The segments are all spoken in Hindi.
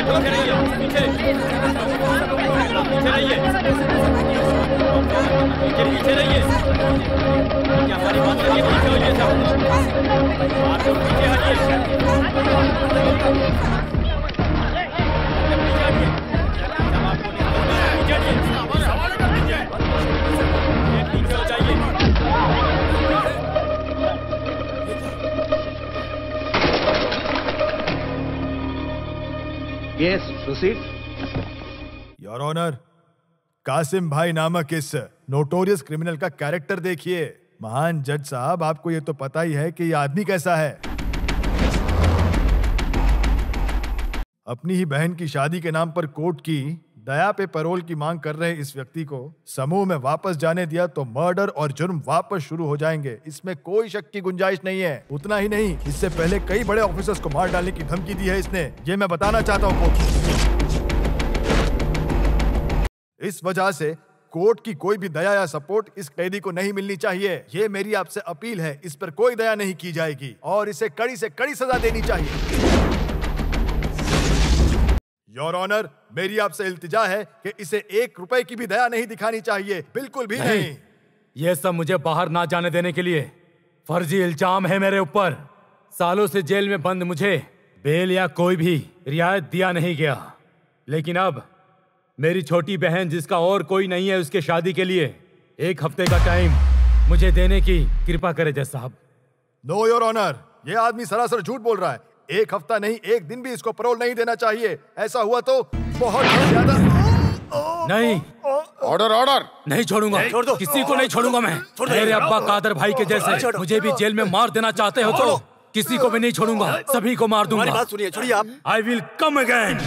पीछे रहिए, पीछे रहिए, पीछे रहिए। क्या हमारी बात करिए, पीछे होइए सब। आप लोग पीछे हटिए। Yes, proceed. Your honour, Qasim भाई नामक इस नोटोरियस क्रिमिनल का कैरेक्टर देखिए। महान जज साहब, आपको ये तो पता ही है कि ये आदमी कैसा है। अपनी ही बहन की शादी के नाम पर कोर्ट की दया पे पैरोल की मांग कर रहे इस व्यक्ति को समूह में वापस जाने दिया तो मर्डर और जुर्म वापस शुरू हो जाएंगे, इसमें कोई शक की गुंजाइश नहीं है। उतना ही नहीं, इससे पहले कई बड़े ऑफिसर्स को मार डालने की धमकी दी है इसने, ये मैं बताना चाहता हूँ कोर्ट। इस वजह से कोर्ट की कोई भी दया या सपोर्ट इस कैदी को नहीं मिलनी चाहिए। ये मेरी आपसे अपील है, इस पर कोई दया नहीं की जाएगी और इसे कड़ी से कड़ी सजा देनी चाहिए। योर ऑनर, मेरी आपसे इल्तिजा है कि इसे 1 रुपए की भी दया नहीं दिखानी चाहिए, बिल्कुल भी नहीं। ये सब मुझे बाहर ना जाने देने के लिए फर्जी इल्जाम है मेरे ऊपर। सालों से जेल में बंद मुझे बेल या कोई भी रियायत दिया नहीं गया, लेकिन अब मेरी छोटी बहन जिसका और कोई नहीं है उसके शादी के लिए 1 हफ्ते का टाइम मुझे देने की कृपा करे जज साहब। नो योर ऑनर, ये आदमी सरासर झूठ बोल रहा है। 1 हफ्ता नहीं, 1 दिन भी इसको पैरोल नहीं देना चाहिए। ऐसा हुआ तो बहुत ज्यादा। नहीं, ऑर्डर ऑर्डर। नहीं छोड़ूंगा, किसी को नहीं छोड़ूंगा मैं। मेरे अब्बा कादर भाई के जैसे मुझे भी जेल में मार देना चाहते हो तो किसी को भी नहीं छोड़ूंगा, सभी को मार दूंगा। बात सुनिए, छोड़िए आप। I will come again.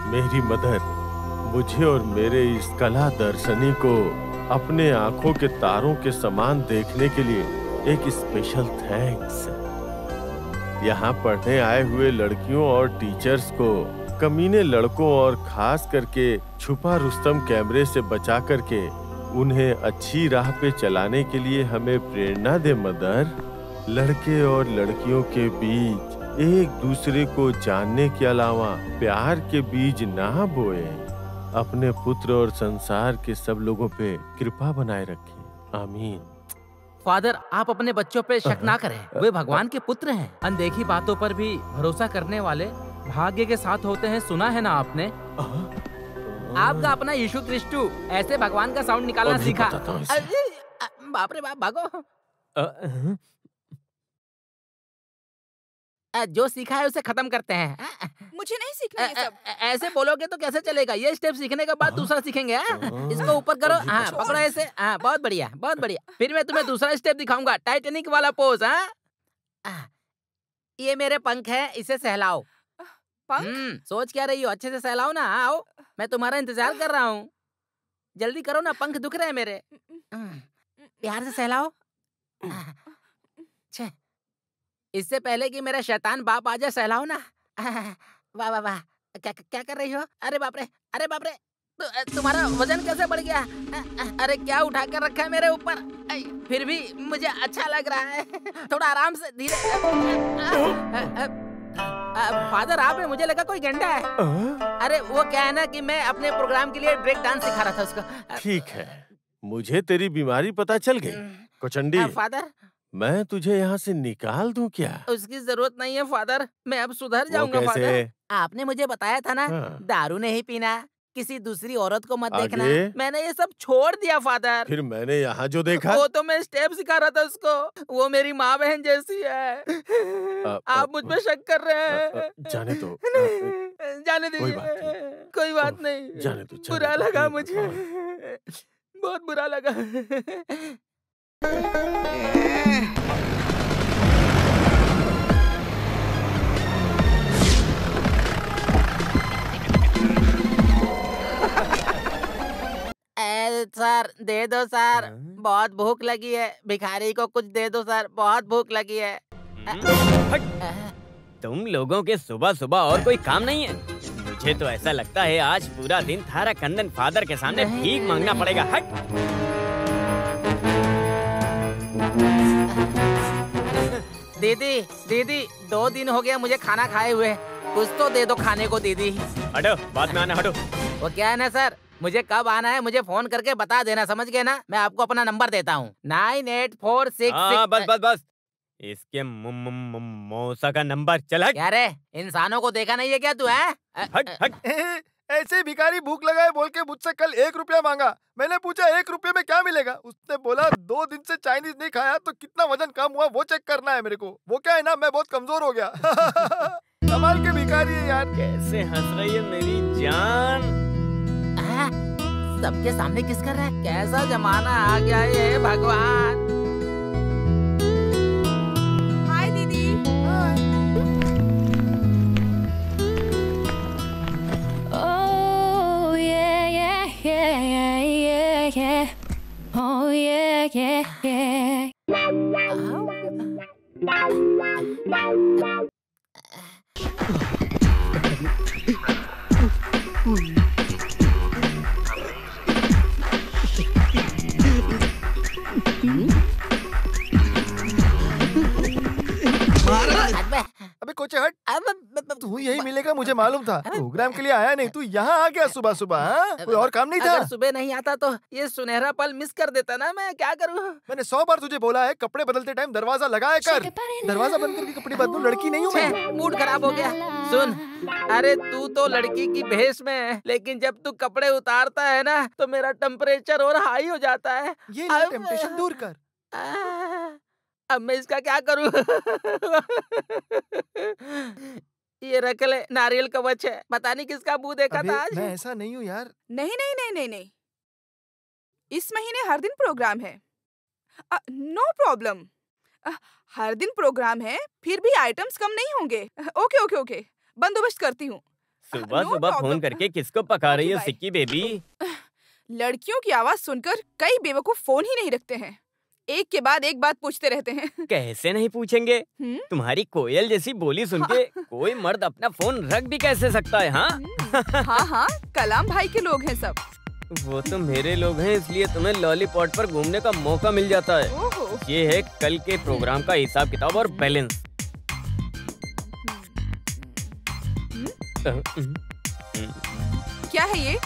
मेरी मदर मुझे और मेरे इस कला दर्शनी को अपने आंखों के तारों के समान देखने के लिए एक स्पेशल थैंक्स। यहाँ पढ़ने आए हुए लड़कियों और टीचर्स को कमीने लड़कों और खास करके छुपा रुस्तम कैमरे से बचा करके उन्हें अच्छी राह पे चलाने के लिए हमें प्रेरणा दे मदर। लड़के और लड़कियों के बीच एक दूसरे को जानने के अलावा प्यार के बीज ना बोए। अपने पुत्र और संसार के सब लोगों पे कृपा बनाए रखें, आमीन। फादर, आप अपने बच्चों पे शक ना करें, वे भगवान के पुत्र हैं। अनदेखी बातों पर भी भरोसा करने वाले भाग्य के साथ होते हैं, सुना है ना आपने? आपका अपना यीशु क्रिस्टू ऐसे भगवान का साउंड निकालना सीखा। बाप रे बाप, भागो। जो सीखा है उसे खत्म करते हैं। मुझे नहीं सीखना ये सब। ऐसे बोलोगे तो कैसे चलेगा? ये स्टेप सीखने के बाद दूसरा सीखेंगे। इसको ऊपर करो, हाँ पकड़ो ऐसे, हाँ बहुत बढ़िया बहुत बढ़िया। फिर मैं तुम्हें दूसरा स्टेप दिखाऊंगा, टाइटैनिक वाला पोज। हाँ, ये मेरे पंख है, इसे सहलाओ। पंख? सोच क्या रही हो? अच्छे से सहलाओ ना। आओ, मैं तुम्हारा इंतजार कर रहा हूँ, जल्दी करो ना, पंख दुख रहे हैं मेरे। प्यार से सहलाओ। इससे पहले कि मेरा शैतान बाप आ जाए सहलाओ ना। वाह वाह वाह, क्या कर रही हो? अरे बाप रे, अरे बाप रे, तुम्हारा वजन कैसे बढ़ गया? अरे क्या उठा कर रखा है मेरे ऊपर? फिर भी मुझे अच्छा लग रहा है, थोड़ा आराम से, धीरे। फादर आप है, मुझे लगा कोई गंडा है। अरे वो क्या है ना कि मैं अपने प्रोग्राम के लिए ब्रेक डांस सिखा रहा था उसको। ठीक है, मुझे तेरी बीमारी पता चल गई कोचंडी। फादर, मैं तुझे यहाँ से निकाल दूं क्या? उसकी जरूरत नहीं है फादर, मैं अब सुधर जाऊंगा। फादर, आपने मुझे बताया था ना, दारू नहीं पीना, किसी दूसरी औरत को मत देखना। मैंने ये सब छोड़ दिया फादर। फिर मैंने यहाँ जो देखा, वो तो मैं स्टेप सिखा रहा था उसको। वो मेरी माँ बहन जैसी है। आप मुझ पे शक कर रहे हैं। जाने दो, जाने दीजिए, कोई बात नहीं। जाने दो, बुरा लगा मुझे, बहुत बुरा लगा। सर दे दो सर, बहुत भूख लगी है। भिखारी को कुछ दे दो सर, बहुत भूख लगी है। तुम लोगों के सुबह सुबह और कोई काम नहीं है? मुझे तो ऐसा लगता है आज पूरा दिन थारा कंदन फादर के सामने भीख मांगना पड़ेगा। हट। दीदी दीदी 2 दिन हो गया मुझे खाना खाए हुए, कुछ तो दे दो खाने को दीदी। हटो, बाद में आना, हटो। वो क्या है ना सर, मुझे कब आना है मुझे फोन करके बता देना, समझ गए ना? मैं आपको अपना नंबर देता हूँ 9846। हाँ, बस बस बस। इसके मौसा का नंबर चला। क्या रे, इंसानों को देखा नहीं है क्या तू? है हट हट। ऐसे भिखारी भूख लगाए बोल के मुझसे कल 1 रुपया मांगा। मैंने पूछा 1 रुपये में क्या मिलेगा? उसने बोला 2 दिन से चाइनीज नहीं खाया तो कितना वजन कम हुआ वो चेक करना है मेरे को। वो क्या है ना, मैं बहुत कमजोर हो गया। कमाल के भिखारी है यार। कैसे हंस रही है मेरी जान। सबके सामने किस कर रहा है? कैसा जमाना आ गया है भगवान। हाय दीदी। Oh yeah yeah yeah yeah yeah. Oh yeah yeah yeah. अबे कोचे हट, तू यही मिलेगा मुझे मालूम था। प्रोग्राम के लिए आया नहीं, तू यहाँ आ गया सुबह सुबह। कोई और काम नहीं था? अगर सुबह नहीं आता तो ये सुनहरा पल मिस कर देता ना, मैं क्या करूँ? मैंने 100 बार तुझे बोला है कपड़े बदलते टाइम दरवाजा लगाया कर। दरवाजा बंद करके कपड़े बदलूं? लड़की नहीं हूँ मैं। मूड खराब हो गया। सुन, अरे तू तो लड़की की भेष में है, लेकिन जब तू कपड़े उतारता है ना तो मेरा टेम्परेचर और हाई हो जाता है। ये ले टेम्पटेशन दूर कर। अब मैं इसका क्या करूं? ये रख ले, नारियल कवच है। पता नहीं किसका मुंह देखा था आज। मैं ऐसा नहीं हूँ यार। नहीं नहीं नहीं नहीं नहीं, इस महीने हर दिन प्रोग्राम है। नो प्रॉब्लम, हर दिन प्रोग्राम है, फिर भी आइटम्स कम नहीं होंगे। ओके ओके ओके, बंदोबस्त करती हूँ। सुबह no सुबह problem. फोन करके किसको पका रही है Okay, सिक्की बेबी? लड़कियों की आवाज सुनकर कई बेवकूफ फोन ही नहीं रखते हैं, एक के बाद एक बात पूछते रहते हैं। कैसे नहीं पूछेंगे? तुम्हारी कोयल जैसी बोली सुन के कोई मर्द अपना फोन रख भी कैसे सकता है? हाँ हाँ हाँ, कलाम भाई के लोग हैं सब। वो तो मेरे लोग हैं, इसलिए तुम्हें लॉलीपॉप पर घूमने का मौका मिल जाता है। ओहो। ये है कल के प्रोग्राम का हिसाब किताब और बैलेंस। क्या है ये?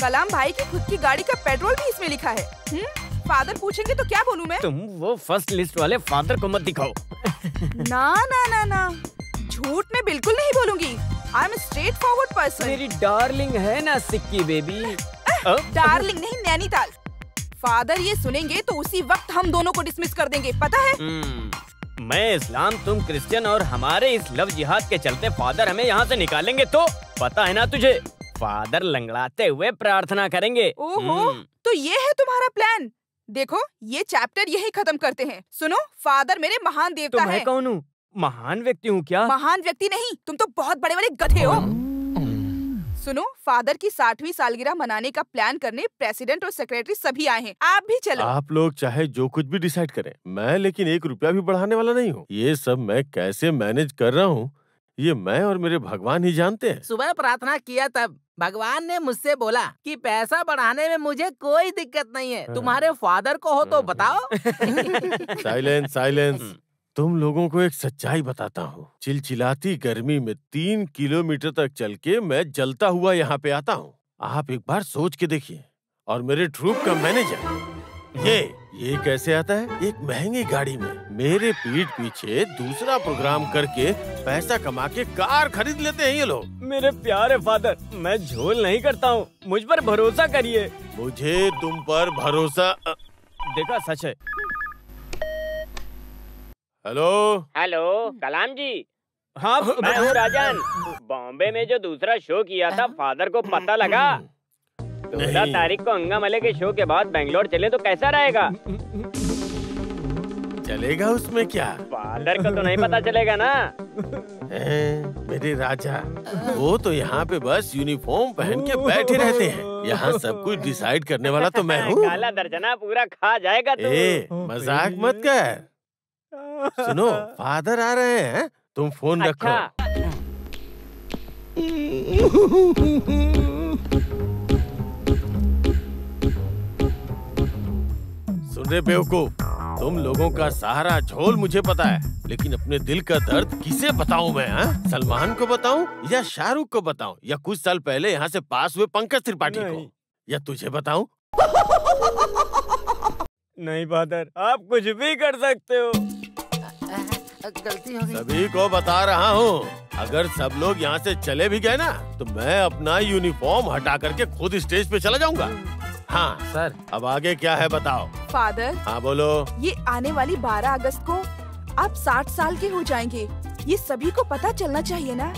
कलाम भाई की खुद की गाड़ी का पेट्रोल भी इसमें लिखा है। फादर पूछेंगे तो क्या बोलूं मैं? तुम वो फर्स्ट लिस्ट वाले फादर को मत दिखाओ। ना ना ना ना, झूठ मैं बिल्कुल नहीं बोलूंगी। I am straight forward person. मेरी डार्लिंग है ना सिक्की बेबी। डार्लिंग नहीं, नैनीताल। फादर ये सुनेंगे तो उसी वक्त हम दोनों को डिसमिस कर देंगे, पता है? मैं इस्लाम, तुम क्रिश्चियन, और हमारे इस लव जिहाद के चलते फादर हमें यहाँ से निकालेंगे तो पता है ना तुझे, फादर लंगड़ाते हुए प्रार्थना करेंगे। ओहो, तो ये है तुम्हारा प्लान? देखो, ये चैप्टर यही खत्म करते हैं। सुनो, फादर मेरे महान देवता तो है। मैं कौन हूँ? महान व्यक्ति हूँ क्या? महान व्यक्ति नहीं, तुम तो बहुत बड़े बड़े गधे हो। सुनो, फादर की 60वीं सालगिरह मनाने का प्लान करने प्रेसिडेंट और सेक्रेटरी सभी आए हैं, आप भी चलो। आप लोग चाहे जो कुछ भी डिसाइड करें, मैं लेकिन 1 रुपया भी बढ़ाने वाला नहीं हूँ। ये सब मैं कैसे मैनेज कर रहा हूँ ये मैं और मेरे भगवान ही जानते हैं। सुबह प्रार्थना किया तब भगवान ने मुझसे बोला कि पैसा बढ़ाने में मुझे कोई दिक्कत नहीं है, तुम्हारे फादर को हो तो बताओ। Silence silence. तुम लोगों को एक सच्चाई बताता हूँ। चिलचिलाती गर्मी में 3 किलोमीटर तक चल के मैं जलता हुआ यहाँ पे आता हूँ। आप एक बार सोच के देखिए। और मेरे ट्रूप का मैनेजर ये कैसे आता है? एक महंगी गाड़ी में मेरे पीठ पीछे दूसरा प्रोग्राम करके पैसा कमा के कार खरीद लेते हैं ये लोग। मेरे प्यारे फादर, मैं झोल नहीं करता हूँ, मुझ पर भरोसा करिए। मुझे तुम पर भरोसा। देखा, सच है। हेलो हेलो, कलाम जी। हाँ, मैं हूँ राजन। बॉम्बे में जो दूसरा शो किया था, फादर को पता लगा? 16 तारीख को अंगामले के शो के बाद बेंगलोर चले तो कैसा रहेगा? चलेगा उसमें क्या? फादर को तो नहीं पता चलेगा ना। मेरे राजा, वो तो यहाँ पे बस यूनिफॉर्म पहन के बैठे रहते हैं। यहाँ सब कुछ डिसाइड करने वाला तो मैं हूँ। काला दर्जना पूरा खा जाएगा तू। मजाक मत कर। सुनो, फादर आ रहे हैं, तुम फोन रखो। सुन रहे बेवकूफ, तुम लोगों का सारा झोल मुझे पता है, लेकिन अपने दिल का दर्द किसे बताऊं मैं? सलमान को बताऊं या शाहरुख को बताऊं या कुछ साल पहले यहाँ से पास हुए पंकज त्रिपाठी को, या तुझे बताऊं? नहीं फादर, आप कुछ भी कर सकते हो। गलती हो गई। सभी को बता रहा हूँ, अगर सब लोग यहाँ से चले भी गए ना, तो मैं अपना यूनिफॉर्म हटा करके खुद स्टेज पे चला जाऊंगा। हाँ सर, अब आगे क्या है बताओ। फादर, हाँ बोलो। ये आने वाली 12 अगस्त को आप 60 साल के हो जाएंगे। ये सभी को पता चलना चाहिए ना।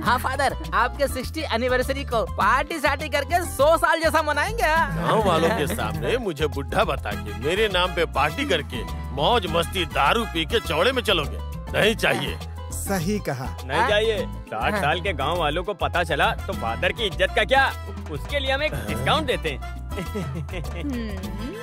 हाँ फादर, आपके 60 एनिवर्सरी को पार्टी सार्टी करके 100 साल जैसा मनाएंगे। गाँव वालों के सामने मुझे बुढ़ा बता के मेरे नाम पे पार्टी करके मौज मस्ती दारू पी के चौड़े में चलोगे? नहीं चाहिए। सही कहा। नहीं चाहिए। 60 साल के गांव वालों को पता चला तो फादर की इज्जत का क्या? उसके लिए हम एक डिस्काउंट देते हैं।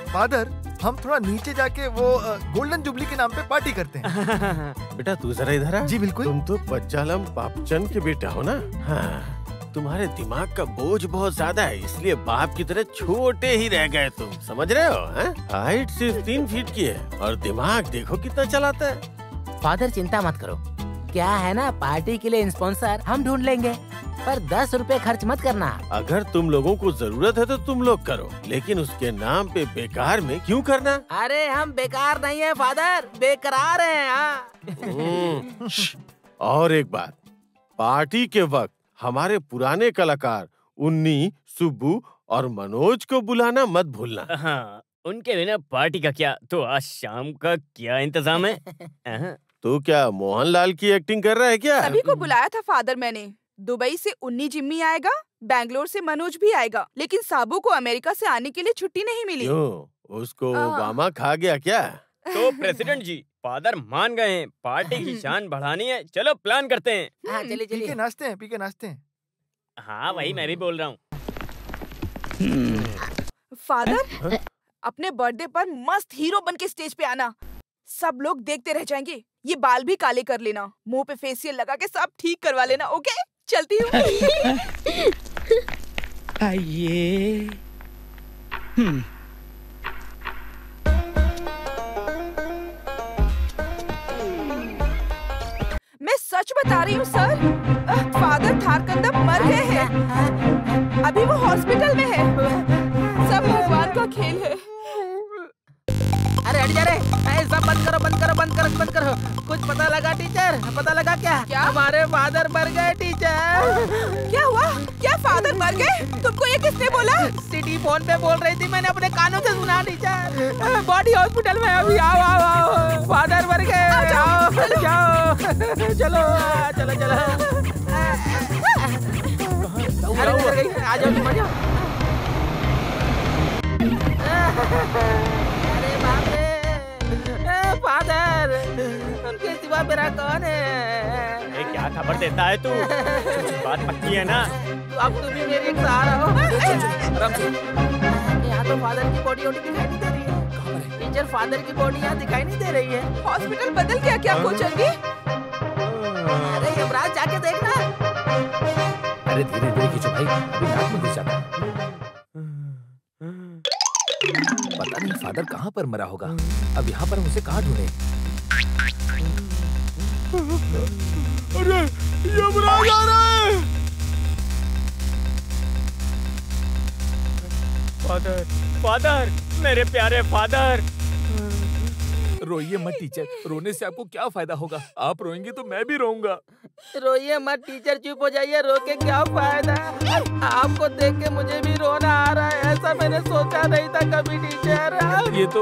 फादर, हम थोड़ा नीचे जाके वो गोल्डन जुबली के नाम पे पार्टी करते हैं। बेटा तू जरा इधर आ। जी बिल्कुल। तुम तो बच्चालम पापचंद के बेटा हो ना? हाँ। तुम्हारे दिमाग का बोझ बहुत ज्यादा है, इसलिए बाप की तरह छोटे ही रह गए तुम। समझ रहे हो? हाइट सिर्फ 3 फीट की है और दिमाग देखो कितना चलाता है। फादर चिंता मत करो, क्या है ना, पार्टी के लिए स्पॉन्सर हम ढूंढ लेंगे, पर 10 रुपए खर्च मत करना। अगर तुम लोगों को जरूरत है तो तुम लोग करो, लेकिन उसके नाम पे बेकार में क्यों करना? अरे हम बेकार नहीं है फादर, बेकरार हैं। और एक बात, पार्टी के वक्त हमारे पुराने कलाकार उन्नी, सुब्बू और मनोज को बुलाना मत भूलना। हाँ, उनके बिना पार्टी का क्या? तो आज शाम का क्या इंतजाम है? तो क्या मोहनलाल की एक्टिंग कर रहा है क्या? सभी को बुलाया था फादर मैंने। दुबई से उन्नी जिम्मी आएगा, बैंगलोर से मनोज भी आएगा, लेकिन साबू को अमेरिका से आने के लिए छुट्टी नहीं मिली। क्यों? उसको ओबामा खा गया क्या? तो प्रेसिडेंट जी, फादर मान गए हैं, पार्टी की शान बढ़ानी है, चलो प्लान करते हैं। हाँ, चलिए पी के चलिए। नाचते हैं। हाँ वही मैं भी बोल रहा हूँ। फादर, अपने बर्थडे पर मस्त हीरो बन के स्टेज पे आना, सब लोग देखते रह जाएंगे। ये बाल भी काले कर लेना, मुंह पे फेशियल लगा के सब ठीक करवा लेना। ओके, चलती हूँ। आइए। मैं सच बता रही हूँ सर, फादर थारकंदम मर गए हैं। अभी वो हॉस्पिटल में है। सब भगवान का खेल है। अरे हट जा रे, सब बंद करो बंद करो बंद करो बंद करो। कुछ पता लगा टीचर? पता लगा क्या? हमारे फादर मर गए टीचर। क्या हुआ? क्या फादर मर गए? तुमको ये किसने बोला? सिटी फोन पे बोल रही थी, मैंने अपने कानों से सुना टीचर। बॉडी हॉस्पिटल में अभी। आओ आओ आओ, फादर मर गए। आओ जाओ, चलो चलो चलो। आ जाओ तुम, आ जाओ। अरे बाप रे, फादर, उनके सिवा मेरा कौन है? क्या खबर देता है तू? बात पक्की है ना? अब तुम भी मेरी एक सहारा हो। यहाँ तो फादर की बॉडी दिखाई नहीं दे रही है। टीचर, फादर की बॉडी यहाँ दिखाई नहीं दे रही है। हॉस्पिटल बदल गया क्या कोचंगी? अरे युवराज, जाके देखना। अरे धीरे धीरे खींचो भाई, अभी नाक में घुस जाता है। पता नहीं फादर कहाँ पर मरा होगा। अब यहाँ पर हम उसे कहाँ ढूंढे? अरे यमराज आ रहा है। फादर, फादर, मेरे प्यारे फादर। रोइए मत टीचर, रोने से आपको क्या फायदा होगा? आप रोएंगे तो मैं भी रोऊंगा। रोइए मत टीचर, चुप हो जाइए। रो के क्या फायदा? आपको देख के मुझे भी रोना आ रहा है। ऐसा मैंने सोचा नहीं था कभी टीचर। ये तो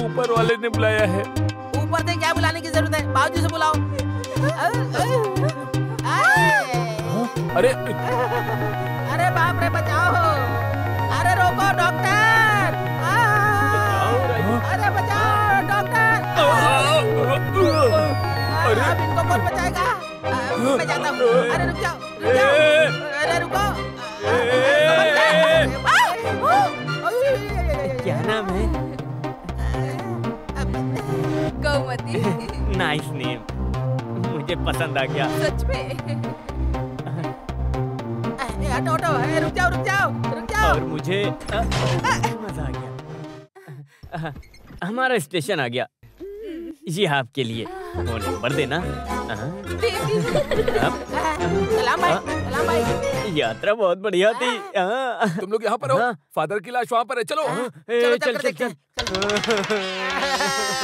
ऊपर वाले ने बुलाया है। ऊपर से क्या बुलाने की जरूरत है? बाबूजी से बुलाओ। अरे अरे बाप रे, बचाओ! अरे रोको डॉक्टर! अरे बचाओ डॉक्टर! अब इनको कौन बचाएगा? मैं जाता हूँ। अरे रुक जाओ, रुक जाओ। अरे रुको। क्या नाम है? गौमती। नाइस नेम, मुझे पसंद आ गया। सच में? हटो हटो, रुक जाओ रुक जाओ रुक जाओ। और मुझे मजा आ गया। हमारा स्टेशन आ गया, ये आपके लिए। फोन नंबर देना। सलाम भाई, सलाम भाई। यात्रा बहुत बढ़िया थी। तुम लोग यहाँ पर हो? फादर की लाश वहाँ पर है, चलो। चलो चल चल चल।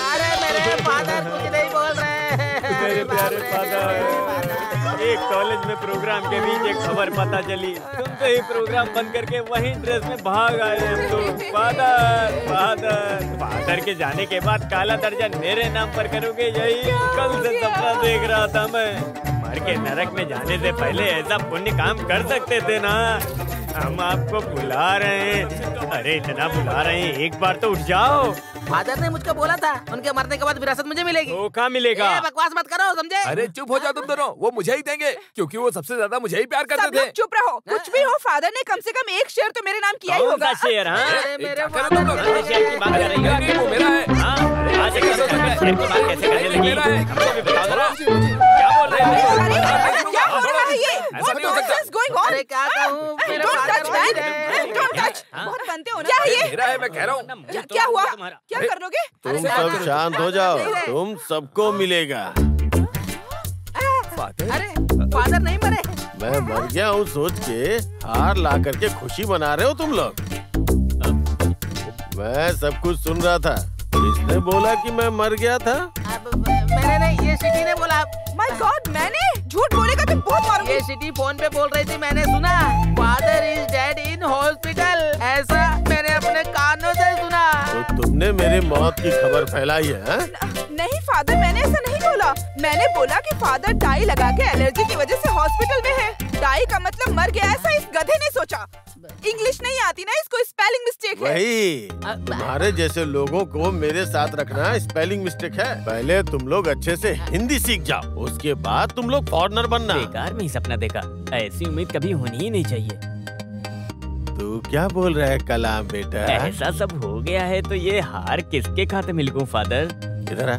अरे मेरे फादर कुछ नहीं बोल रहे। मेरे प्यारे फादर, एक कॉलेज में प्रोग्राम के बीच एक खबर पता चली, तुम तो ही प्रोग्राम बंद करके वही ड्रेस में भाग आए हम लोग। फादर फादर फादर के जाने के बाद काला दर्जन मेरे नाम पर करोगे, यही कल से सपना देख रहा था मैं। मर के नरक में जाने से पहले ऐसा पुण्य काम कर सकते थे ना। हम आपको बुला रहे हैं। अरे इतना बुला रहे हैं, एक बार तो उठ जाओ। फादर ने मुझको बोला था उनके मरने के बाद विरासत मुझे मिलेगी। वो कहाँ मिलेगा? बकवास मत करो, समझे? अरे चुप हो जाओ तुम दोनों, वो मुझे ही देंगे क्योंकि वो सबसे ज्यादा मुझे ही प्यार सब करते लोग थे। चुप रहो। कुछ भी हो, फादर ने कम से कम एक शेयर तो मेरे नाम किया ही कौन होगा। सा शेयर? हाँ, अरे मेरे क्या फादर तुम लोग? कौन से शेयर की बात कर रही हो? नहीं, वो मेरा है। हाँ, आज एक शेयर की बात कैसे करने लगी? मेरा है। हमको भी बताओ जरा। क्या बोल रहे अरे, हो? क्या हो रहा है ये? ऐसा नहीं हो सकता। What is going on? अरे क्या कहूँ, मेरे Don't फादर touch, वही man. रहे। Don't touch. हाँ? बहुत बनते हो ना। क्या है ये? मेरा है, मैं कह रहा हूँ। क्या हुआ? क्या कर लोगे? तुम सब शांत हो जाओ, तुम सबको मिलेगा। फादर, अरे फादर नहीं मरे। मैं मर गया हूँ सोच के हार ला करके खुशी मना रहे हो तुम लोग। मैं सब कुछ सुन रहा था। किसने बोला कि मैं मर गया था? मैंने नहीं, ये सिटी ने बोला। My God, मैंने झूठ बोलेगा तो बहुत मारूंगी। ये सिटी फोन पे बोल रही थी, मैंने सुना। Father is dead in hospital, ऐसा मैंने अपने कानों से सुना। तो तुमने मेरी मौत की खबर फैलाई है? हाँ? नहीं फादर, मैंने ऐसा नहीं बोला। मैंने बोला कि फादर डाई लगा के एलर्जी की वजह से हॉस्पिटल में है। डाई का मतलब मर गया, ऐसा इस गधे ने सोचा। इंग्लिश नहीं आती ना इसको, स्पेलिंग मिस्टेक है। वही, तुम्हारे जैसे लोगों को मेरे साथ रखना स्पेलिंग मिस्टेक है। पहले तुम लोग अच्छे से हिंदी सीख जाओ, उसके बाद तुम लोग फॉरेनर बनना। बेकार में ही सपना देखा, ऐसी उम्मीद कभी होनी ही नहीं चाहिए। तू क्या बोल रहा है कलाम बेटा? ऐसा सब हो गया है तो ये हार किसके खाते में लिखूं फादर? इधर आ।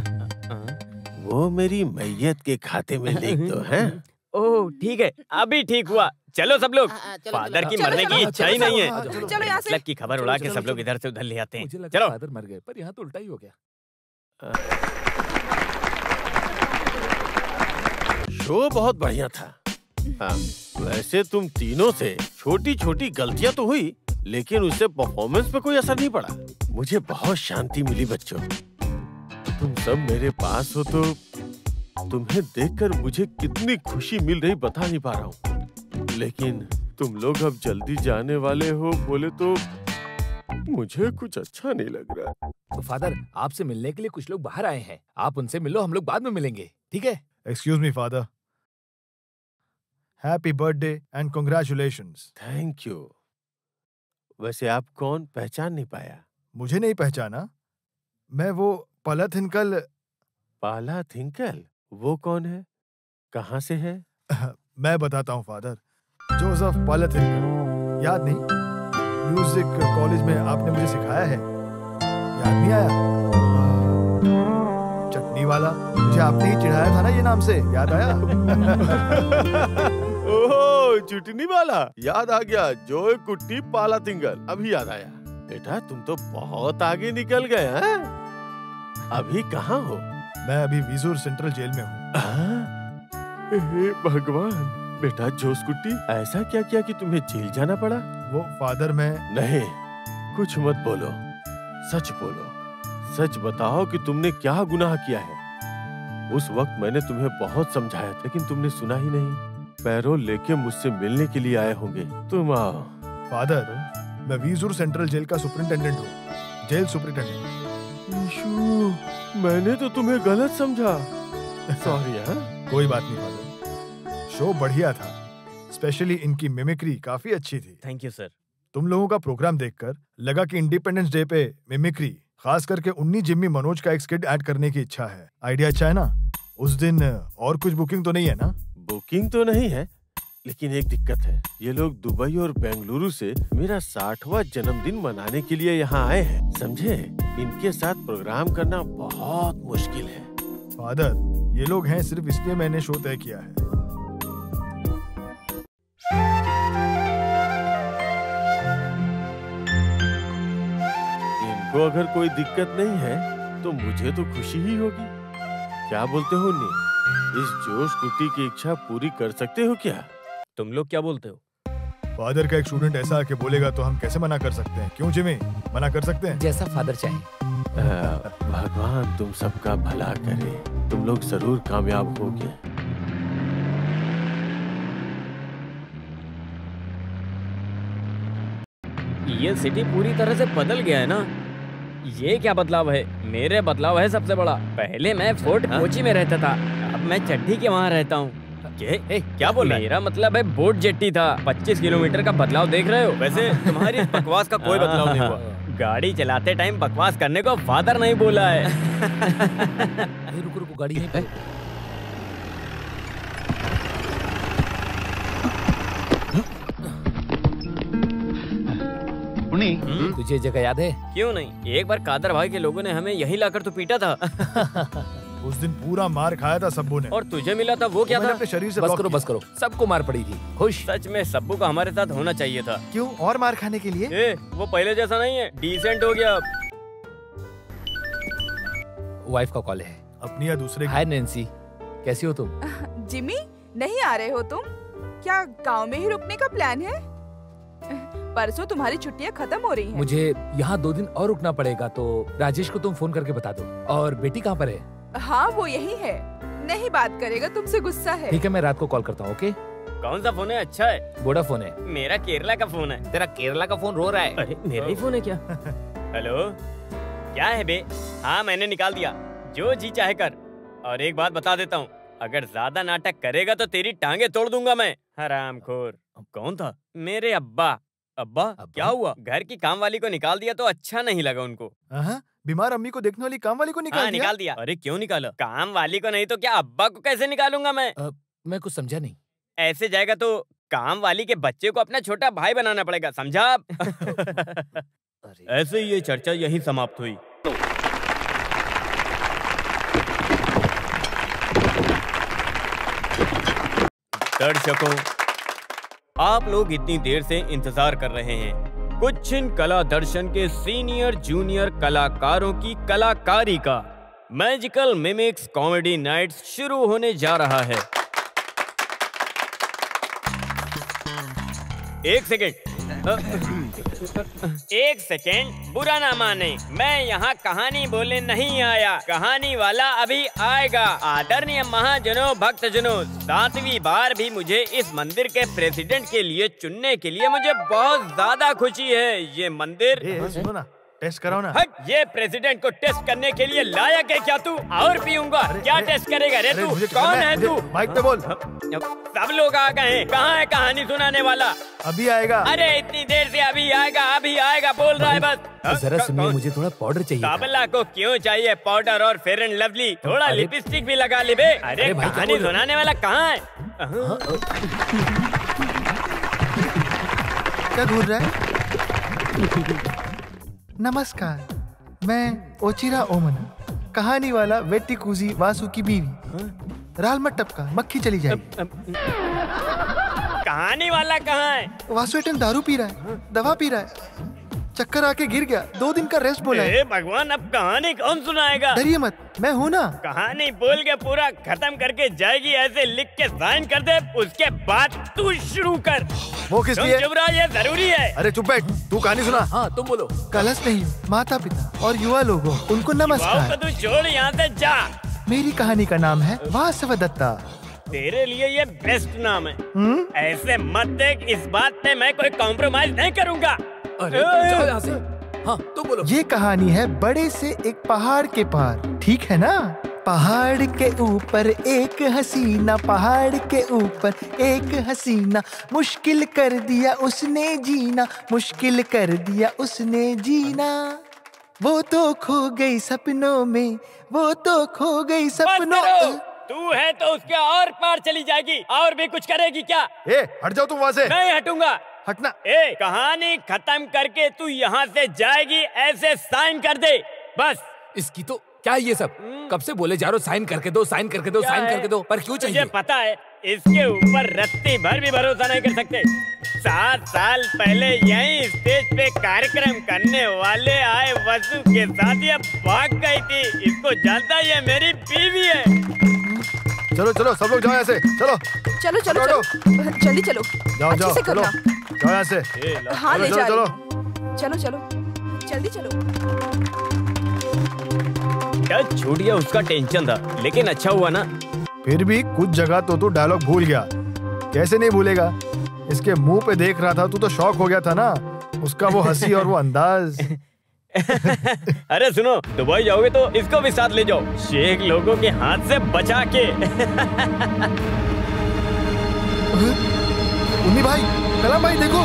वो मेरी मैयत के खाते में लिख दो हैं। ओह ठीक है, अभी ठीक हुआ। चलो सब लोग, चलो, फादर की चलो, मरने चलो, की इच्छा ही नहीं है। चलो यहाँ से। लक की खबर उड़ा के सब लोग इधर से उधर ले आते मुझे हैं। लगा चलो फादर मर गए, पर यहाँ तो उल्टा ही हो गया। शो बहुत बढ़िया था। हाँ, वैसे तुम तीनों से छोटी छोटी गलतियां तो हुई, लेकिन उससे परफॉर्मेंस पे कोई असर नहीं पड़ा। मुझे बहुत शांति मिली बच्चों। तुम सब मेरे पास हो तो तुम्हें देखकर मुझे कितनी खुशी मिल रही बता नहीं पा रहा हूँ। लेकिन तुम लोग अब जल्दी जाने वाले हो बोले तो मुझे कुछ अच्छा नहीं लग रहा। तो फादर, आपसे मिलने के लिए कुछ लोग बाहर आए हैं, आप उनसे मिलो, हम लोग बाद में मिलेंगे, ठीक है? Excuse me, father. Happy birthday and congratulations. Thank you. वैसे आप कौन? पहचान नहीं पाया। मुझे नहीं पहचाना? मैं वो पलथिनकल। पाला थिंकल? वो कौन है? कहाँ से है? मैं बताता हूँ फादर। जोसेफ पलथिनकल, याद नहीं? म्यूजिक कॉलेज में आपने मुझे सिखाया है, याद नहीं आया? चटनी वाला, मुझे आपने ही चिढ़ाया था ना ये नाम से, याद आया? ओह, चुटनी वाला, याद आ गया। जो कुट्टी पाला थिंकल, अभी याद आया। बेटा तुम तो बहुत आगे निकल गए हैं। अभी कहाँ हो? मैं अभी विजूर सेंट्रल जेल में हूँ। हे भगवान, बेटा जोस कुट्टी, ऐसा क्या किया कि तुम्हें जेल जाना पड़ा? वो फादर मैं। नहीं, कुछ मत बोलो, सच बोलो। सच बताओ कि तुमने क्या गुनाह किया है। उस वक्त मैंने तुम्हें बहुत समझाया, लेकिन तुमने सुना ही नहीं। पैरोल लेके मुझसे मिलने के लिए आए होंगे, तुम आओ। फादर, मैं विजूर सेंट्रल जेल का सुपरिटेंडेंट हूँ, जेल सुपरिटेंडेंट। यीशु, मैंने तो तुम्हें गलत समझा। सॉरी। हाँ, कोई बात नहीं फादर, शो बढ़िया था। स्पेशली इनकी मिमिक्री काफी अच्छी थी। Thank you sir. तुम लोगों का प्रोग्राम देखकर लगा कि इंडिपेंडेंस डे पे मिमिक्री, खास करके उन्नी जिम्मी मनोज का एक स्किट ऐड करने की इच्छा है। आइडिया अच्छा है ना? उस दिन और कुछ बुकिंग तो नहीं है ना? बुकिंग तो नहीं है, लेकिन एक दिक्कत है। ये लोग दुबई और बेंगलुरु से मेरा 60वां जन्मदिन मनाने के लिए यहाँ आए हैं, समझे? इनके साथ प्रोग्राम करना बहुत मुश्किल है। फादर, ये लोग हैं सिर्फ इसलिए मैंने शो तय किया है। इनको अगर कोई दिक्कत नहीं है तो मुझे तो खुशी ही होगी। क्या बोलते हो नी? इस जोश कुटी की इच्छा पूरी कर सकते हो क्या? तुम लोग क्या बोलते हो? फादर का एक स्टूडेंट ऐसा आके बोलेगा तो हम कैसे मना कर सकते हैं? क्यों जिमी, मना कर सकते हैं? जैसा फादर चाहे। भगवान तुम सबका भला करे, तुम लोग जरूर कामयाब होगे। ये सिटी पूरी तरह से बदल गया है ना। ये क्या बदलाव है? मेरे बदलाव है सबसे बड़ा। पहले मैं फोर्ट कोची में रहता था, अब मैं चड्ढी के वहाँ रहता हूँ। क्या बोल रहा है? मेरा मतलब है बोट जेट्टी था। 25 किलोमीटर का बदलाव देख रहे हो? वैसे तुम्हारी बकवास का कोई बदलाव नहीं हुआ। गाड़ी चलाते टाइम बकवास करने को फादर नहीं बोला है। रुको रुको, गाड़ी है। तुझे जगह याद है? क्यों नहीं, एक बार कादर भाई के लोगों ने हमें यही लाकर तो पीटा था। उस दिन पूरा मार खाया था सब्बू ने। और तुझे मिला था वो क्या था? अपने शरीर से बस करो, सबको मार पड़ी थी। खुश? सच में सब्बू का हमारे साथ होना चाहिए था। क्यों और मार खाने के लिए? वो पहले जैसा नहीं है, डिसेंट हो गया अब। वाइफ का कॉल है। अपनी या दूसरे? हाय नैन्सी, कैसी हो तुम? जिमी, नहीं आ रहे हो तुम? क्या गांव में ही रुकने का प्लान है? परसों तुम्हारी छुट्टियां खत्म हो रही हैं। मुझे यहाँ 2 दिन और रुकना पड़ेगा, तो राजेश को तुम फोन करके बता दो। और बेटी कहाँ पर है? हाँ, वो यही है, नहीं बात करेगा, तुमसे गुस्सा है। ठीक है, मैं रात को कॉल करता हूँ। ओके? कौन सा फोन है? अच्छा है, वोडाफोन है। मेरा केरला का फोन है। तेरा केरला का फोन रो रहा है। अरे मेरा ही फोन है क्या? हेलो, क्या है बे? हाँ मैंने निकाल दिया, जो जी चाहे कर। और एक बात बता देता हूँ, अगर ज्यादा नाटक करेगा तो तेरी टांगे तोड़ दूंगा मैं, हरामखोर। कौन था? मेरे अब्बा। अब्बा? क्या हुआ? घर की काम वाली को निकाल दिया तो अच्छा नहीं लगा उनको। बीमार अम्मी को देखने वाली काम वाली को निकाल दिया? निकाल दिया। अरे क्यों निकाला? काम वाली को नहीं तो क्या अब्बा को कैसे निकालूंगा मैं? मैं कुछ समझा नहीं। ऐसे जाएगा तो काम वाली के बच्चे को अपना छोटा भाई बनाना पड़ेगा, समझा आप? ऐसे ही ये चर्चा यही समाप्त हुई। दर्शकों, आप लोग इतनी देर से इंतजार कर रहे हैं कुचिन कला दर्शन के सीनियर जूनियर कलाकारों की कलाकारी का। मैजिकल मिमिक्स कॉमेडी नाइट्स शुरू होने जा रहा है। एक सेकेंड, बुरा ना माने, मैं यहाँ कहानी बोलने नहीं आया। कहानी वाला अभी आएगा। आदरणीय महाजनों, भक्तजनों, 7वीं बार भी मुझे इस मंदिर के प्रेसिडेंट के लिए चुनने के लिए मुझे बहुत ज्यादा खुशी है। ये मंदिर, सुनो ना, टेस्ट कराओ ना। हट, ये प्रेसिडेंट को टेस्ट करने के लिए लायक है क्या तू? और पीऊंगा? क्या टेस्ट करेगा रे तू? कौन है तू? माइक पे बोल। सब लोग आ गए हैं, कहाँ है कहानी सुनाने वाला? अभी आएगा। अरे इतनी देर से अभी आएगा बोल रहा है बस। जरा सुनिए, मुझे थोड़ा पाउडर चाहिए। तबला को क्यों चाहिए पाउडर और फेयर एंड लवली? थोड़ा लिपस्टिक भी लगा ले बे। अरे कहानी सुनाने वाला कहाँ है? क्या घूर रहा है? नमस्कार, मैं ओचिरा ओमना, कहानी वाला वेट्टी कुजी वासु की बीवी। राल मत टपका, मक्खी चली जाएगी। कहानी वाला कहाँ है? वासु एटम दारू पी रहा है, दवा पी रहा है, चक्कर आके गिर गया, 2 दिन का रेस्ट बोला है। भगवान, अब कहानी कौन सुनाएगा? डरिए मत, मैं हूँ ना। कहानी बोल के पूरा खत्म करके जाएगी, ऐसे लिख के साइन कर दे, उसके बाद तू शुरू कर। वो किस लिए? चुप रहा, ये जरूरी है। अरे चुप बैठ, तू कहानी सुना। हाँ तुम बोलो। कलश नहीं, माता पिता और युवा लोगों, उनको नमस्कार। तू छोड़ यहाँ से जा। मेरी कहानी का नाम है वासव दत्ता। तेरे लिए ये बेस्ट नाम है। ऐसे मत देख, इस बात पे मैं कोई कॉम्प्रोमाइज नहीं करूँगा। अरे जाओ यहाँ से। हाँ तुम बोलो। ये कहानी है बड़े से एक पहाड़ के पार, ठीक है ना? पहाड़ के ऊपर एक हसीना, पहाड़ के ऊपर एक हसीना, मुश्किल कर दिया उसने जीना, मुश्किल कर दिया उसने जीना। वो तो खो गई सपनों में, वो तो खो गई सपनों। तू है तो उसके और पार चली जाएगी, और भी कुछ करेगी क्या? ए, हट जाओ तुम वहाँ से। नहीं हटूंगा। हटना। ए, कहानी खत्म करके तू यहाँ से जाएगी, ऐसे साइन कर दे बस। इसकी तो क्या है ये सब? कब से बोले जा रहे हो साइन करके दो, साइन करके दो, साइन करके दो, पर क्यों चाहिए? मुझे पता है इसके ऊपर रत्ती भर भी भरोसा नहीं कर सकते। 7 साल पहले यही स्टेज पे कार्यक्रम करने वाले आए वसु के साथ ये भाग गई थी। इसको जानता ये मेरी बीवी है। चलो चलो सब लोग जाओ यहाँ से। चलो चलो चलो चलो, जल्दी चलो। जाओ अच्छे जाओ से चलो, करना। जाओ यहाँ से। हाँ ले जा चलो चलो चलो, जल्दी चलो। क्या छूट गया उसका टेंशन था, लेकिन अच्छा हुआ ना। फिर भी कुछ जगह तो तू डायलॉग भूल गया। कैसे नहीं भूलेगा? इसके मुंह पे देख रहा था, तू तो शॉक हो गया था ना, उसका वो हंसी और वो अंदाज। अरे सुनो, दुबई जाओगे तो इसको भी साथ ले जाओ, शेख लोगों के हाथ से बचा के। उन्नी भाई, कलाम भाई देखो।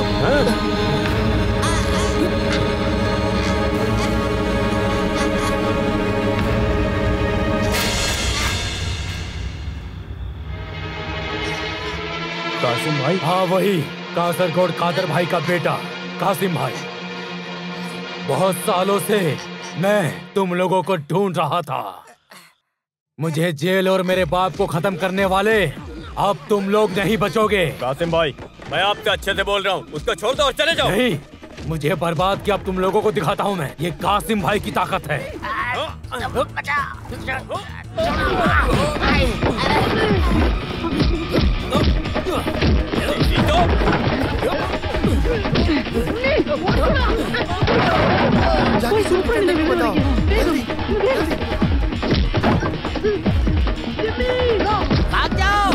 कासिम भाई? हाँ वही, कासरगोड कादर भाई का बेटा कासिम भाई। बहुत सालों से मैं तुम लोगों को ढूंढ रहा था। मुझे जेल और मेरे बाप को खत्म करने वाले अब तुम लोग नहीं बचोगे। कासिम भाई, मैं आपसे अच्छे से बोल रहा हूँ, उसको छोड़ दो और चले जाओ। नहीं, मुझे बर्बाद किया अब तुम लोगों को दिखाता हूँ मैं, ये कासिम भाई की ताकत है। जाके सुपरिटेंडेंट को बताओ, जल्दी भाग जाओ।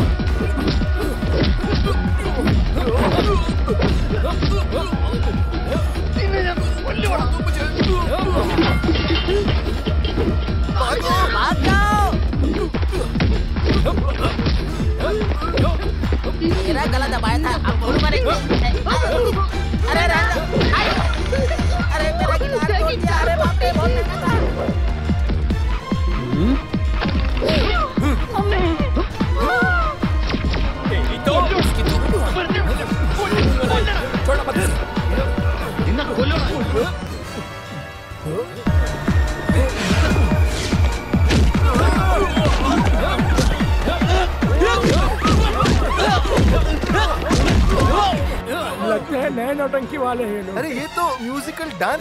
भाग जाओ। मेरा गला दबाया था, अब फोड़ मारेंगे। अरे अरे मेरा गिटार तोड़ दिया। अरे बाप रे, बहुत महंगा था। छोड़ो मत। लगते हैं नए नौटंकी वाले हैं लोग। अरे ये तो म्यूजिकल डांस।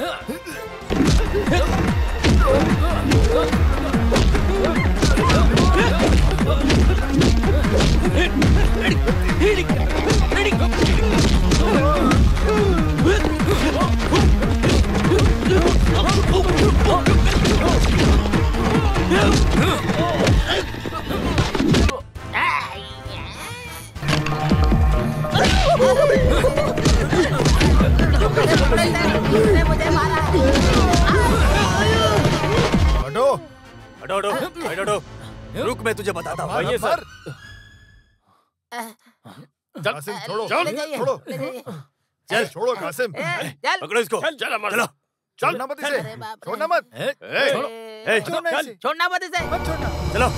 मुझे मारा। हटो हटो हटो हटो हटो। रुक, मैं तुझे बताता हूँ। आइए सर। कासिम छोड़ो, ले जाइए, छोड़ो, ले जाइए। चल छोड़ो कासिम, चल। पकड़ो इसको। चल चलो। छोड़ना मत इसे, अरे बाप रे। छोड़ना मत। छोड़ना इसे, छोड़ना मत इसे। मत छोड़ना। चलो।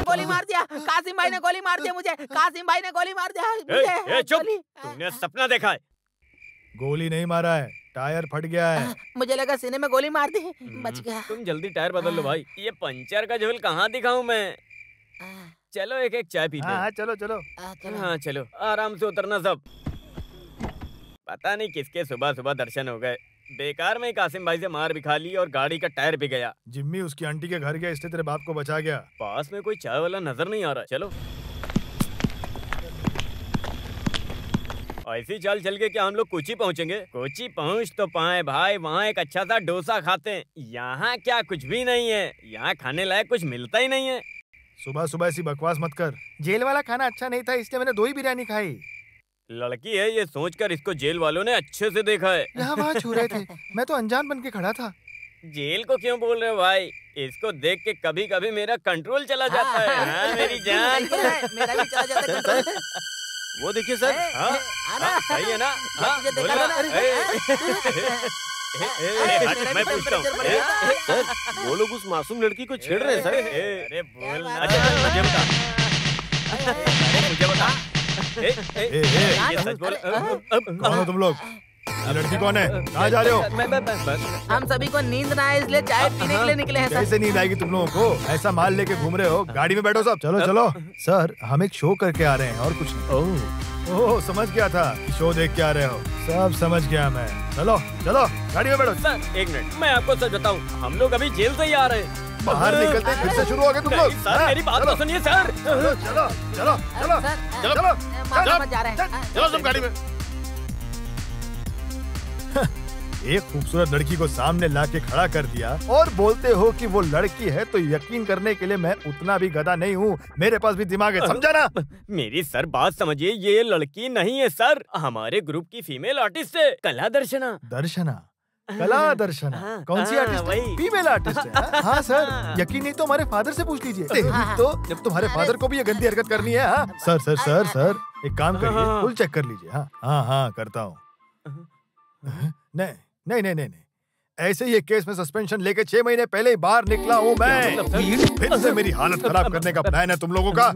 गोली मार दिया, कासिम भाई ने गोली मार दिया मुझे, कासिम भाई ने गोली मार दिया मुझे। चुप, तूने सपना देखा है। गोली नहीं मारा है, टायर फट गया है। मुझे लगा सीने में गोली मार दी, बच गया। तुम जल्दी टायर बदल लो भाई, ये पंचर का झोल कहाँ दिखाऊं मैं। चलो एक एक चाय पीते हैं। हाँ चलो चलो। हाँ चलो, आराम से उतरना सब। पता नहीं किसके सुबह सुबह दर्शन हो गए, बेकार में कासिम भाई से मार भी खा ली और गाड़ी का टायर भी गया। जिम्मी उसकी आंटी के घर गया, इसलिए तेरे बाप को बचा गया। पास में कोई चाय वाला नजर नहीं आ रहा। चलो ऐसी चाल चल के क्या हम लोग कोची पहुँचेंगे? कोची पहुँच तो पाए भाई, वहाँ एक अच्छा सा डोसा खाते हैं। यहाँ क्या कुछ भी नहीं है, यहाँ खाने लायक कुछ मिलता ही नहीं है। सुबह सुबह ऐसी बकवास मत कर। जेल वाला खाना अच्छा नहीं था इसलिए मैंने 2 ही बिरयानी खाई। लड़की है ये सोचकर इसको जेल वालों ने अच्छे से देखा है। यहाँ वहाँ छू रहे थे, मैं तो अनजान बन के खड़ा था। जेल को क्यों बोल रहे हो भाई? इसको देख के कभी कभी मेरा कंट्रोल चला जाता है। हाँ, मेरी जान। मेरा भी चला जाता है कंट्रोल। वो देखिए सर। हाँ, सही है ना? हाँ, बोलो ना। मैं पूछता हूँ सर, वो लोग उस मासूम लड़की को छेड़ रहे हैं सर। अरे बोल ना। अच्छा मुझे बता। ये सच बोल। कौन हो तुम लोग? ये लड़की कौन है? कहाँ जा रहे हो? हम सभी को नींद ना आए इसलिए चाय पीने के लिए निकले हैं सर। कैसे नींद आएगी तुम लोगों को? ऐसा माल लेके घूम रहे हो। गाड़ी में बैठो सब। चलो चलो। सर हम एक शो करके आ रहे हैं और कुछ नहीं। ओह समझ गया था कि शो देख के आ रहे हो। सब समझ गया मैं। चलो चलो गाड़ी में बैठो। सर एक मिनट, मैं आपको सच बताऊं, हम लोग अभी जेल से ही आ रहे हैं। बाहर निकलते फिर से शुरू हो गए तुम लोग। सर मेरी बात तो सुनिए सर। चलो चलो चलो चलो चलो जा रहे हैं। चलो सब गाड़ी में। एक खूबसूरत लड़की को सामने लाके खड़ा कर दिया और बोलते हो कि वो लड़की है, तो यकीन करने के लिए मैं उतना भी गधा नहीं हूँ। मेरे पास भी दिमाग है, समझा ना? मेरी सर बात समझिए, ये लड़की नहीं है सर, हमारे ग्रुप की फीमेल आर्टिस्ट है, कला दर्शना। दर्शना? कला दर्शना? कौन सी आर्टिस्ट है? फीमेल आर्टिस्ट है? हाँ सर, यकीन नहीं तो हमारे फादर से पूछ लीजिए। तो जब तुम्हारे फादर को भी ये गंदी हरकत करनी है। हाँ सर सर सर सर एक काम करिए, फुल चेक कर लीजिए। हाँ हाँ हाँ करता हूँ। नहीं नहीं नहीं नहीं नहीं, ऐसे ही एक केस में सस्पेंशन लेके 6 महीने पहले ही बाहर निकला हूँ मैं। फिर से मेरी हालत खराब करने का प्लान है तुम लोगों का।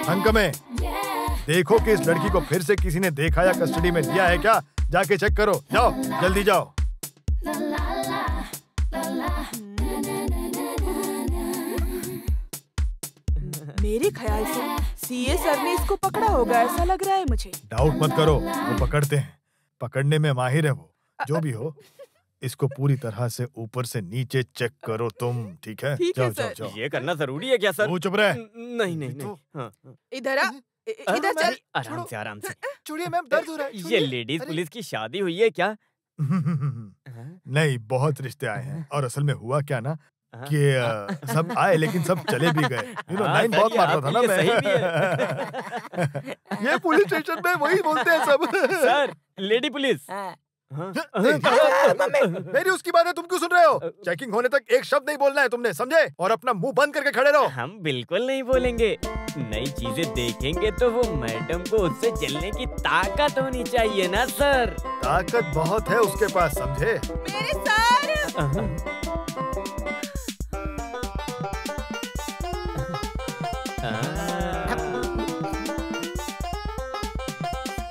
हंकमे देखो कि इस लड़की को फिर से किसी ने देखा या कस्टडी में लिया है क्या? जाके चेक करो, जाओ जल्दी जाओ। मेरे ख्याल से सीए सर ने इसको पकड़ा होगा, ऐसा लग रहा है मुझे। डाउट मत करो, वो पकड़ते हैं, पकड़ने में माहिर है वो। जो भी हो, इसको पूरी तरह से ऊपर से नीचे चेक करो तुम, ठीक है? ठीक है जाओ, सर। जाओ, जाओ। ये करना जरूरी है क्या सर? वो चुप रहे। नहीं नहीं नहीं। हाँ। इधर आ, इधर चल। आराम से आराम से। छोड़िए मैम, दर्द हो रहा है। ये लेडीज पुलिस की शादी हुई है क्या? नहीं, बहुत रिश्ते आए हैं और असल में हुआ क्या ना कि सब आए लेकिन सब चले भी गए। लाइन बहुत मारता था ना मैं। ये पुलिस स्टेशन में वही बोलते हैं सब। Sir lady police. मेरी उसकी बात है, तुम क्यों सुन रहे हो? चेकिंग होने तक एक शब्द नहीं बोलना है तुमने, समझे? और अपना मुंह बंद करके खड़े रहो। हम बिल्कुल नहीं बोलेंगे। नई चीजें देखेंगे तो वो मैडम को उससे जलने की ताकत होनी चाहिए ना सर। ताकत बहुत है उसके पास, समझे? मेरे सर।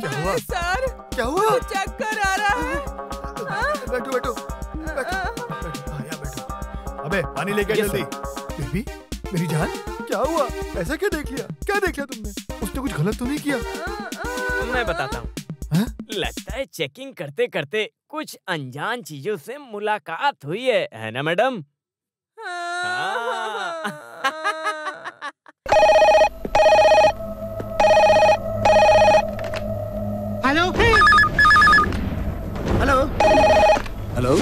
क्या हुआ सर? क्या हुआ? चक्कर आ रहा है। बैठो बैठो बैठो। अबे पानी लेके जल्दी। बेबी मेरी जान, क्या हुआ? ऐसा क्या देख लिया? क्या देख लिया तुमने? उसने कुछ गलत तो नहीं किया? मैं बताता हूँ। लगता है चेकिंग करते करते कुछ अनजान चीजों से मुलाकात हुई है ना मैडम? हेलो हेलो हेलो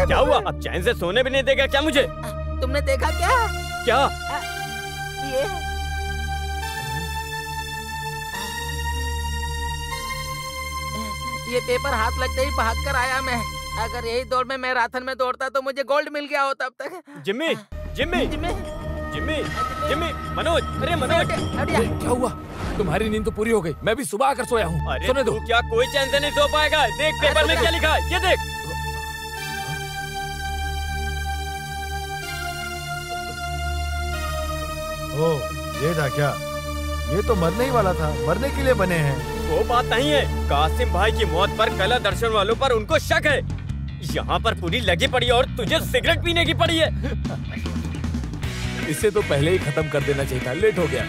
क्या हुआ? अब चैन से सोने भी नहीं देगा क्या मुझे? तुमने देखा क्या? क्या? ये पेपर हाथ लगते ही भाग कर आया मैं। अगर यही दौड़ में मैराथन में दौड़ता तो मुझे गोल्ड मिल गया होता अब तक। जिम्मी जिम्मी जिम्मी जिम्मी जिम्मी मनोज, अरे मनोज क्या हुआ? तुम्हारी नींद तो पूरी हो गई, मैं भी सुबह आकर सोया हूँ। अरे सोने दो। तू क्या कोई चैन से नहीं सो पाएगा? देख पेपर में क्या लिखा है, ये देख। ओह ये था क्या? ये तो मरने ही वाला था, मरने के लिए बने हैं। वो बात नहीं है, कासिम भाई की मौत पर कला दर्शन वालों पर उनको शक है। यहाँ पर पूरी लगी पड़ी है और तुझे सिगरेट पीने की पड़ी है। इसे तो पहले ही खत्म कर देना चाहिए था, लेट हो गया।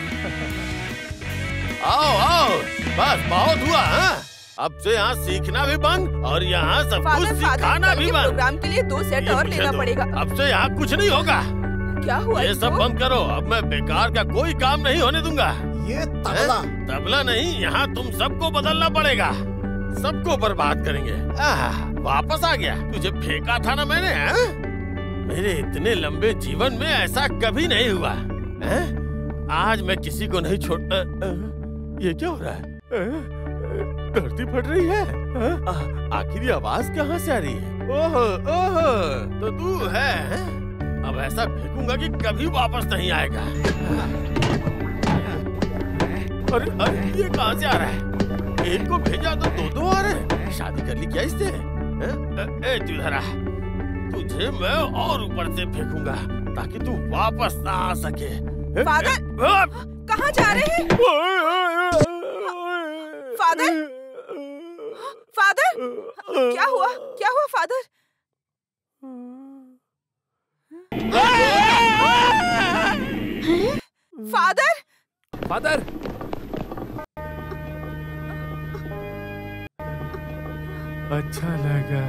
आओ आओ, बस बहुत हुआ। हाँ? अब से यहाँ सीखना भी बंद और यहाँ सब कुछ सिखाना भी बंद। प्रोग्राम के लिए 2 सेट और लेना पड़ेगा। अब से यहाँ कुछ नहीं होगा। क्या हुआ? ये सब बंद करो। अब मैं बेकार का कोई काम नहीं होने दूंगा। ये तबला तबला नहीं, यहाँ तुम सबको बदलना पड़ेगा। सबको बर्बाद करेंगे। वापस आ गया। तुझे फेंका था ना मैंने। मेरे इतने लंबे जीवन में ऐसा कभी नहीं हुआ। आज मैं किसी को नहीं छोड़। ये क्या हो रहा है? धरती फट रही है। आखिर ये आवाज कहाँ से आ रही है? ओह ओह, तो तू है। अब ऐसा फेंकूंगा कि कभी वापस नहीं आएगा। अरे अरे, ये कहाँ से आ रहा है? एक को भेजा तो 2 आ रहे हैं। शादी कर ली क्या इससे? चुधरा, तुझे मैं और ऊपर से फेंकूंगा ताकि तू वापस ना आ सके। फादर, कहाँ जा रहे हैं? फादर, फादर, क्या हुआ? क्या हुआ फादर? फादर, फादर, अच्छा लगा।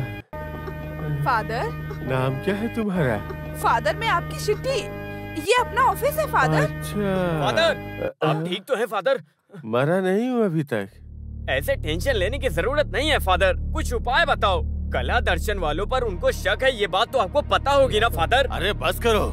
फादर, नाम क्या है तुम्हारा? फादर मैं आपकी चिट्ठी। ये अपना ऑफिस है फादर। अच्छा फादर, आप ठीक तो है फादर? मरा नहीं हूँ अभी तक। ऐसे टेंशन लेने की जरूरत नहीं है फादर। कुछ उपाय बताओ। कला दर्शन वालों पर उनको शक है, ये बात तो आपको पता होगी ना फादर? अरे बस करो।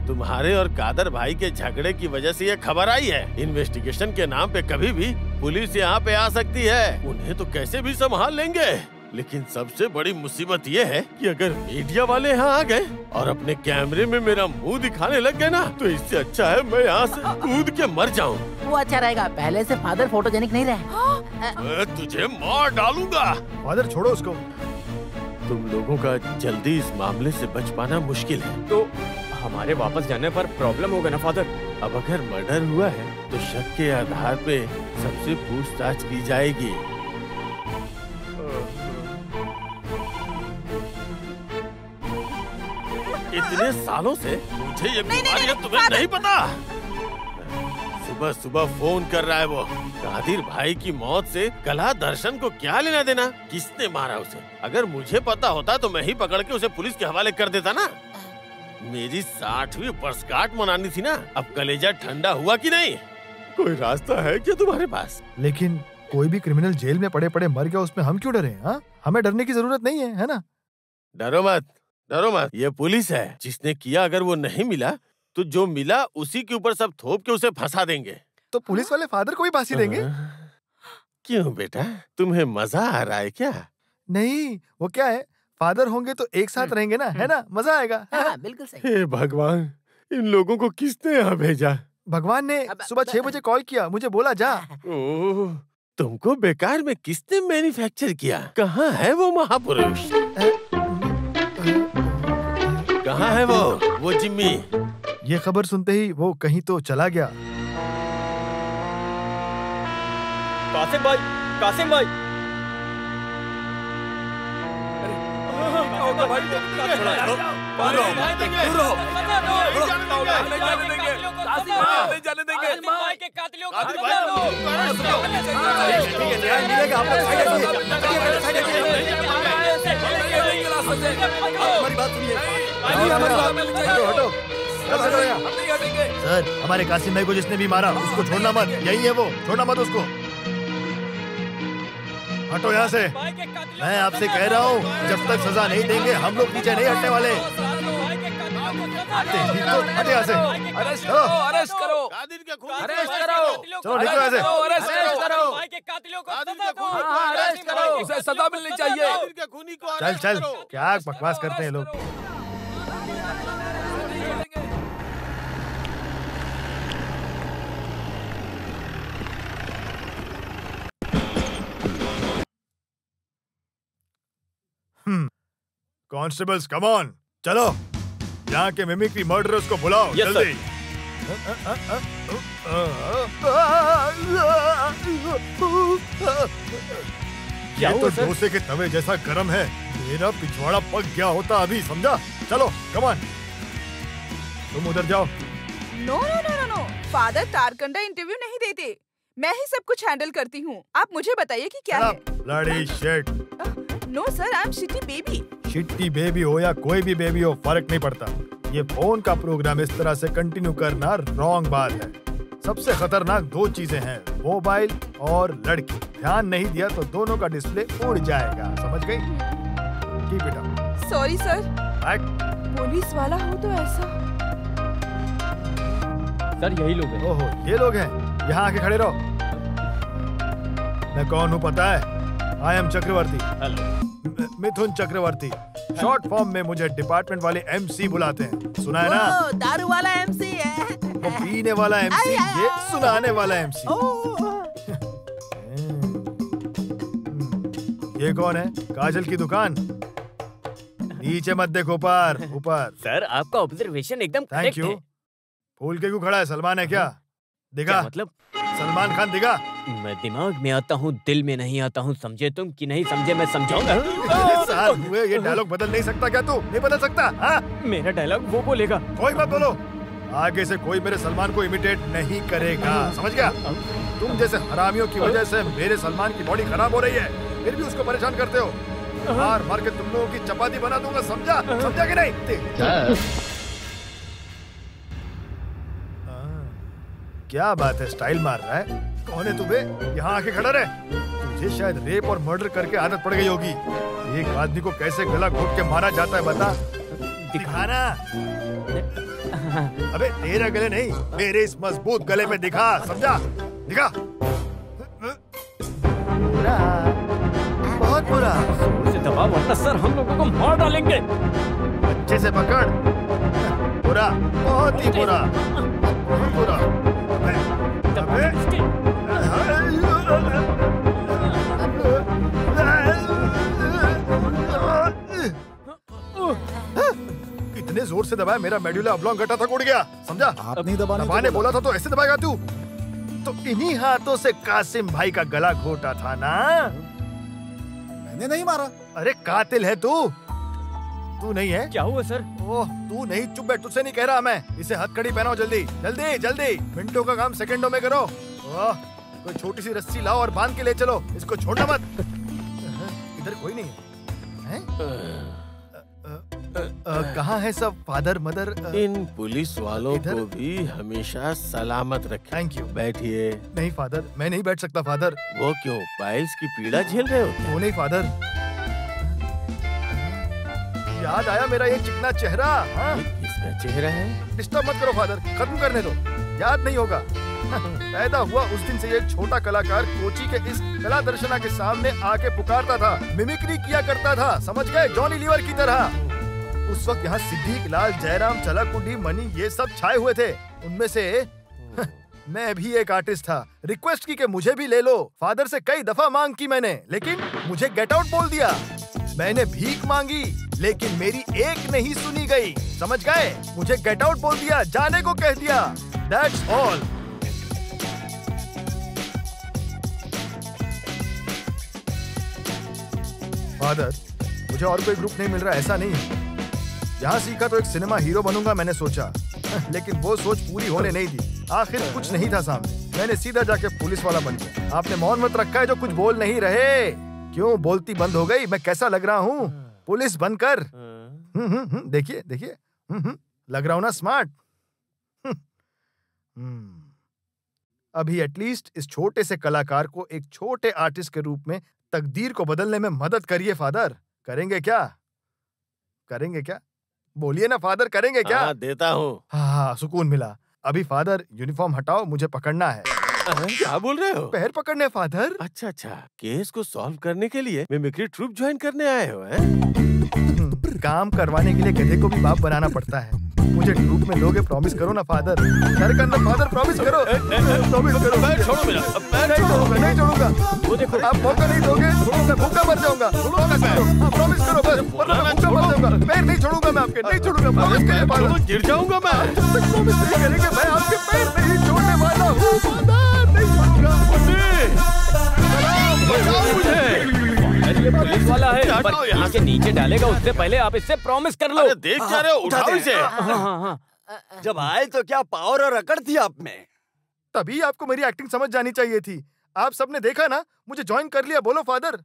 तुम्हारे और कादर भाई के झगड़े की वजह से ये खबर आई है। इन्वेस्टिगेशन के नाम पे कभी भी पुलिस यहाँ पे आ सकती है। उन्हें तो कैसे भी संभाल लेंगे, लेकिन सबसे बड़ी मुसीबत ये है कि अगर मीडिया वाले यहाँ आ गए और अपने कैमरे में मेरा मुंह दिखाने लग गए ना, तो इससे अच्छा है मैं यहाँ से कूद के मर जाऊँ। वो अच्छा रहेगा। पहले से फादर फोटोजेनिक नहीं रहे। मैं तुझे मार डालूंगा। फादर छोड़ो उसको। तुम लोगों का जल्दी इस मामले से बच पाना मुश्किल है। तो हमारे वापस जाने पर प्रॉब्लम होगा ना फादर? अब अगर मर्डर हुआ है तो शक के आधार पे सबसे पूछताछ की जाएगी। इतने सालों से मुझे ये बीमारी है, तुम्हें नहीं पता? सुबह सुबह फोन कर रहा है वो। कादिर भाई की मौत से कला दर्शन को क्या लेना देना? किसने मारा उसे? अगर मुझे पता होता तो मैं ही पकड़ के उसे पुलिस के हवाले कर देता ना। मेरी 60वीं वर्षगांठ मनानी थी ना। अब कलेजा ठंडा हुआ कि नहीं? कोई रास्ता है क्या तुम्हारे पास? लेकिन कोई भी क्रिमिनल जेल में पड़े पड़े मर गया, उसमें हम क्यों डरे? हाँ, हमें डरने की जरूरत नहीं है ना? डरो मत, डरो मत। ये पुलिस है। जिसने किया अगर वो नहीं मिला तो जो मिला उसी के ऊपर सब थोप के उसे फंसा देंगे। तो पुलिस वाले फादर को भी फांसी देंगे? क्यों बेटा, तुम्हें मजा आ रहा है क्या? नहीं, वो क्या है, फादर होंगे तो एक साथ रहेंगे ना, है ना? मजा आएगा। हाँ, बिल्कुल सही। हे भगवान, इन लोगों को किसने यहाँ भेजा? भगवान ने सुबह 6 बजे कॉल किया, मुझे बोला जा। ओह, तुमको बेकार में किसने मैन्युफैक्चर किया? कहाँ है वो महापुरुष? कहाँ है वो जिम्मी? ये खबर सुनते ही वो कहीं तो चला गया। कासिम भाई, कासिम भाई। सर, हमारे कासिम भाई को जिसने भी मारा उसको छोड़ना मत। यही है वो, छोड़ना मत उसको। हटो यहाँ से। मैं आपसे कह रहा हूँ, जब तक सजा नहीं देंगे हम लोग पीछे नहीं हटने वाले। हटे यहाँ से। अरेस्ट करो, अरेस्ट करो, अरेस्ट करो। चलो निकलो यहाँ से। अरेस्ट करो, अरेस्ट करो। उसे सजा मिलनी चाहिए। चल चल, क्या बकवास करते हैं लोग। कॉन्स्टेबल्स कम ऑन, चलो यहाँ के मिमिक्री मर्डरर्स को बुलाओ जल्दी। क्या ये हुआ तो सर? डोसे के तवे जैसा गरम है। मेरा पिछवाड़ा पक गया होता अभी, समझा? चलो कम ऑन, तुम उधर जाओ। No no no no no, father Tarakanda interview नहीं देते। मैं ही सब कुछ हैंडल करती हूँ। आप मुझे बताइए कि क्या है। Bloody shit. No sir, I am shitty baby. Shitty baby हो या कोई भी बेबी हो, फर्क नहीं पड़ता। ये फोन का प्रोग्राम इस तरह से कंटिन्यू करना रॉन्ग बात है। सबसे खतरनाक दो चीजें हैं, मोबाइल और लड़की। ध्यान नहीं दिया तो दोनों का डिस्प्ले उड़ जाएगा, समझ गई? Keep it up. Sorry sir. Police वाला हो तो ऐसा। सर यही लोग हैं। ओहो, ये लोग हैं। यहाँ आके खड़े रहो। मैं कौन हूँ पता है? I am Chakraborty. Mithun Chakraborty. Short form में मुझे डिपार्टमेंट वाले MC बुलाते हैं। सुना है ना? दारू वाला MC है। वो पीने वाला MC, ये सुनाने वाला MC। ये कौन है? काजल की दुकान। नीचे मत देखो, ऊपर ऊपर। सर आपका ऑब्जर्वेशन एकदम थैंक करेक्ट यू। है। फूल के क्यों खड़ा है? सलमान है क्या? दिखा क्या मतलब? सलमान खान दिखा। मैं दिमाग में आता हूँ, दिल में नहीं आता हूँ। समझे तुम कि नहीं समझे, मैं समझाऊंगा। साल हुए, ये डायलॉग बदल नहीं सकता क्या तू? नहीं बदल सकता? हाँ? मेरा डायलॉग वो बोलेगा। कोई मत बोलो। आगे से कोई मेरे सलमान को इमिटेट नहीं करेगा, समझ गया? तुम जैसे हरामियों की वजह से मेरे सलमान की बॉडी खराब हो रही है, फिर भी उसको परेशान करते हो। मार मार के तुम लोगों की चपाती बना दूंगा, समझा? समझा कि नहीं? क्या बात है, स्टाइल मार रहा है? कौन है तू बे? यहाँ आके खड़ा रहे। तुझे शायद रेप और मर्डर करके आदत पड़ गई होगी। एक आदमी को कैसे गला घोट के मारा जाता है बता? दिखाना। अबे तेरा गले नहीं, मेरे इस मजबूत गले पे दिखा, समझा? दिखा। बुरा, बहुत बुरा। उसे दबा वरना सर हम लोगों को मार डालेंगे। अच्छे से पकड़। बुरा, बहुत ही बुरा, बहुत बुरा। कितने जोर से दबाया, मेरा मेडुला ऑब्लोंगेटा तक उड़ गया, समझा? आप नहीं दबाने बोला था तो ऐसे दबाएगा तू? तो इन्हीं हाथों से कासिम भाई का गला घोटा था ना? मैंने नहीं मारा। अरे कातिल है तू। तू नहीं है? क्या हुआ सर? ओह, तू नहीं, चुप बैठ, तुझसे नहीं कह रहा मैं। इसे हथकड़ी पहनाओ जल्दी जल्दी जल्दी। मिनटों का काम सेकंडों में करो। ओह, कोई छोटी सी रस्सी लाओ और बांध के ले चलो, इसको छोड़ना मत। इधर कोई नहीं है? कहाँ है सब? Father, mother? इन पुलिस वालों को भी हमेशा सलामत रखें। Thank you. बैठिए। नहीं फादर, मैं नहीं बैठ सकता फादर। वो क्यों? पाइल्स की पीड़ा झेल रहे हो? वो नहीं फादर। याद आया मेरा ये चिकना चेहरा। हाँ? किसका चेहरा है? डिस्टर्ब मत करो फादर, खत्म करने दो। याद नहीं होगा। पैदा हुआ उस दिन से ये छोटा कलाकार कोची के इस कला दर्शना के सामने आके पुकारता था, मिमिक्री किया करता था, समझ गए? जॉनी लीवर की तरह। उस वक्त यहाँ सिद्दीक लाल, जयराम, चलाकुडी, मनी ये सब छाए हुए थे। उनमें से मैं भी एक आर्टिस्ट था। रिक्वेस्ट की कि मुझे भी ले लो। फादर से कई दफा मांग की मैंने, लेकिन मुझे गेट आउट बोल दिया। मैंने भीख मांगी, लेकिन मेरी एक नहीं सुनी गई, समझ गए? मुझे गेट आउट बोल दिया, जाने को कह दिया। That's all. फादर, मुझे और कोई ग्रुप नहीं मिल रहा, ऐसा नहीं है। यहाँ सीखा तो एक सिनेमा हीरो बनूंगा मैंने सोचा, लेकिन वो सोच पूरी होने नहीं दी। आखिर कुछ नहीं था सामने, मैंने सीधा जाके पुलिस वाला बन गया। आपने मौन मत रखा है जो कुछ बोल नहीं रहे। क्यों बोलती बंद हो गई? मैं कैसा लग रहा हूँ पुलिस बनकर? देखिए देखिए, लग रहा हूँ ना स्मार्ट? अभी एटलीस्ट इस छोटे से कलाकार को एक छोटे आर्टिस्ट के रूप में तकदीर को बदलने में मदद करिए फादर। करेंगे क्या? करेंगे क्या? बोलिए ना फादर, करेंगे क्या? हाँ, देता हूँ। हाँ, सुकून मिला। अभी फादर यूनिफॉर्म हटाओ, मुझे पकड़ना है। क्या बोल रहे हो? पैर पकड़ने फादर। अच्छा अच्छा, केस को सॉल्व करने के लिए मिमिक्री ट्रूप ज्वाइन करने आए हो हैं? काम करवाने के लिए गधे को भी बाप बनाना पड़ता है। मुझे ट्रूप में लोगे, प्रॉमिस करो ना फादर। घर के अंदर फादर, प्रॉमिस करो। प्रॉमिस करो। पैर छोड़ो मेरा, पैर नहीं छोड़ूंगा, नहीं छोड़ूंगा। वो देखो, आप मौका नहीं दोगे, मैं भूखा मर जाऊंगा। प्रॉमिस करो बस, वरना मैं भूखा मर जाऊंगा। पैर नहीं छोड़ूंगा मैं आपके, नहीं छोड़ूंगा। प्रॉमिस करिए फादर। गिर जाऊंगा मैं। जब तक प्रॉमिस नहीं करेंगे, मैं आपके पैर नहीं छोड़ने वाला हूँ फादर, नहीं छोड़ूंगा। बचाओ मुझे। पुलिस वाला है, पर यहाँ के नीचे डालेगा उससे पहले आप इससे प्रॉमिस कर लो। देख क्या रहे हो, उठाओ इसे। हाँ। जब आए तो क्या पावर और अकड़ थी आप में। तभी आपको मेरी एक्टिंग समझ जानी चाहिए थी। आप सबने देखा ना, मुझे ज्वाइन कर लिया। बोलो फादर।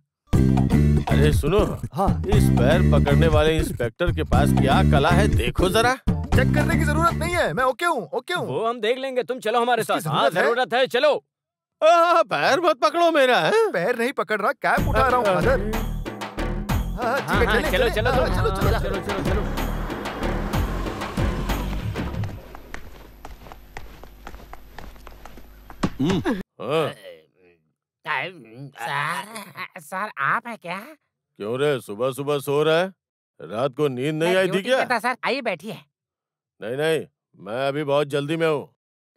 अरे सुनो, हाँ, इस पैर पकड़ने वाले इंस्पेक्टर के पास क्या कला है देखो जरा। चेक करने की जरूरत नहीं है, मैं ओके हूँ, ओके हूँ। वो हम देख लेंगे, तुम चलो हमारे साथ। हाँ जरूरत है? जरूरत है, चलो। पैर मत पकड़ो मेरा। है पैर नहीं पकड़ रहा, कैप उठा रहा हूँ फादर। चलो चलो चलो चलो चलो। सर आप है क्या? क्यों रे, सुबह सुबह सो रहा है? रात को नींद नहीं आई थी क्या? सर आइए बैठिए। नहीं नहीं, मैं अभी बहुत जल्दी में हूँ।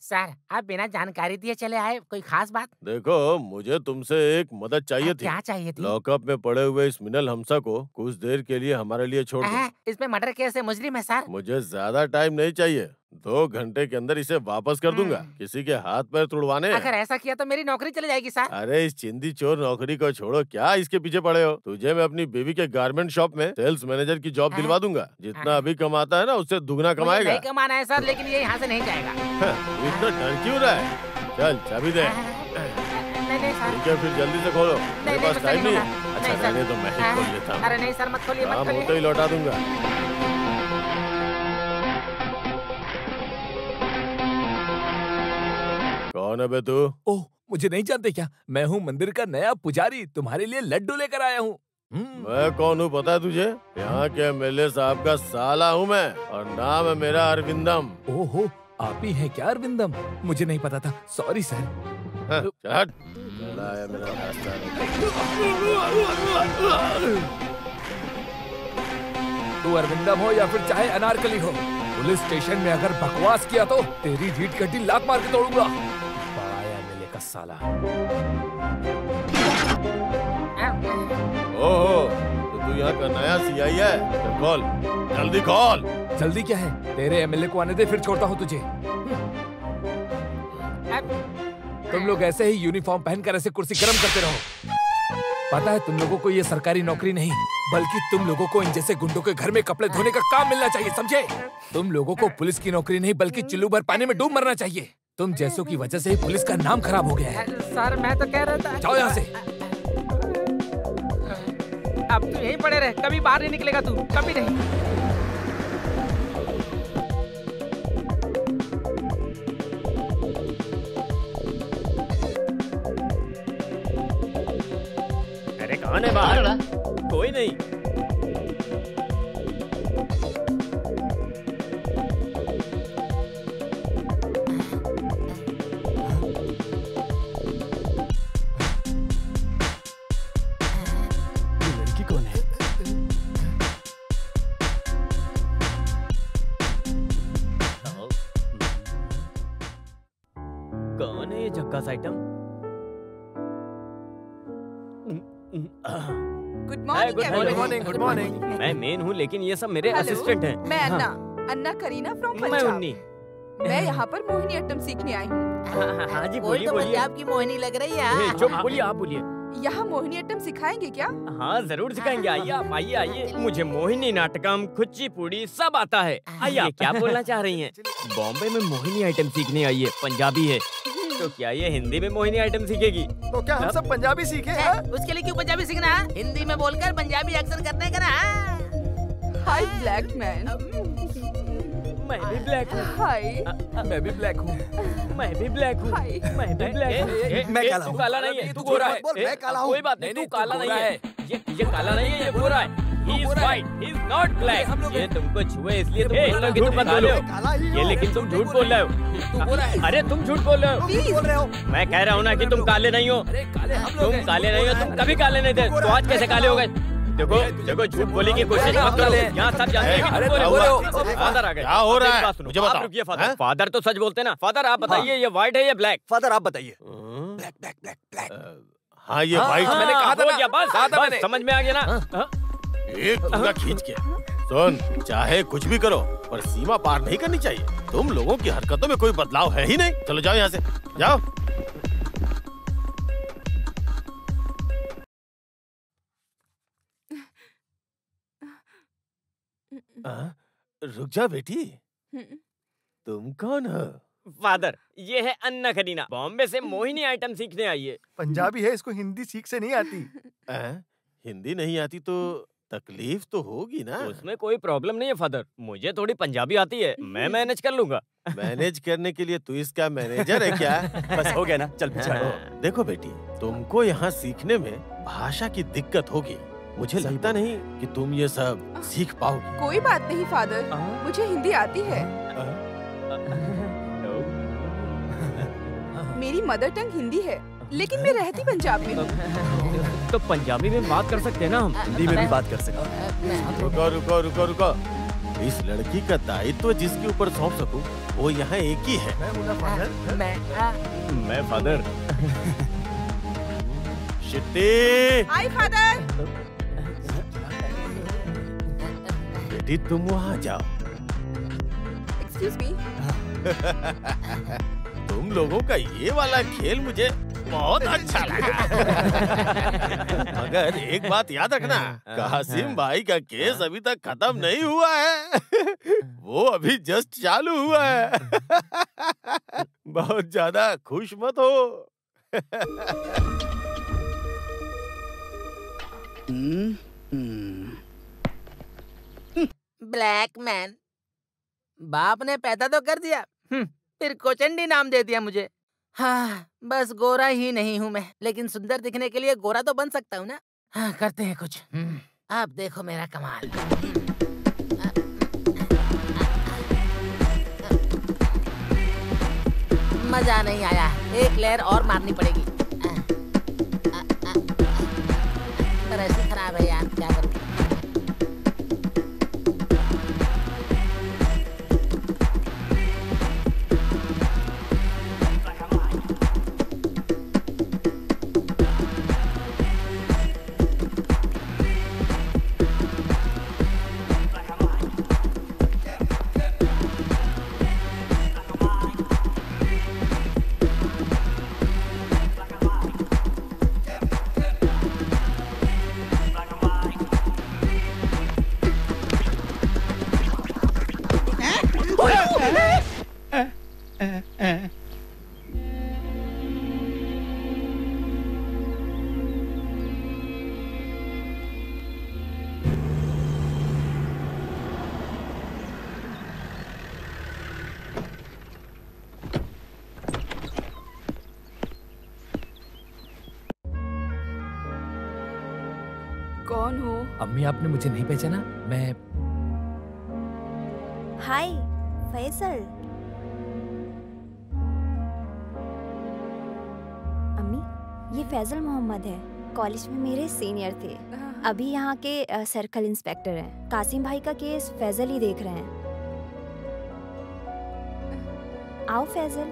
सर आप बिना जानकारी दिए चले आए, कोई खास बात? देखो, मुझे तुमसे एक मदद चाहिए थी। क्या चाहिए थी? लॉकअप में पड़े हुए इस मिनल हमसा को कुछ देर के लिए हमारे लिए छोड़ दो। इसमें मर्डर केस है, मुजरिम है सर। मुझे ज्यादा टाइम नहीं चाहिए, 2 घंटे के अंदर इसे वापस कर दूंगा। किसी के हाथ पैर तुड़वाने हैं। अगर ऐसा किया तो मेरी नौकरी चली जाएगी सर। अरे इस चिंदी चोर नौकरी को छोड़ो, क्या इसके पीछे पड़े हो? तुझे मैं अपनी बेबी के गारमेंट शॉप में सेल्स मैनेजर की जॉब दिलवा दूंगा। जितना अभी कमाता है ना, उससे दुगना कमाएगा। नहीं कमाना है सर, लेकिन ये यहाँ से नहीं जाएगा। इतना डर क्यों रहा है? चल चाबी दे। नहीं सर। ठीक है, फिर जल्दी से खोलो। मेरे पास टाइम नहीं है। अच्छा रहने तो मैं ही खोल लेता हूँ। अरे नहीं सर, मत खोलिए, मत काम खोलिए। होते ही लौटा दूंगा। कौन है बे तू? ओह, मुझे नहीं जानते क्या? मैं हूँ मंदिर का नया पुजारी, तुम्हारे लिए लड्डू लेकर आया हूँ। मैं कौन हूँ पता है तुझे? यहाँ के एमएलए साहब का साला हूँ मैं, और नाम है मेरा अरविंदम। ओहो, आप ही हैं क्या अरविंदम? मुझे नहीं पता था, सॉरी सर। चल, चला है मेरा रास्ता। तू अरविंदम हो या फिर चाहे अनारकली हो, पुलिस स्टेशन में अगर बकवास किया तो तेरी रीढ़ की हड्डी लात मार के तोड़ूंगा। बड़ा एमएलए का साला। ओहो, तो तू यहाँ का नया सीआई है? तो खोल, जल्दी खोल। जल्दी क्या है? तेरे एमएलए को आने दे, फिर छोड़ता हूँ तुझे। तुम लोग ऐसे ही यूनिफॉर्म पहनकर ऐसे कुर्सी गर्म करते रहो। पता है तुम लोगों को ये सरकारी नौकरी नहीं, बल्कि तुम लोगों को इन जैसे गुंडों के घर में कपड़े धोने का काम मिलना चाहिए, समझे? तुम लोगों को पुलिस की नौकरी नहीं, बल्कि चुल्लू भर पानी में डूब मरना चाहिए। तुम जैसों की वजह से ही पुलिस का नाम खराब हो गया है। सर मैं तो कह रहा था। जाओ यहाँ से। अब तू यहीं पड़े रहे, कभी बाहर नहीं निकलेगा तू, कभी नहीं। कौन है बाहर? कोई नहीं। लड़की कौन है? कौन है ये झक्कास item? Good morning. Good morning. मैं मेन हूँ, लेकिन ये सब मेरे असिस्टेंट हैं। मैं अन्ना करीना फ्रॉम मैं पंजाब। उन्नी। मैं यहाँ पर मोहिनी अट्टम सीखने आई हूँ। हाँ जी, कोई बोलिए तो बोलिए। पंजाब की मोहिनी लग रही है। चुप, बोलिए, आप बोलिए। यहाँ मोहिनी अट्टम सिखाएंगे क्या? हाँ जरूर सिखाएंगे, आइए आप, आइए आइए। मुझे मोहिनी नाटकम, कुचिपुड़ी सब आता है। आइए, क्या बोलना चाह रही हैं? बॉम्बे में मोहिनी आइटम सीखने आई है, पंजाबी है, तो क्या ये हिंदी में मोहिनी आइटम सीखेगी? तो क्या हम सब पंजाबी सीखे? उसके लिए क्यों पंजाबी सीखना? हिंदी में बोलकर पंजाबी एक्शन करने का ना। हाय ब्लैक मैन। मैं भी ब्लैक हूँ। हाय। मैं भी ब्लैक हूँ। मैं भी ब्लैक हूँ। मैं भी ब्लैक हूँ। मैं काला हूँ। तू काला नहीं है, तू तू गोरा झूठ मत बोल, है। मैं काला हूँ। कोई बात नहीं, तू काला नहीं है। ये काला नहीं है, ये गोरा है। He is white, he is not black. ये तुमको छुए इसलिए तुम बोल रहे हो कि तुम काले हो। ये लेकिन तुम झूठ बोल रहे हो। अरे तुम झूठ बोल रहे हो। मैं कह रहा हूँ ना कि तुम काले नहीं हो। तुम काले नहीं हो, तुम कभी काले नहीं थे, तो आज कैसे काले हो गए? देखो देखो, झूठ बोलने की कोशिश मत करो। यहाँ सब जानते हैं कि तुम बोले हो। फादर आ गए। क्या हो रहा है? मुझे बताओ। रुकिए फादर। फादर तो सच बोलते ना। फादर आप बताइए, ये व्हाइट है या ब्लैक? फादर आप बताइए। Black black black black. हाँ ये व्हाइट। मैंने कहा था ना। बस समझ में आ गया ना। एक पूरा खींच के सुन, चाहे कुछ भी करो पर सीमा पार नहीं करनी चाहिए। तुम लोगों की हरकतों में कोई बदलाव है ही नहीं। चलो जाओ यहाँ से, जाओ। रुक जा बेटी, तुम कौन हो? फादर, ये है अन्ना करीना, बॉम्बे से मोहिनी आइटम सीखने आई है। पंजाबी है, इसको हिंदी सीख से नहीं आती। हिंदी नहीं आती तो तकलीफ तो होगी ना? उसमें कोई प्रॉब्लम नहीं है फादर, मुझे थोड़ी पंजाबी आती है, मैं मैनेज कर लूंगा। मैनेज करने के लिए तू इसका मैनेजर है क्या? बस हो गया ना, चल पीछे हटो। देखो बेटी, तुमको यहाँ सीखने में भाषा की दिक्कत होगी, मुझे लगता नहीं कि तुम ये सब सीख पाओगी। कोई बात नहीं फादर, मुझे हिंदी आती है। मेरी मदर टंग हिंदी है, लेकिन मैं रहती पंजाब में हूँ। तो पंजाबी में बात कर सकते हैं ना हम? हिंदी में भी बात कर सकते हैं। रुको रुको रुको रुको, इस लड़की का दायित्व जिसके ऊपर सौंप सकूं, वो यहाँ एक ही है। मैं फादर। शिट्टी। आई फादर। बेटी तुम वहाँ जाओ। Excuse me. तुम लोगों का ये वाला खेल मुझे बहुत अच्छा लगा। मगर एक बात याद रखना, कासिम भाई का केस अभी तक खत्म नहीं हुआ है। वो अभी जस्ट चालू हुआ है। बहुत ज्यादा खुश मत हो। ब्लैक मैन, बाप ने पैदा तो कर दिया, फिर कोचंडी नाम दे दिया मुझे। हाँ, बस गोरा ही नहीं हूँ मैं, लेकिन सुंदर दिखने के लिए गोरा तो बन सकता हूँ ना। हाँ, करते हैं कुछ। अब देखो मेरा कमाल। मजा नहीं आया, एक लेयर और मारनी पड़ेगी। ऐसी खराब है यार, क्या करूँ? कौन हो? अम्मी, आपने मुझे नहीं पहचाना? मैं हाय फैसल। अम्मी, ये फैजल मोहम्मद है, कॉलेज में मेरे सीनियर थे, अभी यहाँ के सर्कल इंस्पेक्टर हैं। कासिम भाई का केस फैजल ही देख रहे हैं। आओ फैजल।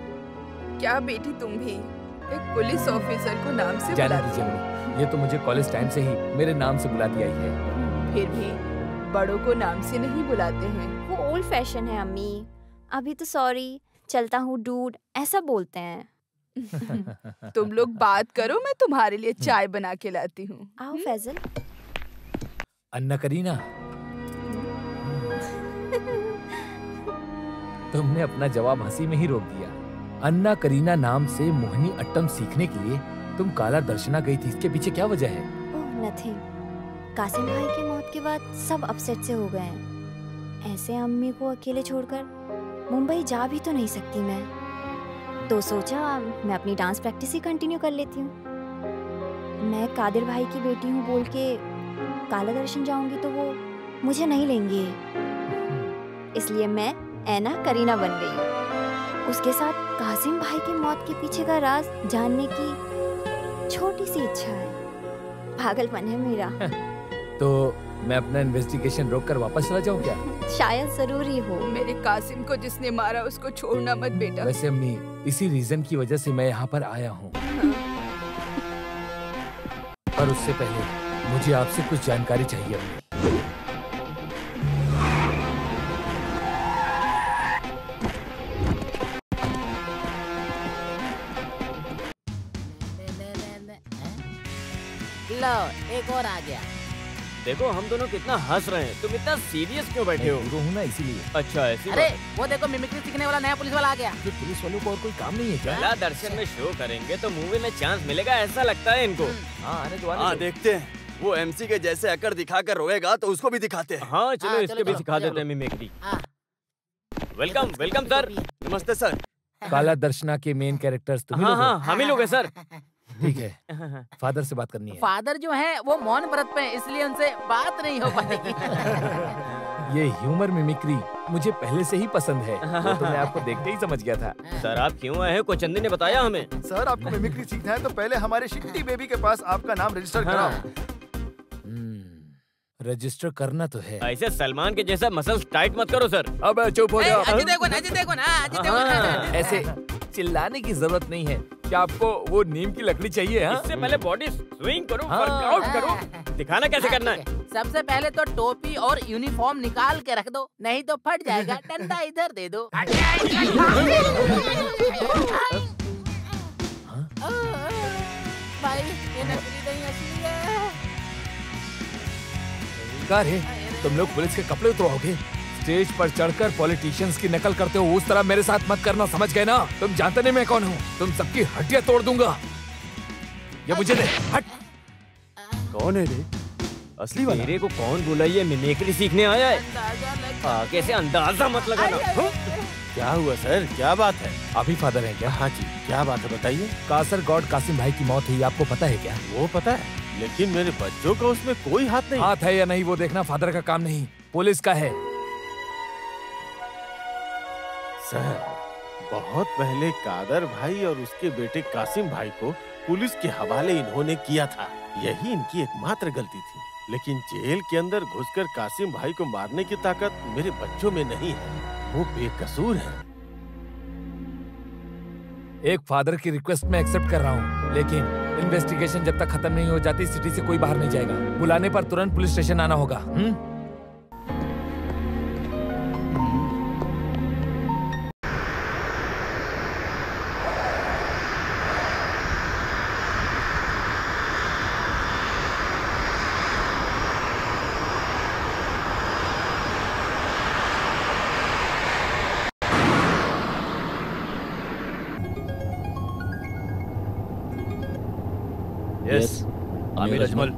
क्या बेटी तुम भी एक पुलिस ऑफिसर को नाम से जाने बुलाती दीजिए हो? अम्मी, ये तो मुझे कॉलेज टाइम से ही मेरे नाम से बुलाती आई है। फिर भी बड़ों को नाम से नहीं बुलाते हैं। वो ओल्ड फैशन है अम्मी, अभी तो सॉरी, चलता हूँ डूड, ऐसा बोलते हैं। तुम लोग बात करो, मैं तुम्हारे लिए चाय बना के लाती हूँ। आओ फैजल। अन्ना करीना, तुमने अपना जवाब हंसी में ही रोक दिया। अन्ना करीना नाम से मोहिनी अट्टम सीखने के लिए तुम काला दर्शना गई थी, इसके पीछे क्या वजह है? ओह नथिंग, कासिम भाई की मौत के बाद सब अपसेट से हो गए हैं। ऐसे अम्मी को अकेले छोड़कर मुंबई जा भी तो नहीं सकती मैं, तो सोचा मैं अपनी डांस प्रैक्टिस ही कंटिन्यू कर लेती हूँ। मैं कादिर भाई की बेटी हूँ बोल के काला दर्शन जाऊंगी तो वो मुझे नहीं लेंगे, इसलिए मैं ऐना करीना बन गई हूँ। उसके साथ कासिम भाई की मौत के पीछे का राज जानने की छोटी सी इच्छा है। पागलपन है मेरा। तो मैं अपना इन्वेस्टिगेशन रोक कर वापस चला जाऊं क्या? शायद जरूरी हो। मेरे कासिम को जिसने मारा उसको छोड़ना मत बेटा। वैसे अम्मी, इसी रीजन की वजह से मैं यहाँ पर आया हूँ। पर उससे पहले मुझे आपसे कुछ जानकारी चाहिए अम्मी। लो, एक और आ गया। देखो हम दोनों कितना हंस रहे हैं, तुम इतना सीरियस क्यों बैठे हो? हीरो हूँ ना इसीलिए। अच्छा ऐसी अरे वो देखो मिमिक्री सीखने वाला नया पुलिस वाला आ गया। तो पुलिस वालों को और कोई काम नहीं है क्या? कला दर्शन में शो करेंगे तो मूवी में चांस मिलेगा ऐसा लगता है इनको। हाँ आने दो। हाँ देखते हैं, वो MC के जैसे अकड़ दिखाकर रोएगा तो उसको भी दिखाते हैं। हाँ चलो इसके भी सिखा देते हैं मिमिक्री। Welcome welcome sir. नमस्ते सर। काला दर्शना के मेन कैरेक्टर्स तुम ही लोग हो? हाँ हम ही लोग हैं सर। ठीक है, फादर से बात करनी है। फादर जो है वो मौन व्रत पे, इसलिए उनसे बात नहीं हो पाएगी। ये ह्यूमर मिमिक्री मुझे पहले से ही पसंद है, वो तो मैं आपको देखते ही समझ गया था। सर आप क्यों आए हैं, कोचंदी ने बताया हमें। सर आपको मिमिक्री सीखना है तो पहले हमारे शिट्टी बेबी के पास आपका नाम रजिस्टर कराओ। रजिस्टर करना तो है। ऐसे सलमान के जैसा मसल्स टाइट मत करो सर। अब चुप हो जाओ। अजय देवगन ना। ऐसे चिल्लाने की जरूरत नहीं है। क्या आपको वो नीम की लकड़ी चाहिए? हाँ? इससे पहले बॉडी स्विंग करो, वर्कआउट करो, दिखाना कैसे करना है। सबसे पहले तो टोपी और यूनिफॉर्म निकाल के रख दो, नहीं तो फट जाएगा। डंडा इधर दे दो। भाई ये नकली नहीं असली है। क्या रे, तुम लोग पुलिस के कपड़े उतरवाओगे? स्टेज पर चढ़कर पॉलिटिशियंस की नकल करते हो, उस तरह मेरे साथ मत करना, समझ गए ना? तुम जानते नहीं मैं कौन हूँ, तुम सबकी हड्डियां तोड़ दूंगा। ये मुझे दे, हट। कौन है रे? असली वाला? मेरे को कौन बोला ये मिमिक्री सीखने आया है? आगे से अंदाजा मत लगाना। क्या हुआ सर, क्या बात है? अभी फादर है क्या? हाँ जी, क्या बात है बताइए। कासर गॉड कासिम भाई की मौत हुई, आपको पता है क्या? वो पता है, लेकिन मेरे बच्चों का उसमें कोई हाथ नहीं। हाथ है या नहीं वो देखना फादर का काम नहीं, पुलिस का है। सर बहुत पहले कादर भाई और उसके बेटे कासिम भाई को पुलिस के हवाले इन्होंने किया था, यही इनकी एकमात्र गलती थी। लेकिन जेल के अंदर घुसकर कासिम भाई को मारने की ताकत मेरे बच्चों में नहीं है, वो बेकसूर है। एक फादर की रिक्वेस्ट मैं एक्सेप्ट कर रहा हूँ, लेकिन इन्वेस्टिगेशन जब तक खत्म नहीं हो जाती सिटी से कोई बाहर नहीं जाएगा। बुलाने पर तुरंत पुलिस स्टेशन आना होगा। यस, आमिर अजमल।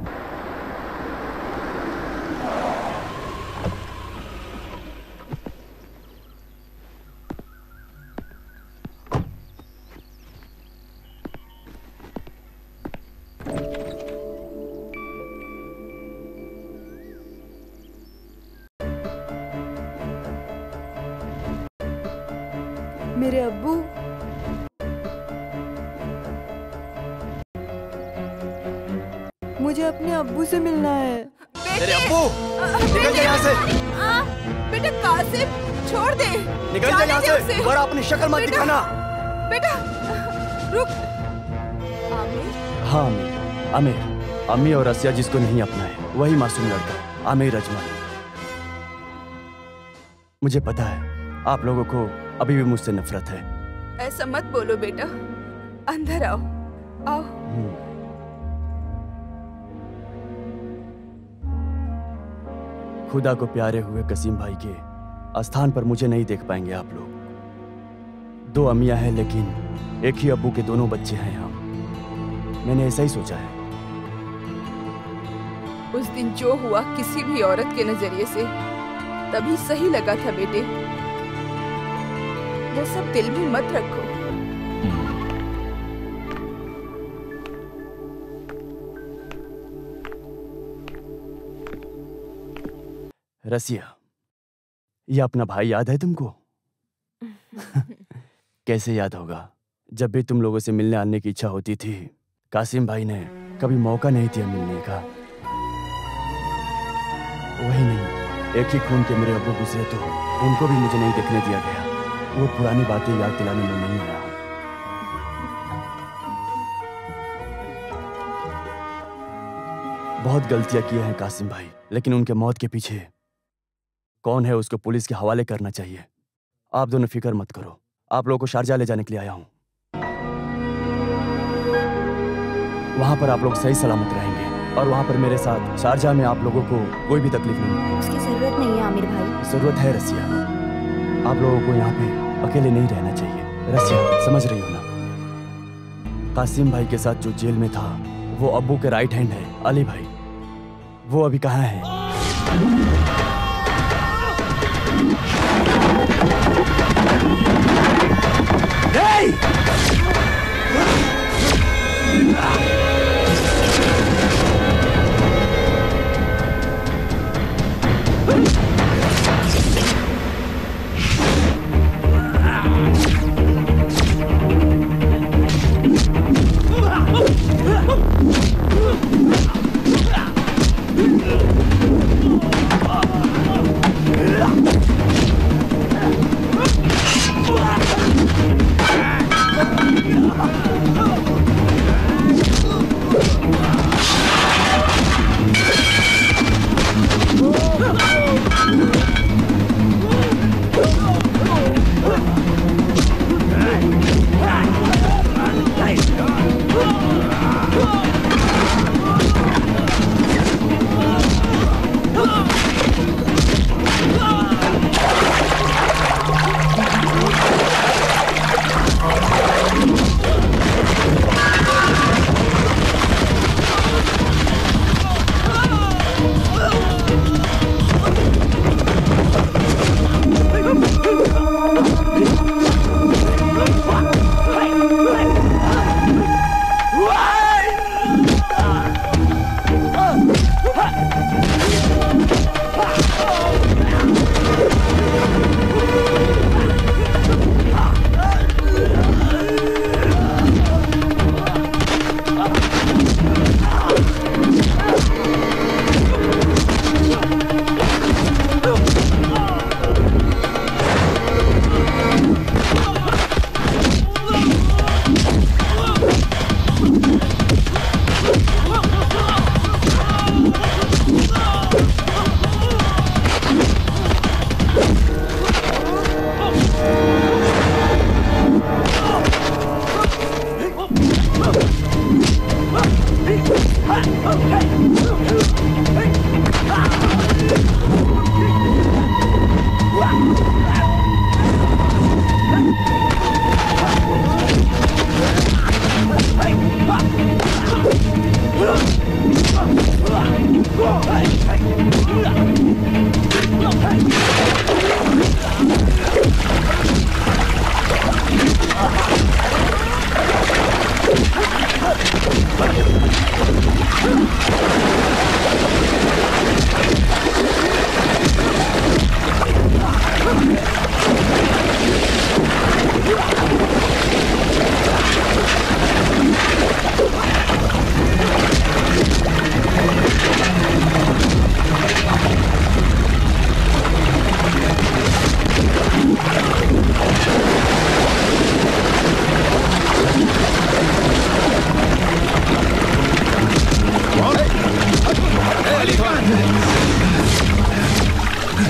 मेरे अब्बू, मुझे अपने अब्बू से मिलना है। तेरे अब्बू, निकल जा यहाँ से। बेटा कासिम, छोड़ दे। निकल जा यहाँ से, दोबारा अपनी शक्ल मत दिखाना। बेटा रुक। आमिर? हाँ आमिर, आमिर, अम्मी और रसिया जिसको नहीं अपनाए वही मासूम लड़का आमिर अजमल। मुझे पता है आप लोगों को अभी भी मुझसे नफरत है। ऐसा मत बोलो बेटा, अंदर आओ, आओ। खुदा को प्यारे हुए कसीम भाई के स्थान पर मुझे नहीं देख पाएंगे आप लोग। दो अम्मियां हैं लेकिन एक ही अब्बू के दोनों बच्चे हैं हम। मैंने ऐसा ही सोचा है। उस दिन जो हुआ किसी भी औरत के नजरिए से तभी सही लगा था बेटे। वो सब दिल में मत रखो। रसिया, ये अपना भाई याद है तुमको? कैसे याद होगा, जब भी तुम लोगों से मिलने आने की इच्छा होती थी कासिम भाई ने कभी मौका नहीं दिया मिलने का। वही नहीं, एक ही खून के मेरे अब्बू गुजरे तो उनको भी मुझे नहीं देखने दिया गया। वो पुरानी बातें याद दिलाने में नहीं आया। बहुत गलतियां की हैं कासिम भाई, लेकिन उनके मौत के पीछे कौन है उसको पुलिस के हवाले करना चाहिए। आप दोनों फिक्र मत करो, आप लोगों को शारजा ले जाने के लिए आया हूं। वहां पर आप लोग सही सलामत रहेंगे। और वहाँ पर मेरे साथ शारजाह में आप लोगों को कोई भी तकलीफ नहीं होगी। उसकी जरूरत नहीं है आमिर भाई। जरूरत है रसिया, आप लोगों को यहाँ पे अकेले नहीं रहना चाहिए। रसिया समझ रही हो ना? कासिम भाई के साथ जो जेल में था वो अब्बू के राइट हैंड है अली भाई। वो अभी कहाँ है?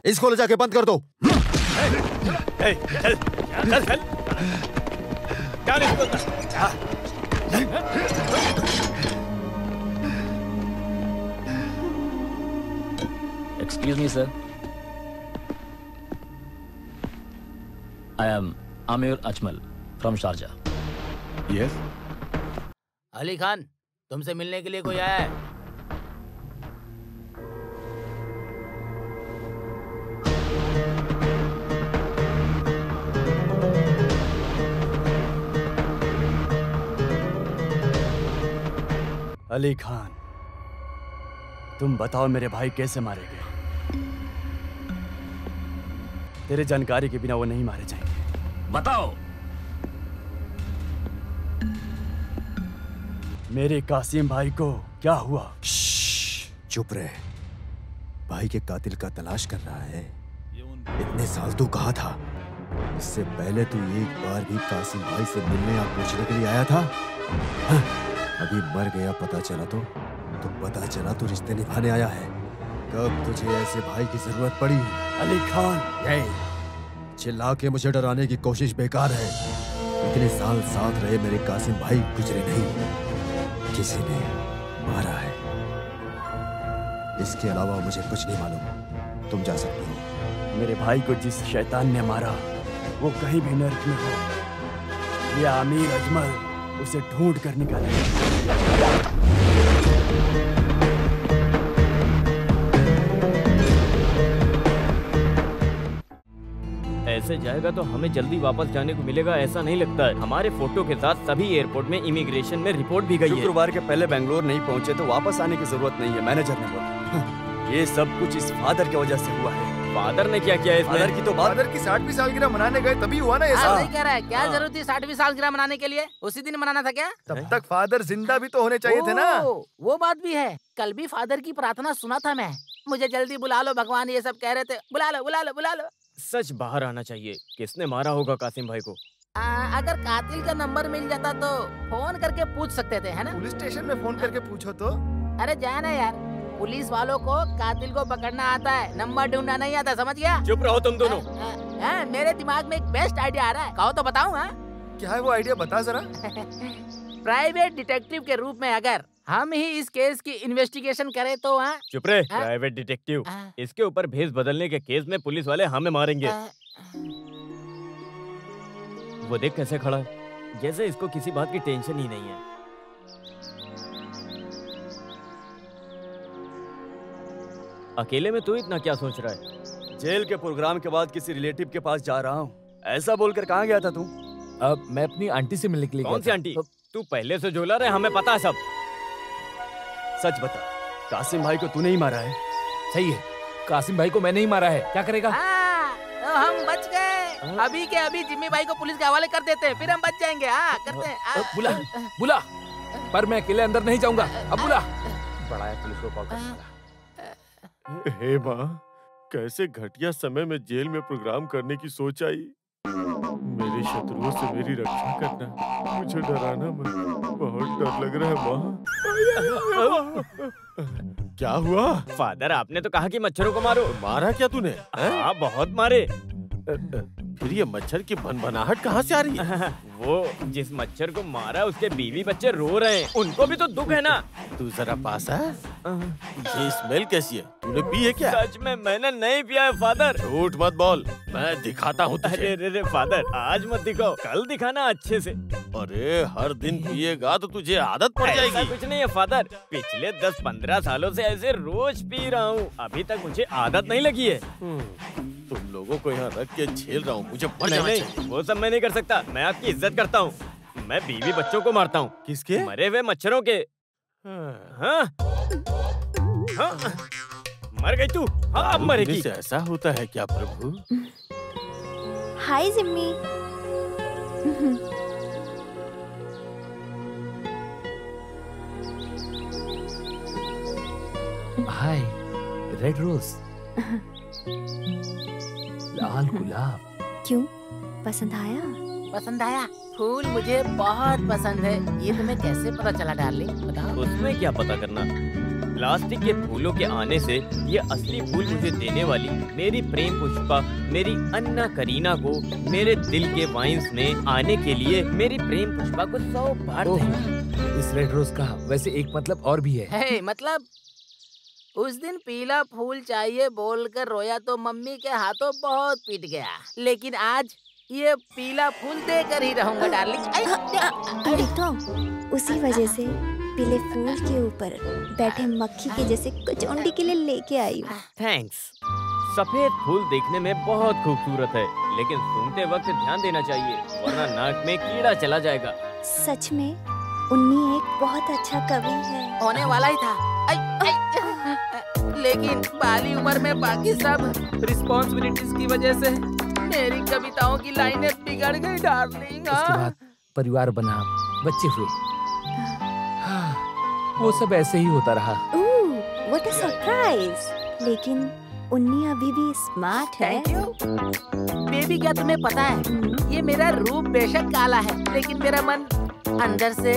इसको ले जाके बंद कर दो। चल चल चल क्या Excuse me, sir. I am Amir Ajmal from Sharjah. Yes. Ali Khan, तुमसे मिलने के लिए कोई आया है? अली खान, तुम बताओ मेरे भाई कैसे मारे गए? तेरे जानकारी के बिना वो नहीं मारे जाएंगे। बताओ। मेरे कासिम भाई को क्या हुआ? चुप रहे। भाई के कातिल का तलाश कर रहा है। इतने साल तू कहाँ था? इससे पहले तू एक बार भी कासिम भाई से मिलने या पूछने के लिए आया था? अभी मर गया पता चला तो पता चला तू रिश्ते निभाने आया है। कब तुझे ऐसे भाई की जरूरत पड़ी? अली खान, चिल्ला के मुझे डराने की कोशिश बेकार है। इतने साल साथ रहे मेरे कासिम भाई गुजरे नहीं, किसी ने मारा है। इसके अलावा मुझे कुछ नहीं मालूम। तुम जा सकते हो। मेरे भाई को जिस शैतान ने मारा वो कहीं भी नर्क में हो, या आमिर अजमल उसे ढूंढ कर निकाले। ऐसे जाएगा तो हमें जल्दी वापस जाने को मिलेगा ऐसा नहीं लगता है। हमारे फोटो के साथ सभी एयरपोर्ट में इमिग्रेशन में रिपोर्ट भी गई है। शुक्रवार के पहले बेंगलोर नहीं पहुंचे तो वापस आने की जरूरत नहीं है, मैनेजर ने बोला। ये सब कुछ इस फादर की वजह से हुआ है। फादर ने क्या किया? फादर की तो बात, फादर की 60वीं सालगिरह मनाने गए तभी हुआ ना ये सब। सही कह रहा है। क्या जरूरत थी 60वीं सालगिरह मनाने के लिए? उसी दिन मनाना था क्या? तब तक फादर जिंदा भी तो होने चाहिए थे ना। वो बात भी है। कल भी फादर की प्रार्थना सुना था मैं। मुझे जल्दी बुला लो भगवान, ये सब कह रहे थे। बुला लो बुला लो बुला लो। सच बाहर आना चाहिए। किसने मारा होगा कासिम भाई को? अगर कातिल का नंबर मिल जाता तो फोन करके पूछ सकते थे, है ना? पुलिस स्टेशन में फोन करके पूछो तो। अरे जाए ना यार, पुलिस वालों को कातिल को पकड़ना आता है, नंबर ढूंढना नहीं आता, समझ गया? चुप रहो तुम दोनों। मेरे दिमाग में एक बेस्ट आइडिया आ रहा है, कहो तो बताऊं? क्या है वो आइडिया, बता जरा। प्राइवेट डिटेक्टिव के रूप में अगर हम ही इस केस की इन्वेस्टिगेशन करें तो? चुप रहे प्राइवेट डिटेक्टिव। इसके ऊपर भेस बदलने के केस में पुलिस वाले हमें मारेंगे। वो देख कैसे खड़ा है, जैसे इसको किसी बात की टेंशन ही नहीं है। अकेले में तू इतना क्या सोच रहा है? जेल के प्रोग्राम के बाद किसी रिलेटिव के पास जा रहा हूँ, ऐसा बोलकर कहाँ गया था तू? अब मैं अपनी आंटी से मिलने के लिए। कौन सी आंटी? तू पहले से झोला रहे, हमें पता है सब। सच बता, कासिम भाई को तूने ही मारा है? सही है, कासिम भाई को मैंने ही मारा है। क्या करेगा? तो हम बच गए। अभी के अभी जिम्मी भाई को पुलिस के हवाले कर देते हैं, फिर हम बच जाएंगे। करते हैं। बुला बुला, पर मैं अकेले अंदर नहीं जाऊंगा। अब बुला। बड़ा है, पुलिस को कॉल कर। हे माँ, कैसे घटिया समय में जेल में प्रोग्राम करने की सोच आई। मेरे शत्रुओं से मेरी रक्षा करना, मुझे डराना मत, बहुत डर लग रहा है माँ। क्या हुआ? फादर, आपने तो कहा कि मच्छरों को मारो। मारा क्या तूने? हाँ, बहुत मारे। फिर ये मच्छर की भनभनाहट कहाँ से आ रही है? वो जिस मच्छर को मारा उसके बीवी बच्चे रो रहे हैं, उनको भी तो दुख है ना। तू जरा पास है। ये स्मेल कैसी है? तूने पी है क्या? सच में मैंने नहीं पिया है फादर। झूठ मत बोल, मैं दिखाता हूँ तुझे। अरे फादर, आज मत दिखाओ, कल दिखाना अच्छे से। अरे हर दिन पिएगा तो तुझे आदत पड़ जाएगी। ऐसा कुछ नहीं है फादर, पिछले 10-15 सालों से ऐसे रोज पी रहा हूँ, अभी तक मुझे आदत नहीं लगी है। तुम लोगों को यहाँ रख के झेल रहा हूँ, मुझे नहीं, वो सब मैं नहीं कर सकता। मैं आपकी इज्जत करता हूँ। मैं बीवी बच्चों को मारता हूँ। किसके? मरे हुए मच्छरों के। हाँ? हाँ? मर गई तू? हाँ, अब मरेगी। से ऐसा होता है क्या प्रभु? हाय जिम्मी। हाय रेड रोज। लाल गुलाब। क्यों, पसंद आया? पसंद आया? फूल मुझे बहुत पसंद है। ये तुम्हें कैसे पता चला डार्लिंग, बताओ? उसमें क्या पता करना। प्लास्टिक के फूलों के आने से ये असली फूल मुझे देने वाली मेरी प्रेम पुष्पा, मेरी अन्ना करीना को मेरे दिल के वाइन्स में आने के लिए मेरी प्रेम पुष्पा को 100 बार देंगी। इस रेड रोज का वैसे एक मतलब और भी है। है मतलब? उस दिन पीला फूल चाहिए बोलकर रोया तो मम्मी के हाथों बहुत पीट गया, लेकिन आज ये पीला फूल देकर ही रहूंगा डार्लिंग। ये तो उसी वजह से पीले फूल के ऊपर बैठे मक्खी के जैसे कचौंडी के लिए लेके आई हूँ। थैंक्स। सफेद फूल देखने में बहुत खूबसूरत है, लेकिन सूंघते वक्त ध्यान देना चाहिए, वरना नाक में कीड़ा चला जाएगा। सच में उन्नी एक बहुत अच्छा कवि है। होने वाला ही था। लेकिन बाली उम्र में बाकी सब रिस्पॉन्सिबिलिटीज की वजह से मेरी कविताओं की लाइनें बिगड़ गई डार्लिंग। उसके बाद परिवार बना, बच्चे हुए, वो सब ऐसे ही होता रहा। What a surprise. लेकिन उन्नी अभी भी स्मार्ट है। बेबी, क्या तुम्हें पता है ये मेरा रूप बेशक काला है, लेकिन मेरा मन अंदर से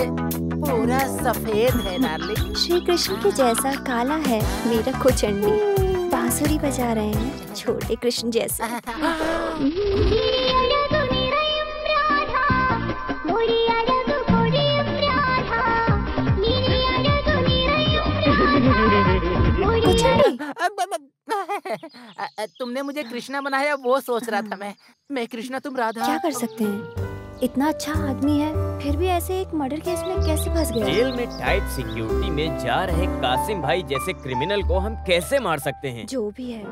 पूरा सफेद है डार्लिंग। श्री कृष्ण के जैसा काला है मेरा कोचंडी। बांसुरी बजा रहे हैं छोटे कृष्ण जैसे। कोचंडी तुमने मुझे कृष्णा बनाया वो सोच रहा था मैं कृष्णा तुम राधा। क्या कर सकते हैं, इतना अच्छा आदमी है फिर भी ऐसे एक मर्डर केस में कैसे फंस गया? जेल में टाइट सिक्योरिटी में जा रहे कासिम भाई जैसे क्रिमिनल को हम कैसे मार सकते हैं? जो भी है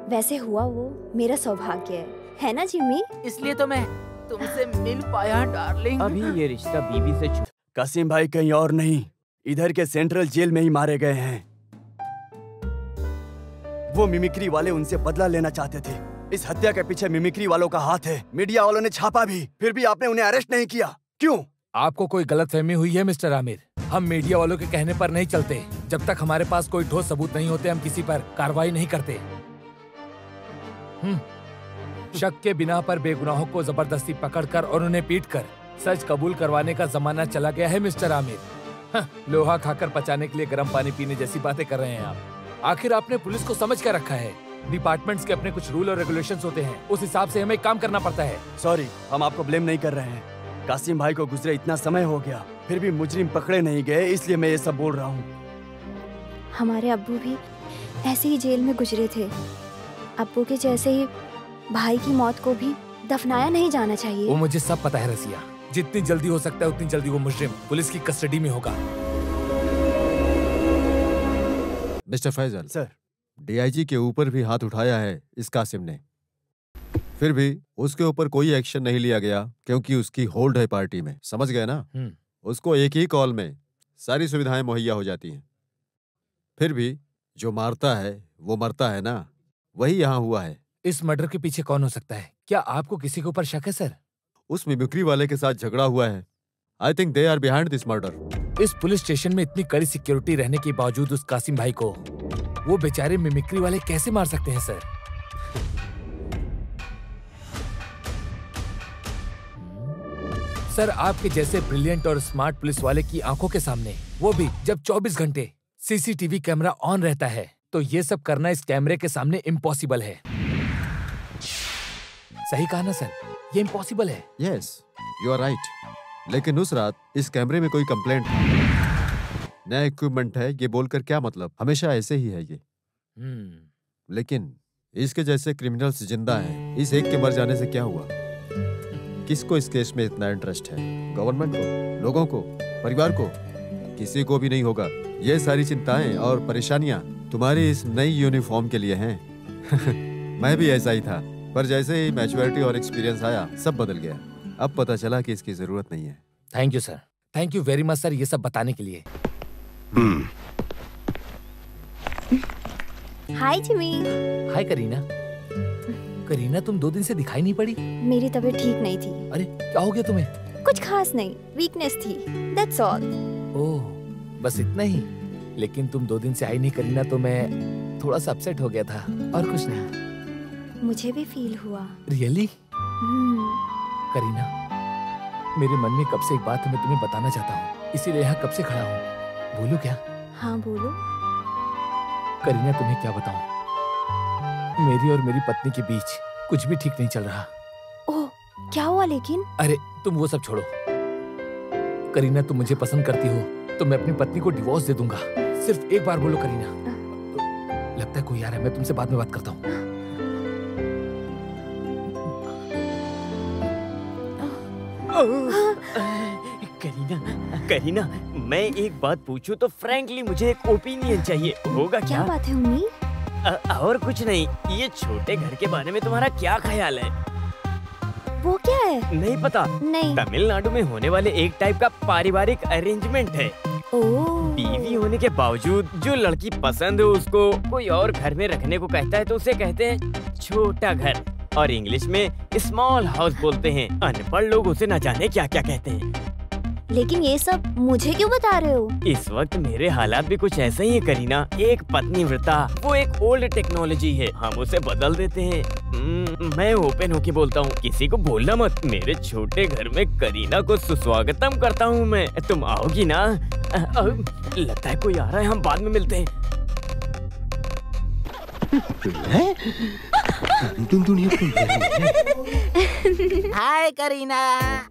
वैसे हुआ वो मेरा सौभाग्य है ना जिमी? इसलिए तो मैं तुमसे मिल पाया डार्लिंग। अभी ये रिश्ता बीवी से कासिम भाई कहीं और नहीं, इधर के सेंट्रल जेल में ही मारे गए हैं। वो मिमिक्री वाले उनसे बदला लेना चाहते थे। इस हत्या के पीछे मिमिक्री वालों का हाथ है। मीडिया वालों ने छापा भी, फिर भी आपने उन्हें अरेस्ट नहीं किया, क्यों? आपको कोई गलतफहमी हुई है मिस्टर आमिर। हम मीडिया वालों के कहने पर नहीं चलते। जब तक हमारे पास कोई ठोस सबूत नहीं होते हम किसी पर कार्रवाई नहीं करते। शक के बिना पर बेगुनाहों को जबरदस्ती पकड़कर और उन्हें पीटकर सच कबूल करवाने का जमाना चला गया है मिस्टर आमिर। लोहा खाकर पचाने के लिए गर्म पानी पीने जैसी बातें कर रहे हैं आप। आखिर आपने पुलिस को समझ कर रखा है। डिपार्टमेंट्स के अपने कुछ रूल और रेगुलेशंस होते हैं, उस हिसाब से हमें काम करना पड़ता है। सॉरी, हम आपको ब्लेम नहीं कर रहे हैं। कासिम भाई को गुजरे इतना समय हो गया, फिर भी मुजरिम पकड़े नहीं गए, इसलिए मैं ये सब बोल रहा हूँ। हमारे अब्बू भी ऐसे ही जेल में गुजरे थे। अब्बू के जैसे ही भाई की मौत को भी दफनाया नहीं जाना चाहिए। वो मुझे सब पता है रसिया। जितनी जल्दी हो सकता है उतनी जल्दी वो मुजरिम पुलिस की कस्टडी में होगा। मिस्टर फैजल सर, डीआईजी के ऊपर भी हाथ उठाया है इस कासिम ने, फिर भी उसके ऊपर कोई एक्शन नहीं लिया गया क्योंकि उसकी होल्ड है पार्टी में, समझ गए ना? उसको एक ही कॉल में सारी सुविधाएं मुहैया हो जाती हैं। फिर भी जो मारता है वो मरता है ना, वही यहाँ हुआ है। इस मर्डर के पीछे कौन हो सकता है? क्या आपको किसी के ऊपर शक है सर? उस मिमिक्री वाले के साथ झगड़ा हुआ है। I think they are behind this murder. इस पुलिस स्टेशन में इतनी कड़ी सिक्योरिटी रहने के बावजूद उस कासिम भाई को वो बेचारे मिमिक्री वाले कैसे मार सकते हैं सर? सर, आपके जैसे ब्रिलियंट और स्मार्ट पुलिस वाले की आंखों के सामने, वो भी जब 24 घंटे सीसीटीवी कैमरा ऑन रहता है, तो ये सब करना इस कैमरे के सामने इम्पॉसिबल है। सही कहा ना सर? ये इम्पॉसिबल है। Yes, you are right. लेकिन उस रात इस कैमरे में कोई कंप्लेंट नया इक्विपमेंट है ये बोलकर क्या मतलब? हमेशा ऐसे ही है ये। लेकिन इसके जैसे क्रिमिनल्स जिंदा हैं। इस एक के मर जाने से क्या हुआ? किसको इस केस में इतना इंटरेस्ट है? गवर्नमेंट को, लोगों को, परिवार को? किसी को भी नहीं होगा। ये सारी चिंताएं और परेशानियां तुम्हारी इस नई यूनिफॉर्म के लिए हैं। मैं भी ऐसा ही था, पर जैसे ही मैच्योरिटी और एक्सपीरियंस आया सब बदल गया। अब पता चला कि इसकी जरूरत नहीं है। Thank you sir, thank you very much sir, ये सब बताने के लिए। हाय जिमी। हाय करीना। करीना, तुम 2 दिन से दिखाई नहीं पड़ी। मेरी तबीयत ठीक नहीं थी। अरे क्या हो गया तुम्हें? कुछ खास नहीं, वीकनेस थी, दैट्स ऑल। ओह, बस इतना ही? लेकिन तुम 2 दिन से आई नहीं करीना, तो मैं थोड़ा सा अपसेट हो गया था, और कुछ नहीं। मुझे भी फील हुआ। रियली? करीना, मेरे मन में कब से एक बात है, मैं तुम्हें बताना चाहता हूँ, इसीलिए यहाँ कब से खड़ा हूँ। बोलूं क्या? हाँ बोलो। करीना, तुम्हें क्या बताऊं, मेरी और मेरी पत्नी के बीच कुछ भी ठीक नहीं चल रहा। ओह, क्या हुआ लेकिन? अरे तुम वो सब छोड़ो। करीना, तुम मुझे पसंद करती हो तो मैं अपनी पत्नी को डिवोर्स दे दूंगा। सिर्फ एक बार बोलो करीना। लगता है कोई आ रहा है, मैं तुमसे बाद में बात करता हूँ। करीना, मैं एक बात पूछूं तो फ्रैंकली मुझे एक ओपिनियन चाहिए, होगा क्या? क्या बात है उन्नी? और कुछ नहीं, ये छोटे घर के बारे में तुम्हारा क्या ख्याल है? वो क्या है? नहीं पता? नहीं। तमिलनाडु में होने वाले एक टाइप का पारिवारिक अरेंजमेंट है। बीवी होने के बावजूद जो लड़की पसंद है उसको कोई और घर में रखने को कहता है तो उसे कहते हैं छोटा घर, और इंग्लिश में स्मॉल हाउस बोलते हैं। अनपढ़ लोग उसे न जाने क्या क्या कहते हैं। लेकिन ये सब मुझे क्यों बता रहे हो? इस वक्त मेरे हालात भी कुछ ऐसे ही है करीना। एक पत्नी व्रता, वो एक ओल्ड टेक्नोलॉजी है, हम उसे बदल देते हैं। मैं ओपन होके बोलता हूँ, किसी को बोलना मत। मेरे छोटे घर में करीना को सुस्वागतम करता हूँ मैं। तुम आओगी ना? लगता है कोई आ रहा है, हम बाद में मिलते हैं। हाय करीना।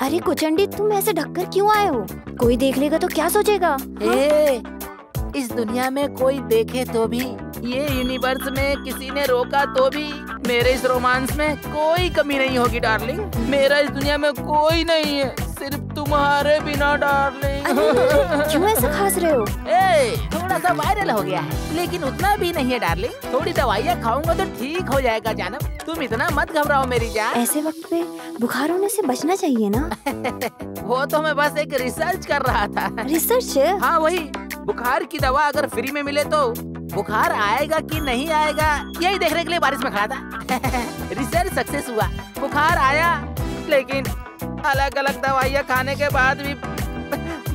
अरे कुचंडी, तुम ऐसे ढककर क्यों आए हो? कोई देख लेगा तो क्या सोचेगा? इस दुनिया में कोई देखे तो भी ये यूनिवर्स में किसी ने रोका तो भी मेरे इस रोमांस में कोई कमी नहीं होगी डार्लिंग। मेरा इस दुनिया में कोई नहीं है सिर्फ तुम्हारे बिना डार्लिंग। क्यों ऐसे खास रहे हो? थोड़ा सा वायरल हो गया है लेकिन उतना भी नहीं है डार्लिंग। थोड़ी दवाइयाँ खाऊंगा तो ठीक हो जाएगा जानम। तुम इतना मत घबराओ मेरी जान। ऐसे वक्त पे बुखार होने से बचना चाहिए ना। वो तो मैं बस एक रिसर्च कर रहा था। रिसर्च? हाँ वही, बुखार की दवा अगर फ्री में मिले तो बुखार आएगा कि नहीं आएगा यही देखने के लिए बारिश में खड़ा था। रिसर्च सक्सेस हुआ, बुखार आया लेकिन अलग अलग दवाइयाँ खाने के बाद भी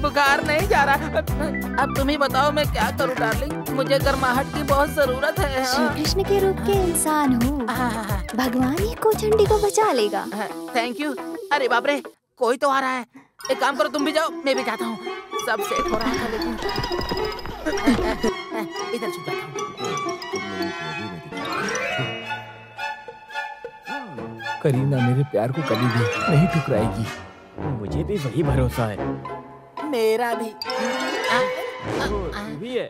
बुखार नहीं जा रहा। अब तुम ही बताओ मैं क्या करूँ डार्लिंग, मुझे गर्माहट की बहुत जरूरत है। श्री कृष्ण के रूप के इंसान हो, भगवान ही कोचंडी को बचा लेगा। Thank you. अरे बाप रे, कोई तो आ रहा है। एक काम करो, तुम भी जाओ, मैं भी जाता हूँ। सब सेट हो रहा था लेकिन इधर छुप जाता हूँ। करीना मेरे प्यार को कभी भी नहीं ठुकराएगी। मुझे भी वही भरोसा है। मेरा भी। भी है।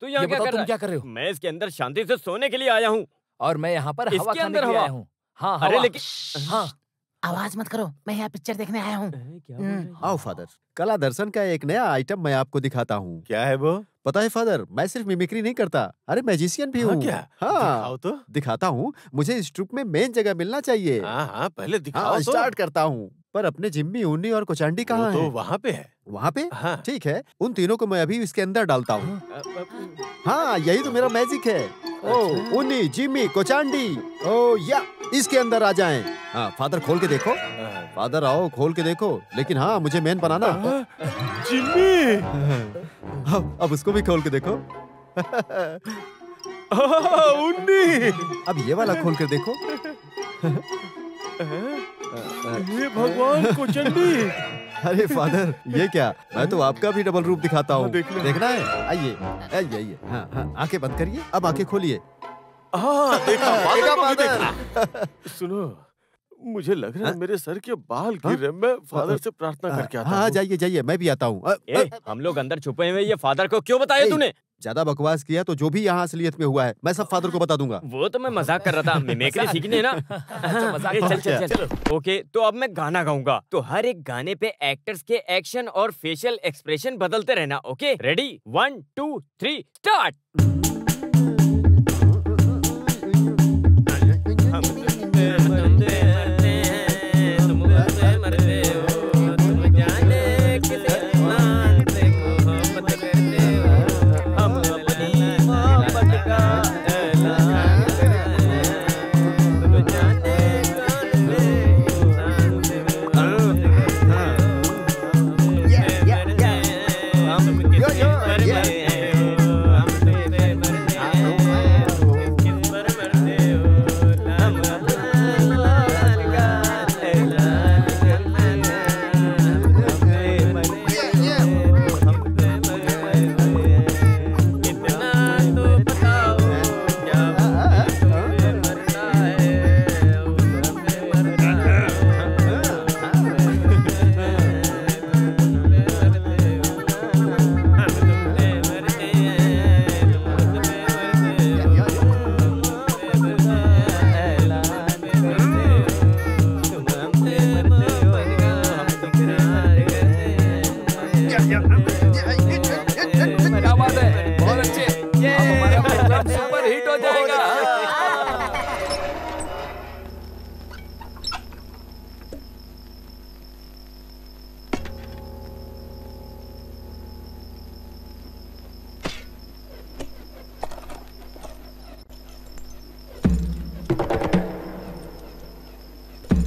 तू यहाँ क्या कर रहे हो? मैं इसके अंदर शांति से सोने के लिए आया हूँ। और मैं यहाँ पर हवा खाने के लिए आया हूँ। हाँ, अरे लेकिन हाँ, आवाज मत करो, मैं यहाँ पिक्चर देखने आया हूँ। आओ फादर, कला दर्शन का एक नया आइटम मैं आपको दिखाता हूँ। क्या है वो? पता है फादर, मैं सिर्फ मिमिक्री नहीं करता, अरे मैजिशियन भी हूँ। क्या? हाँ, दिखाओ तो। दिखाता हूँ। मुझे इस ट्रुप में मेन जगह मिलना चाहिए। हाँ, पहले दिखाओ तो। स्टार्ट करता हूँ। पर अपने जिम्मी, उन्नी और कोचांडी कहाँ तो हैं? वहाँ पे है। वहाँ पे? हाँ। ठीक है, उन तीनों को मैं अभी इसके अंदर डालता हूँ। हाँ, यही तो मेरा मैजिक है। ओ, उन्नी, जिम्मी, कोचांडी, ओ या इसके अंदर आ जाएं। हाँ, फादर खोल के देखो। फादर आओ, खोल के देखो। लेकिन हाँ, मुझे मेन बनाना। जिम्मी। अब उसको भी खोल के देखो। उन्नी। अब ये वाला खोल कर देखो। ये भगवान कोचंडी। अरे फादर, ये क्या? मैं तो आपका भी डबल रूप दिखाता हूँ। देखना है? आइए आइए आइए। हाँ हाँ, आंखें बंद करिए, अब आंखें खोलिए। हाँ, देखा देखा फादर। सुनो, मुझे लग रहा है मेरे सर के बाल गिर रहे। मैं फादर से प्रार्थना करके आता हूँ। हाँ, जाइए जाइए, मैं भी आता हूँ। हम लोग अंदर छुपे हुए, ये फादर को क्यों बताया तूने? ज्यादा बकवास किया तो जो भी यहाँ असलियत में हुआ है मैं सब फादर को बता दूंगा। वो तो मैं मजाक कर रहा था, मिमिक्री सीखनी है ना। चल चल चल। ओके, तो अब मैं गाना गाऊंगा, तो हर एक गाने पे एक्टर्स के एक्शन और फेशियल एक्सप्रेशन बदलते रहना। Okay, ready? 1 2 3 स्टार्ट।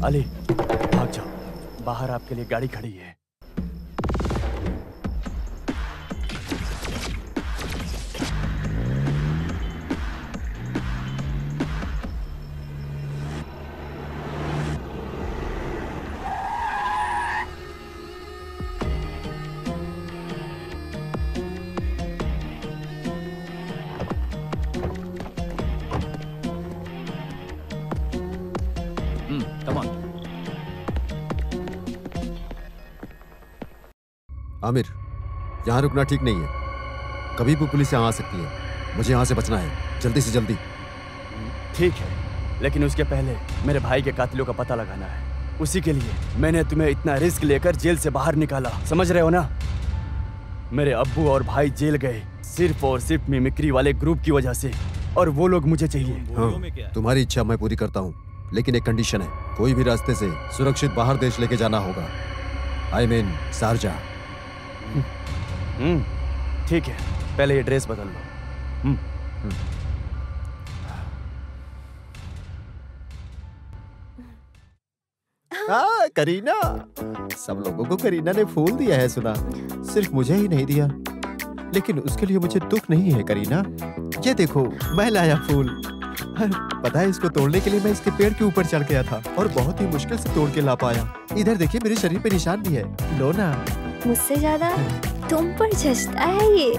अली, भाग जाओ, बाहर आपके लिए गाड़ी खड़ी है। आमिर, यहाँ रुकना ठीक नहीं है। कभी भी पुलिस यहाँ आ सकती है। मुझे यहाँ से बचना है, जल्दी से जल्दी। ठीक है, लेकिन उसके पहले मेरे भाई के कातिलों का पता लगाना है। उसी के लिए मैंने तुम्हें इतना रिस्क लेकर जेल से बाहर निकाला, समझ रहे हो ना? मेरे अब्बू और भाई जेल गए सिर्फ और सिर्फ मिमिक्री वाले ग्रुप की वजह से, और वो लोग मुझे चाहिए। हाँ, तुम्हारी इच्छा मैं पूरी करता हूँ, लेकिन एक कंडीशन है, कोई भी रास्ते से सुरक्षित बाहर देश लेके जाना होगा। I mean, Sharjah. ठीक है, पहले ये ड्रेस बदल लो। हाँ, करीना। सब लोगों को करीना ने फूल दिया है सुना, सिर्फ मुझे ही नहीं दिया। लेकिन उसके लिए मुझे दुख नहीं है करीना। ये देखो, मैं लाया फूल। पता है, इसको तोड़ने के लिए मैं इसके पेड़ के ऊपर चढ़ गया था और बहुत ही मुश्किल से तोड़ के ला पाया। इधर देखिए, मेरे शरीर पे निशान भी है, लो ना। मुझसे ज्यादा तुम पर जचता है ये।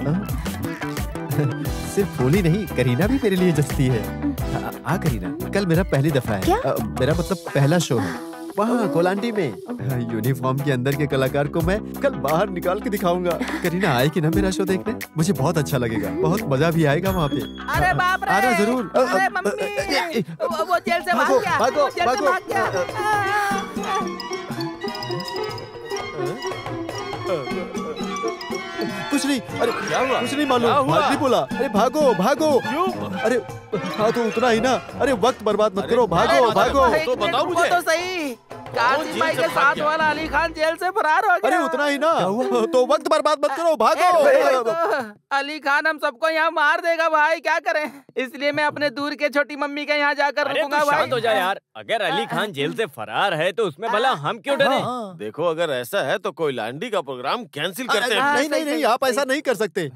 सिर्फ फूल ही नहीं, करीना भी मेरे लिए जचती है। करीना, कल मेरा पहली दफा है। मेरा मतलब पहला शो है वहाँ कोलांटी में। यूनिफॉर्म के अंदर के कलाकार को मैं कल बाहर निकाल के दिखाऊंगा। करीना आएगी ना मेरा शो देखने? मुझे बहुत अच्छा लगेगा, बहुत मजा भी आएगा वहाँ पे। अरे बाप रे! आना जरूर। अरे मम्मी, वो जेल से भाग गया। भागो, जेल से भाग गया। कुछ नहीं, अरे क्या हुआ? कुछ नहीं मालूम, भाग नहीं बोला। अरे भागो भागो। अरे हाँ, तो उतना ही ना। अरे वक्त बर्बाद मत करो, भागो भागो। तो बताओ मुझे। तो सही, कासिम भाई के साथ वाला अली खान जेल से फरार हो गया। अरे उतना ही ना, तो वक्त बर्बाद मत करो, भागो। अली खान हम सबको यहाँ मार देगा भाई, क्या करें? इसलिए मैं अपने दूर के छोटी मम्मी के यहाँ जाकर रुकूंगा भाई। शांत हो जा यार, अगर अली खान जेल से फरार है तो उसमें भला हम क्यों डरे? देखो, अगर ऐसा है तो कोयलांडी का प्रोग्राम कैंसिल करते हैं। नहीं नहीं नहीं, आप ऐसा नहीं कर सकते।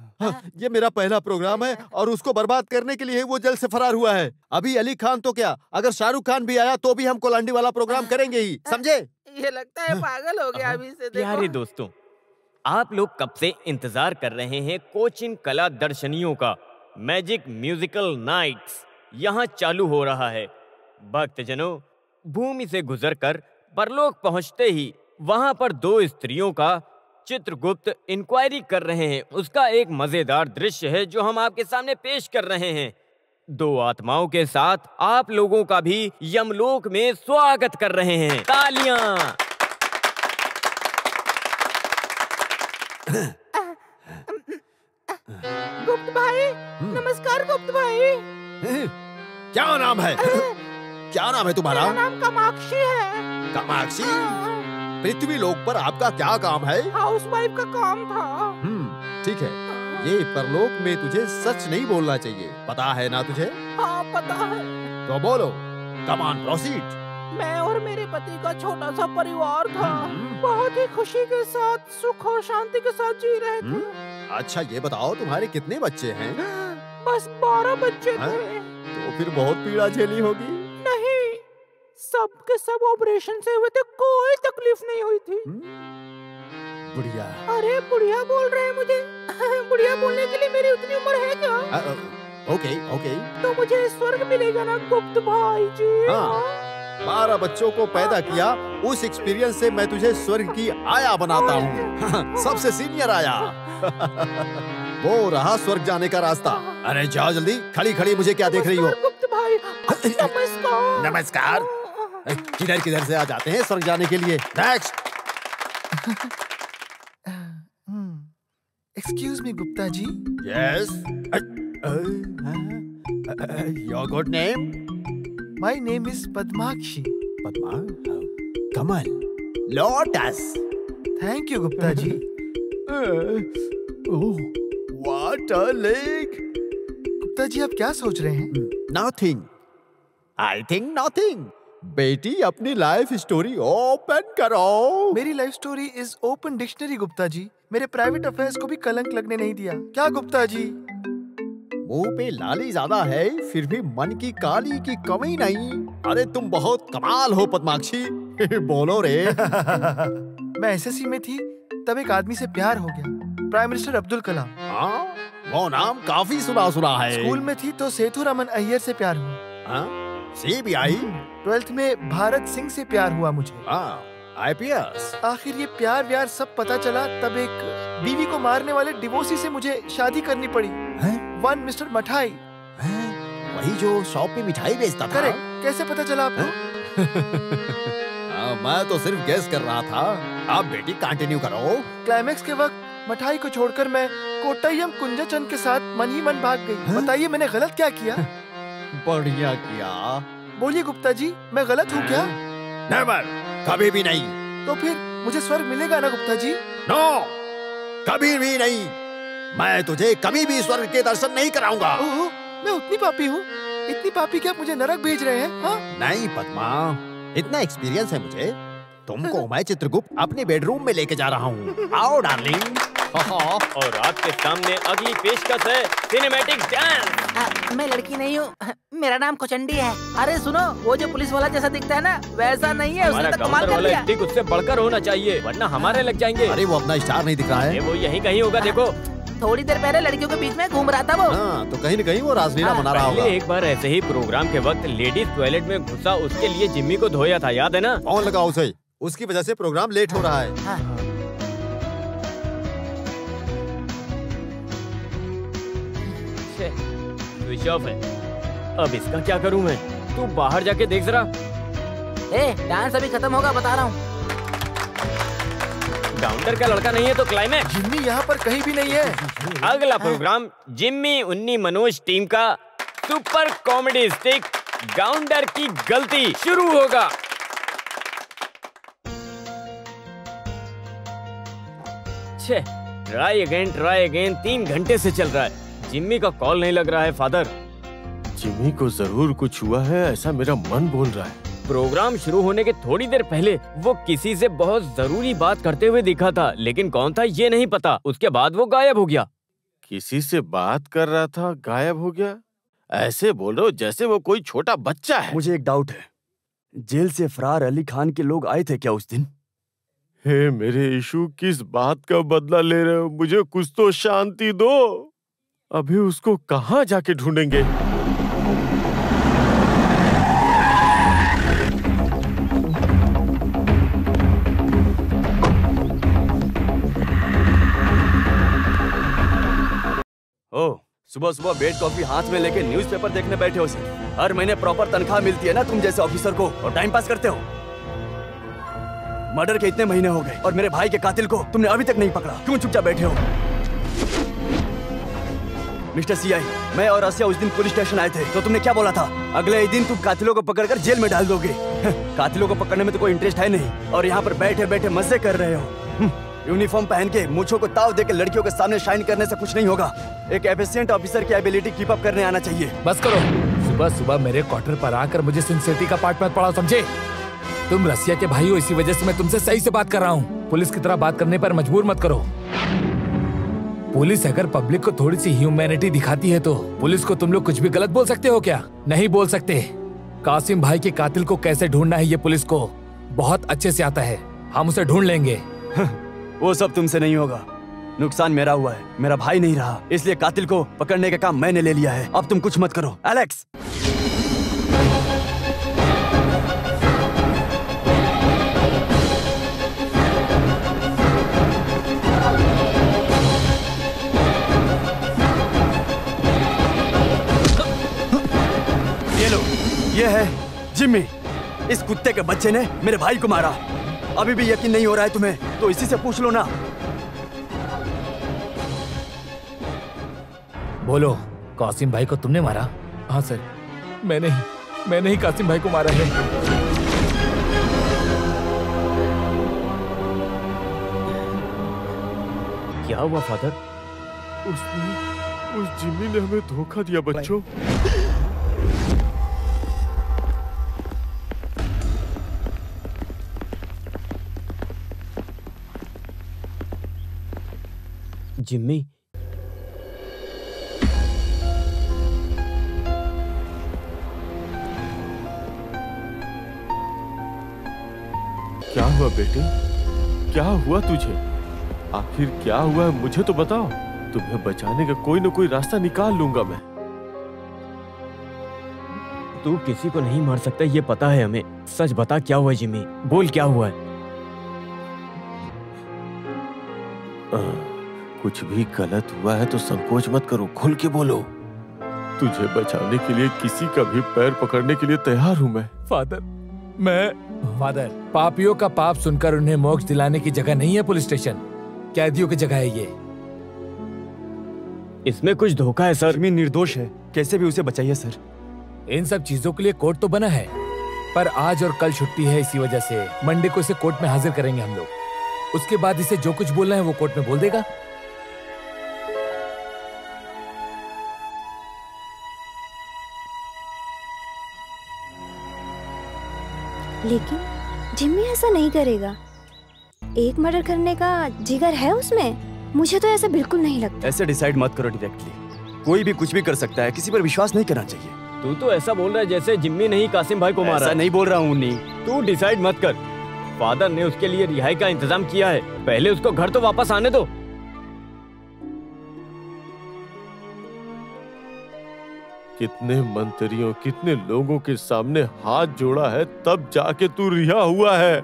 ये मेरा पहला प्रोग्राम है और उसको बर्बाद करने के लिए वो जेल से फरार हुआ है। अभी अली खान तो क्या, अगर शाहरुख खान भी आया तो भी हम कोलांडी वाला प्रोग्राम करेंगे ही, समझे? ये लगता है पागल हो गया अभी से। प्यारे दोस्तों, आप लोग कब से इंतजार कर रहे हैं कोचिन कला दर्शनियों का मैजिक म्यूजिकल नाइट्स यहाँ चालू हो रहा है। भक्तजनों, भूमि से गुजरकर परलोक पहुंचते ही वहां पर दो स्त्रियों का चित्रगुप्त इंक्वायरी कर रहे हैं। उसका एक मजेदार दृश्य है जो हम आपके सामने पेश कर रहे हैं। दो आत्माओं के साथ आप लोगों का भी यमलोक में स्वागत कर रहे हैं। तालियां। गुप्त भाई, नमस्कार गुप्त भाई। क्या नाम है? क्या नाम है तुम्हारा? मेरा नाम कामाक्षी है। कामाक्षी? पृथ्वी लोक पर आपका क्या काम है? हाउसवाइफ का काम था। ठीक है, ये परलोक में तुझे सच नहीं बोलना चाहिए, पता है ना तुझे? हाँ पता है। तो बोलो, कम ऑन प्रोसीड। मैं और मेरे पति का छोटा सा परिवार था, बहुत ही खुशी के साथ, सुख और शांति के साथ जी रहे थे। अच्छा ये बताओ, तुम्हारे कितने बच्चे हैं? बस 12 बच्चे थे। तो फिर बहुत पीड़ा झेली होगी। नहीं, सब के सब ऑपरेशन से हुए थे, कोई तकलीफ नहीं हुई थी। बुढ़िया। अरे बुढ़िया बोल रहे हैं मुझे? बुढ़िया बोलने के लिए मेरी उतनी उम्र है क्या? Okay okay. तो मुझे स्वर्ग मिलेगा ना गुप्त भाई जी? हाँ, 12 बच्चों को पैदा किया, उस एक्सपीरियंस से मैं तुझे स्वर्ग की आया बनाता हूँ। सबसे सीनियर आया। वो रहा स्वर्ग जाने का रास्ता। अरे जाओ जल्दी, खड़ी खड़ी मुझे क्या देख रही हो? गुप्त भाई नमस्कार। नमस्कार। किधर किधर से आ जाते हैं स्वर्ग जाने के लिए। Next. Excuse me Gupta ji. Yes. Your good name? My name is Padmakshi. Padma? कमल। Lotus. Thank you Gupta ji. What a lake. Gupta ji आप क्या सोच रहे हैं? नथिंग। I think nothing. बेटी अपनी लाइफ स्टोरी ओपन करो। मेरी life story is open dictionary Gupta ji. मेरे प्राइवेट अफेयर्स को भी कलंक लगने नहीं दिया। क्या गुप्ता जी? मुंह पे लाली ज्यादा है, फिर भी मन की काली की कमी नहीं। अरे तुम बहुत कमाल हो पद्माक्षी। बोलो रे। मैं एसएससी में थी, तब एक आदमी से प्यार हो गया, प्राइम मिनिस्टर अब्दुल कलाम। हाँ, वो नाम काफी सुना है। स्कूल में थी तो सेठू रमन अय्यर से प्यार हुआ। CBI? 12th में भारत सिंह से प्यार हुआ मुझे। IPS? आखिर ये प्यार व्यार सब पता चला, तब एक बीवी को मारने वाले डिवोर्सी से मुझे शादी करनी पड़ी। वन मिस्टर मठाई। वही जो शॉप पे मिठाई बेचता था। करेक्ट। कैसे पता चला आपको? मैं तो सिर्फ गेस कर रहा था। आप बेटी कंटिन्यू करो। क्लाइमेक्स के वक्त मठाई को छोड़कर मैं कोट्टयम कुंजचंद के साथ मन ही मन भाग गई। बताइए मैंने गलत क्या किया? बढ़िया किया। बोलिए गुप्ता जी, मैं गलत हूँ क्या? नेवर, कभी भी नहीं। तो फिर मुझे स्वर्ग मिलेगा ना गुप्ता जी? नो, कभी भी नहीं। मैं तुझे कभी भी स्वर्ग के दर्शन नहीं कराऊंगा। ओहो, मैं उतनी पापी हूँ? इतनी पापी क्या मुझे नरक भेज रहे हैं? हाँ? नहीं पद्मा, इतना एक्सपीरियंस है मुझे। तुमको मैं चित्रगुप्त अपने बेडरूम में लेके जा रहा हूँ। आओ डार्लिंग। और आपके सामने अगली पेशकश है सिनेमैटिक डांस। मैं लड़की नहीं हूँ, मेरा नाम कोचंडी है। अरे सुनो, वो जो पुलिस वाला जैसा दिखता है ना, वैसा नहीं है। उसने तो कमाल कर लिया। स्टिक उससे बढ़कर होना चाहिए, वरना हमारे लग जाएंगे। अरे वो अपना स्टार नहीं दिख रहा है। वो यहीं कहीं होगा, देखो। थोड़ी देर पहले लड़कियों के बीच में घूम रहा था वो। हाँ, तो कहीं न कहीं वो रासलीला मना रहा होगा। एक बार ऐसे ही प्रोग्राम के वक्त लेडीज टॉयलेट में घुसा, उसके लिए जिम्मी को धोया था, याद है ना? फोन लगाओ उसे, उसकी वजह से प्रोग्राम लेट हो रहा है। स्विच ऑफ है। अब इसका क्या करूं मैं? तू बाहर जाके देख जरा। डांस अभी खत्म होगा, बता रहा हूँ। काउंटर का लड़का नहीं है तो क्लाइमैक्स। जिम्मी यहाँ पर कहीं भी नहीं है। अगला प्रोग्राम जिम्मी उन्नी मनोज टीम का सुपर कॉमेडी स्टिक गाउंडर की गलती शुरू होगा। ट्राई अगेन 3 घंटे से चल रहा है। जिम्मी का कॉल नहीं लग रहा है फादर। जिम्मी को जरूर कुछ हुआ है, ऐसा मेरा मन बोल रहा है। प्रोग्राम शुरू होने के थोड़ी देर पहले वो किसी से बहुत जरूरी बात करते हुए दिखा था, लेकिन कौन था ये नहीं पता। उसके बाद वो गायब हो गया। किसी से बात कर रहा था, गायब हो गया? ऐसे बोल रहे हो जैसे वो कोई छोटा बच्चा है। मुझे एक डाउट है, जेल से फरार अली खान के लोग आए थे क्या उस दिन? हे मेरे यीशु, किस बात का बदला ले रहे हो? मुझे कुछ तो शांति दो। अभी उसको कहाँ जाके ढूंढेंगे? ओह, सुबह सुबह बेड कॉफी हाथ में लेके न्यूज़पेपर देखने बैठे हो सर। हर महीने प्रॉपर तनख्वाह मिलती है ना तुम जैसे ऑफिसर को, और टाइम पास करते हो। मर्डर के इतने महीने हो गए और मेरे भाई के कातिल को तुमने अभी तक नहीं पकड़ा। क्यों चुपचाप बैठे हो? मिस्टर सीआई, मैं और रसिया उस दिन पुलिस स्टेशन आए थे तो तुमने क्या बोला था? अगले ही दिन तुम कातिलों को पकड़कर जेल में डाल दोगे। कातिलों को पकड़ने में तो कोई इंटरेस्ट है नहीं, और यहाँ पर बैठे बैठे मजे कर रहे हो। यूनिफॉर्म पहन के मूंछों को ताव देकर लड़कियों के सामने शाइन करने से कुछ नहीं होगा। एक एफिशिएंट ऑफिसर की एबिलिटी कीप अप करने आना चाहिए। बस करो, सुबह सुबह मेरे क्वार्टर पर आकर मुझे सिंसियरिटी का पाठ मत पढ़ाओ, समझे? तुम रसिया के भाई हो, इसी वजह से मैं तुमसे सही से बात कर रहा हूँ। पुलिस की तरह बात करने पर मजबूर मत करो। पुलिस अगर पब्लिक को थोड़ी सी ह्यूमैनिटी दिखाती है तो पुलिस को तुम लोग कुछ भी गलत बोल सकते हो क्या? नहीं बोल सकते। कासिम भाई के कातिल को कैसे ढूंढना है ये पुलिस को बहुत अच्छे से आता है। हम उसे ढूंढ लेंगे। वो सब तुमसे नहीं होगा। नुकसान मेरा हुआ है, मेरा भाई नहीं रहा, इसलिए कातिल को पकड़ने का काम मैंने ले लिया है। अब तुम कुछ मत करो। एलेक्स, ये लो, ये है जिम्मी। इस कुत्ते के बच्चे ने मेरे भाई को मारा। अभी भी यकीन नहीं हो रहा है तुम्हें तो इसी से पूछ लो ना। बोलो, कासिम भाई को तुमने मारा? हाँ सर, मैंने ही कासिम भाई को मारा है। क्या हुआ फादर? उस जिम्मी ने हमें धोखा दिया बच्चों। जिम्मी, क्या हुआ बेटे? क्या हुआ तुझे? आखिर क्या हुआ है मुझे तो बताओ। तुम्हें बचाने का कोई ना कोई रास्ता निकाल लूंगा मैं। तू किसी को नहीं मार सकता, ये पता है हमें। सच बता, क्या हुआ जिम्मी? बोल क्या हुआ है? कुछ भी गलत हुआ है तो संकोच मत करो, खुल के बोलो। तुझे बचाने के लिए किसी का भी पैर पकड़ने के लिए तैयार हूँ मैं। फादर, पापियों का पाप सुनकर उन्हें मोक्ष दिलाने की जगह नहीं है पुलिस स्टेशन, कैदियों की जगह है ये। इसमें कुछ धोखा है सर। जमीन निर्दोष है, कैसे भी उसे बचाइए सर। इन सब चीजों के लिए कोर्ट तो बना है, पर आज और कल छुट्टी है, इसी वजह से मंडे को इसे कोर्ट में हाजिर करेंगे हम लोग। उसके बाद इसे जो कुछ बोलना है वो कोर्ट में बोल देगा। लेकिन जिम्मी ऐसा नहीं करेगा। एक मर्डर करने का जिगर है उसमें? मुझे तो ऐसा बिल्कुल नहीं लगता। ऐसे डिसाइड मत करो डायरेक्टली। कोई भी कुछ भी कर सकता है, किसी पर विश्वास नहीं करना चाहिए। तू तो ऐसा बोल रहा है जैसे जिम्मी नहीं कासिम भाई को मारा। ऐसा नहीं बोल रहा हूँ नहीं। तू डिसाइड मत कर। फादर ने उसके लिए रिहाई का इंतजाम किया है, पहले उसको घर तो वापस आने दो। कितने मंत्रियों, कितने लोगों के सामने हाथ जोड़ा है, तब जाके तू रिहा हुआ है।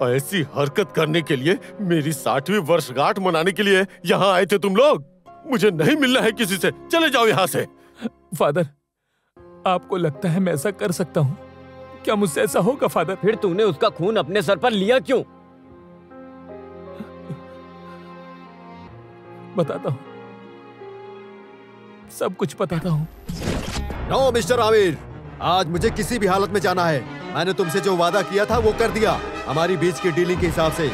ऐसी हरकत करने के लिए, मेरी 60वीं वर्षगांठ मनाने के लिए यहाँ आए थे तुम लोग। मुझे नहीं मिलना है किसी से, चले जाओ यहाँ से। फादर, आपको लगता है मैं ऐसा कर सकता हूँ? क्या मुझसे ऐसा होगा फादर? फिर तूने उसका खून अपने सर पर लिया क्यों? बताता हूँ, सब कुछ बताता हूँ। नो मिस्टर आमिर, आज मुझे किसी भी हालत में जाना है। मैंने तुमसे जो वादा किया था वो कर दिया। हमारी बीच की डीलिंग के हिसाब से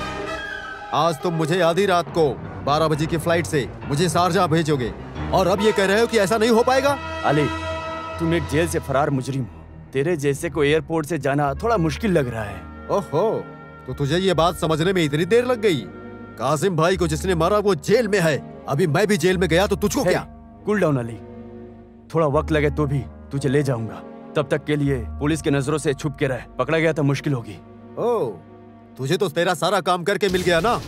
आज तुम मुझे आधी रात को 12 बजे की फ्लाइट से मुझे शारजाह भेजोगे, और अब ये कह रहे हो कि ऐसा नहीं हो पाएगा? अली, तुम एक जेल से फरार मुजरिम हो। तेरे जैसे को एयरपोर्ट से जाना थोड़ा मुश्किल लग रहा है। ओहो, तो तुझे ये बात समझने में इतनी देर लग गई? कासिम भाई को जिसने मारा वो जेल में है, अभी मैं भी जेल में गया तो तुझको क्या? कूल डाउन अली, थोड़ा वक्त लगे तो भी तुझे ले जाऊंगा। तब तक के लिए पुलिस की नजरों से छुप के रह, पकड़ा गया तो मुश्किल होगी। ओह, तुझे तो तेरा सारा काम करके मिल गया ना,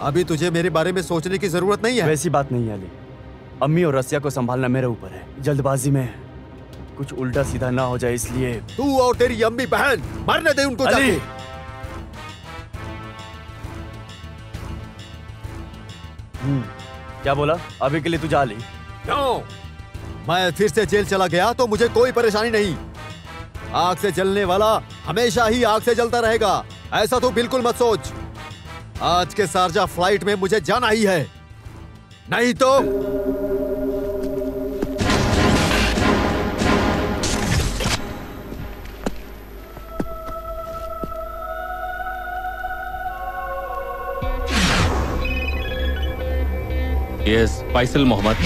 अभी तुझे मेरे बारे में सोचने की जरूरत नहीं है। वैसी बात नहीं है अली, अम्मी और रसिया को संभालना मेरे ऊपर है। जल्दबाजी में कुछ उल्टा सीधा ना हो जाए इसलिए। तू और तेरी अम्मी बहन मरने दे उनको जाके। क्या बोला? अभी के लिए तू जा ली। क्यों? मैं फिर से जेल चला गया तो मुझे कोई परेशानी नहीं। आग से जलने वाला हमेशा ही आग से जलता रहेगा, ऐसा तो बिल्कुल मत सोच। आज के शारजाह फ्लाइट में मुझे जाना ही है, नहीं तो यस, फैसल मोहम्मद।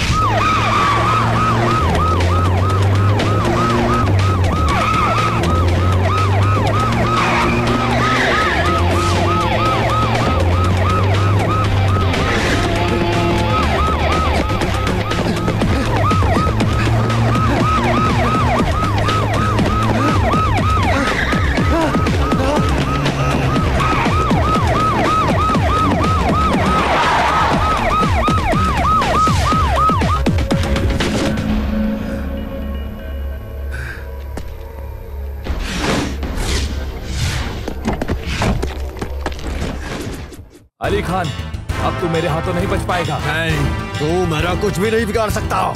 अली खान, अब तू मेरे हाथों नहीं बच पाएगा। नहीं, तू मेरा कुछ भी नहीं बिगाड़ सकता।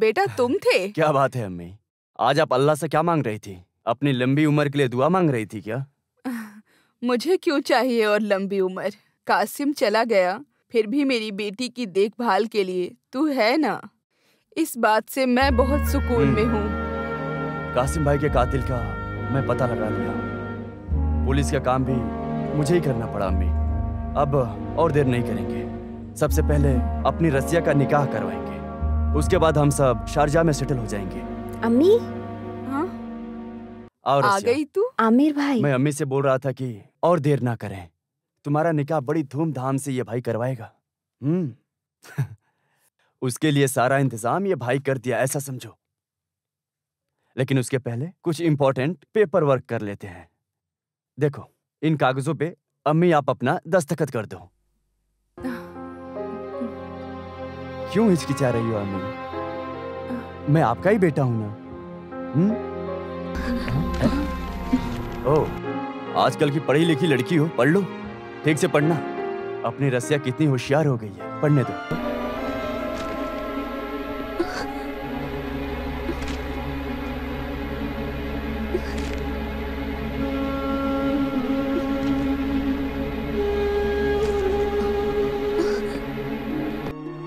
बेटा तुम थे? क्या बात है अम्मी, आज आप अल्लाह से क्या मांग रही थी? अपनी लंबी उम्र के लिए दुआ मांग रही थी क्या? मुझे क्यों चाहिए और लंबी उम्र? कासिम चला गया, फिर भी मेरी बेटी की देखभाल के लिए तू है ना। इस बात से मैं बहुत सुकून में हूँ। कासिम भाई के कातिल का मैं पता लगा लिया। पुलिस का काम भी मुझे ही करना पड़ा अम्मी। अब और देर नहीं करेंगे। सबसे पहले अपनी रसिया का निकाह करवाएंगे, उसके बाद हम सब शारजाह में सेटल हो जाएंगे। अम्मी और आ गई तू? आमिर भाई, मैं अम्मी से बोल रहा था कि और देर ना करें, तुम्हारा निकाह बड़ी धूमधाम से ये भाई करवाएगा। उसके लिए सारा इंतजाम ये भाई कर दिया, ऐसा समझो। लेकिन उसके पहले कुछ इंपॉर्टेंट पेपर वर्क कर लेते हैं। देखो, इन कागजों पे अम्मी आप अपना दस्तखत कर दो। क्यों हिचकिचा रही हो अम्मी? मैं आपका ही बेटा हूं ना। ओह, आजकल की पढ़ी लिखी लड़की हो, पढ़ लो, ठीक से पढ़ना। अपनी रसिया कितनी होशियार हो गई है, पढ़ने दो।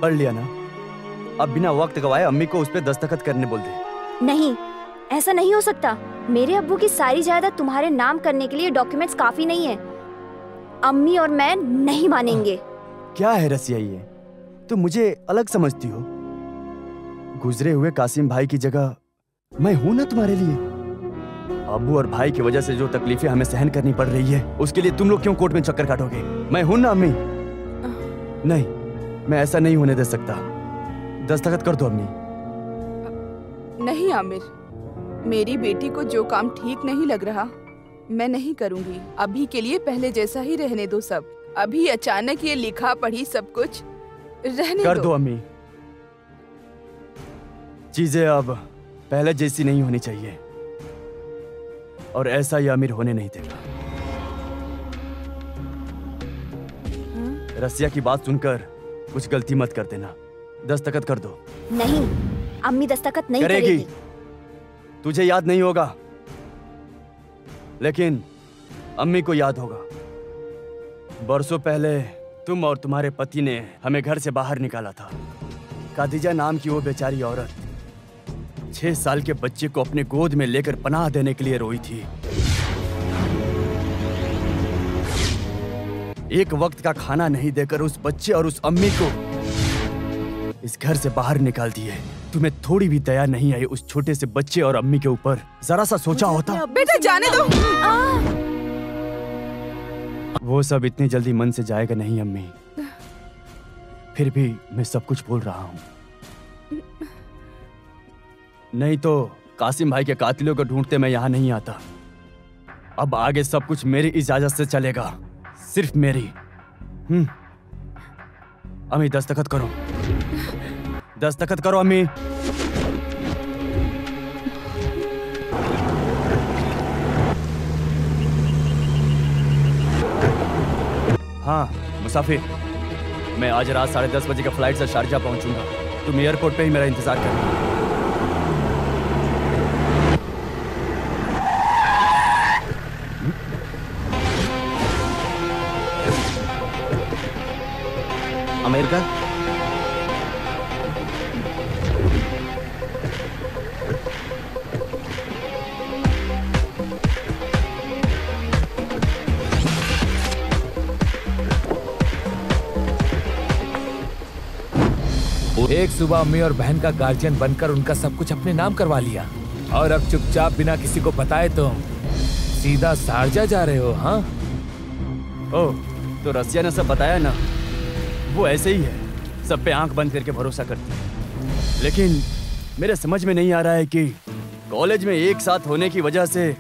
पढ़ लिया ना? अब बिना वक्त गवाए अम्मी को उस पे दस्तखत करने बोल दे। नहीं, ऐसा नहीं हो सकता। मेरे अब्बू की सारी जायदाद तुम्हारे नाम करने के लिए डॉक्यूमेंट्स काफी नहीं है। अम्मी और मैं नहीं मानेंगे। क्या है रसिया ये? तुम मुझे अलग समझती हो? गुजरे हुए कासिम भाई की जगह मैं हूं ना तुम्हारे लिए। अब्बू और भाई की वजह से जो तकलीफें हमें सहन करनी पड़ रही है, उसके लिए तुम लोग क्यों कोर्ट में चक्कर काटोगे? मैं हूं ना अम्मी। नहीं, मैं ऐसा नहीं होने दे सकता। दस्तखत कर दो अम्मी। नहीं आमिर, मेरी बेटी को जो काम ठीक नहीं लग रहा मैं नहीं करूंगी। अभी के लिए पहले जैसा ही रहने दो सब। अभी अचानक ये लिखा पढ़ी सब कुछ रहने कर दो अम्मी। चीजें अब पहले जैसी नहीं होनी चाहिए, और ऐसा ये अमीर होने नहीं देगा। रसिया की बात सुनकर कुछ गलती मत कर देना। दस्तखत कर दो। नहीं, अम्मी दस्तखत नहीं करेगी। तुझे याद नहीं होगा, लेकिन अम्मी को याद होगा। बरसों पहले तुम और तुम्हारे पति ने हमें घर से बाहर निकाला था। खादीजा नाम की वो बेचारी औरत 6 साल के बच्चे को अपने गोद में लेकर पनाह देने के लिए रोई थी। एक वक्त का खाना नहीं देकर उस बच्चे और उस अम्मी को इस घर से बाहर निकाल दिए। तुम्हें थोड़ी भी दया नहीं आई उस छोटे से बच्चे और अम्मी के ऊपर? जरा सा सोचा होता। बेटा जाने दो। वो सब इतनी जल्दी मन से जाएगा नहीं अम्मी। फिर भी मैं सब कुछ बोल रहा हूँ। नहीं तो कासिम भाई के कातिलों को ढूंढते मैं यहाँ नहीं आता। अब आगे सब कुछ मेरी इजाजत से चलेगा, सिर्फ मेरी। अम्मी दस्तखत करो, दस्तखत करो अम्मी। हाँ मुसाफिर, मैं आज रात 10:30 बजे का फ्लाइट से शारजाह पहुंचूंगा। तुम एयरपोर्ट पे ही मेरा इंतजार करना। अमेरिका एक सुबह अम्मी और बहन का गार्जियन बनकर उनका सब कुछ अपने नाम करवा लिया, और अब चुपचाप बिना किसी को बताए तो सीधा शारजाह जा रहे हो? हाँ? ओह, तो रसिया ने सब बताया ना। वो ऐसे ही है, सब पे आंख बंद करके भरोसा करती है। लेकिन मेरे समझ में नहीं आ रहा है कि कॉलेज में एक साथ होने की वजह से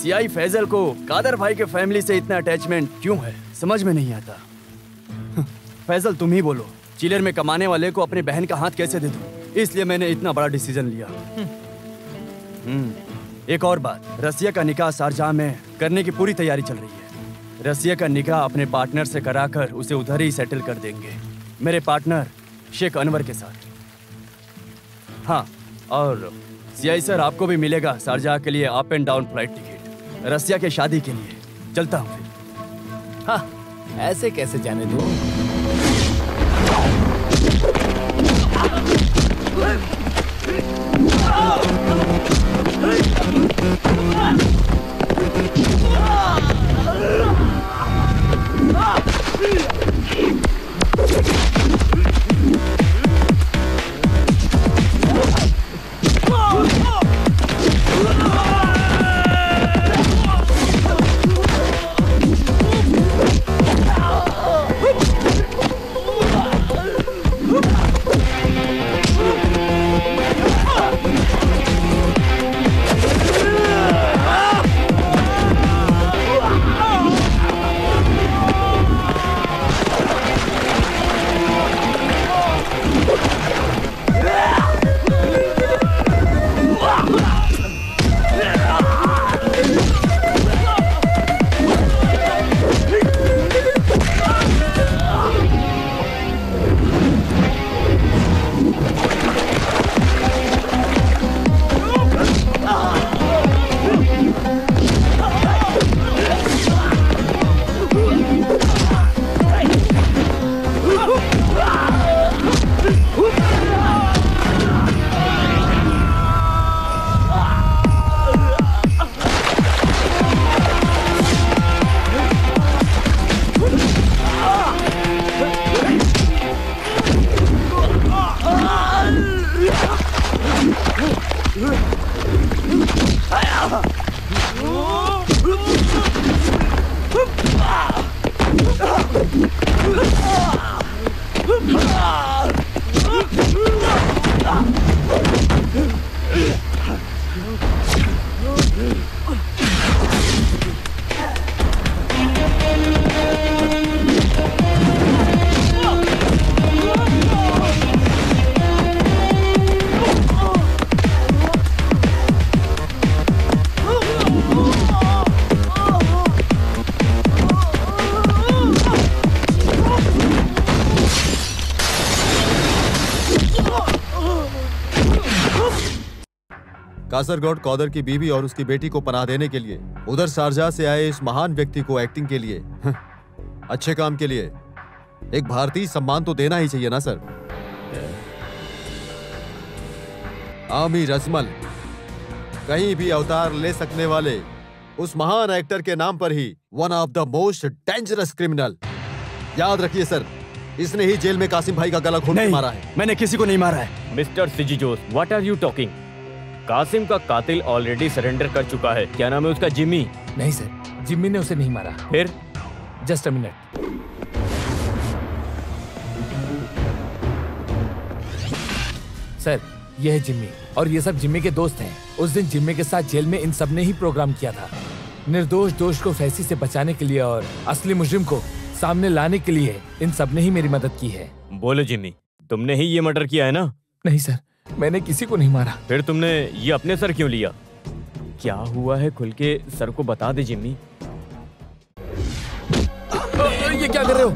सियाई फैजल को कादर भाई के फैमिली से इतना अटैचमेंट क्यों है, समझ में नहीं आता। फैजल तुम ही बोलो, चिलर में कमाने वाले को अपनी बहन का हाथ कैसे दे दूं? इसलिए मैंने इतना बड़ा डिसीजन लिया। एक और बात, रसिया का निकाह शारजाह में करने की पूरी तैयारी चल रही है। रसिया का निकाह अपने पार्टनर से कराकर उसे उधर ही सेटल कर देंगे, मेरे पार्टनर शेख अनवर के साथ। हाँ, और सीआई सर आपको भी मिलेगा शारजाह के लिए up and down flight ticket, रसिया के शादी के लिए। चलता हूँ फिर। हाँ, ऐसे कैसे जाने दो। कासरगोड कौदर की बीवी और उसकी बेटी को पनाह देने के लिए उधर शारजाह से आए इस महान व्यक्ति को एक्टिंग के लिए, अच्छे काम के लिए एक भारतीय सम्मान तो देना ही चाहिए ना सर। आमिर अजमल कहीं भी अवतार ले सकने वाले उस महान एक्टर के नाम पर ही one of the most dangerous criminal. याद रखिए सर, इसने ही जेल में कासिम भाई का गला घोंट के मारा है। मैंने किसी को नहीं मारा है। मिस्टर सिजीजोस, what are you talking? Kasim का कातिल ऑलरेडी सरेंडर कर चुका है। क्या नाम है उसका? जिम्मी। नहीं सर, जिम्मी ने उसे नहीं मारा। फिर? Just a minute. सर, यह है जिम्मी और ये सब जिम्मी के दोस्त हैं। उस दिन जिम्मी के साथ जेल में इन सब ने ही प्रोग्राम किया था। निर्दोष दोष को फैंसी से बचाने के लिए और असली मुजरिम को सामने लाने के लिए इन सब ने ही मेरी मदद की है। बोलो जिम्मी, तुमने ही ये मर्डर किया है ना? नहीं सर, मैंने किसी को नहीं मारा। फिर तुमने ये अपने सर क्यों लिया? क्या हुआ है खुल के सर को बता दे जिम्मी। ये क्या कर रहे हो?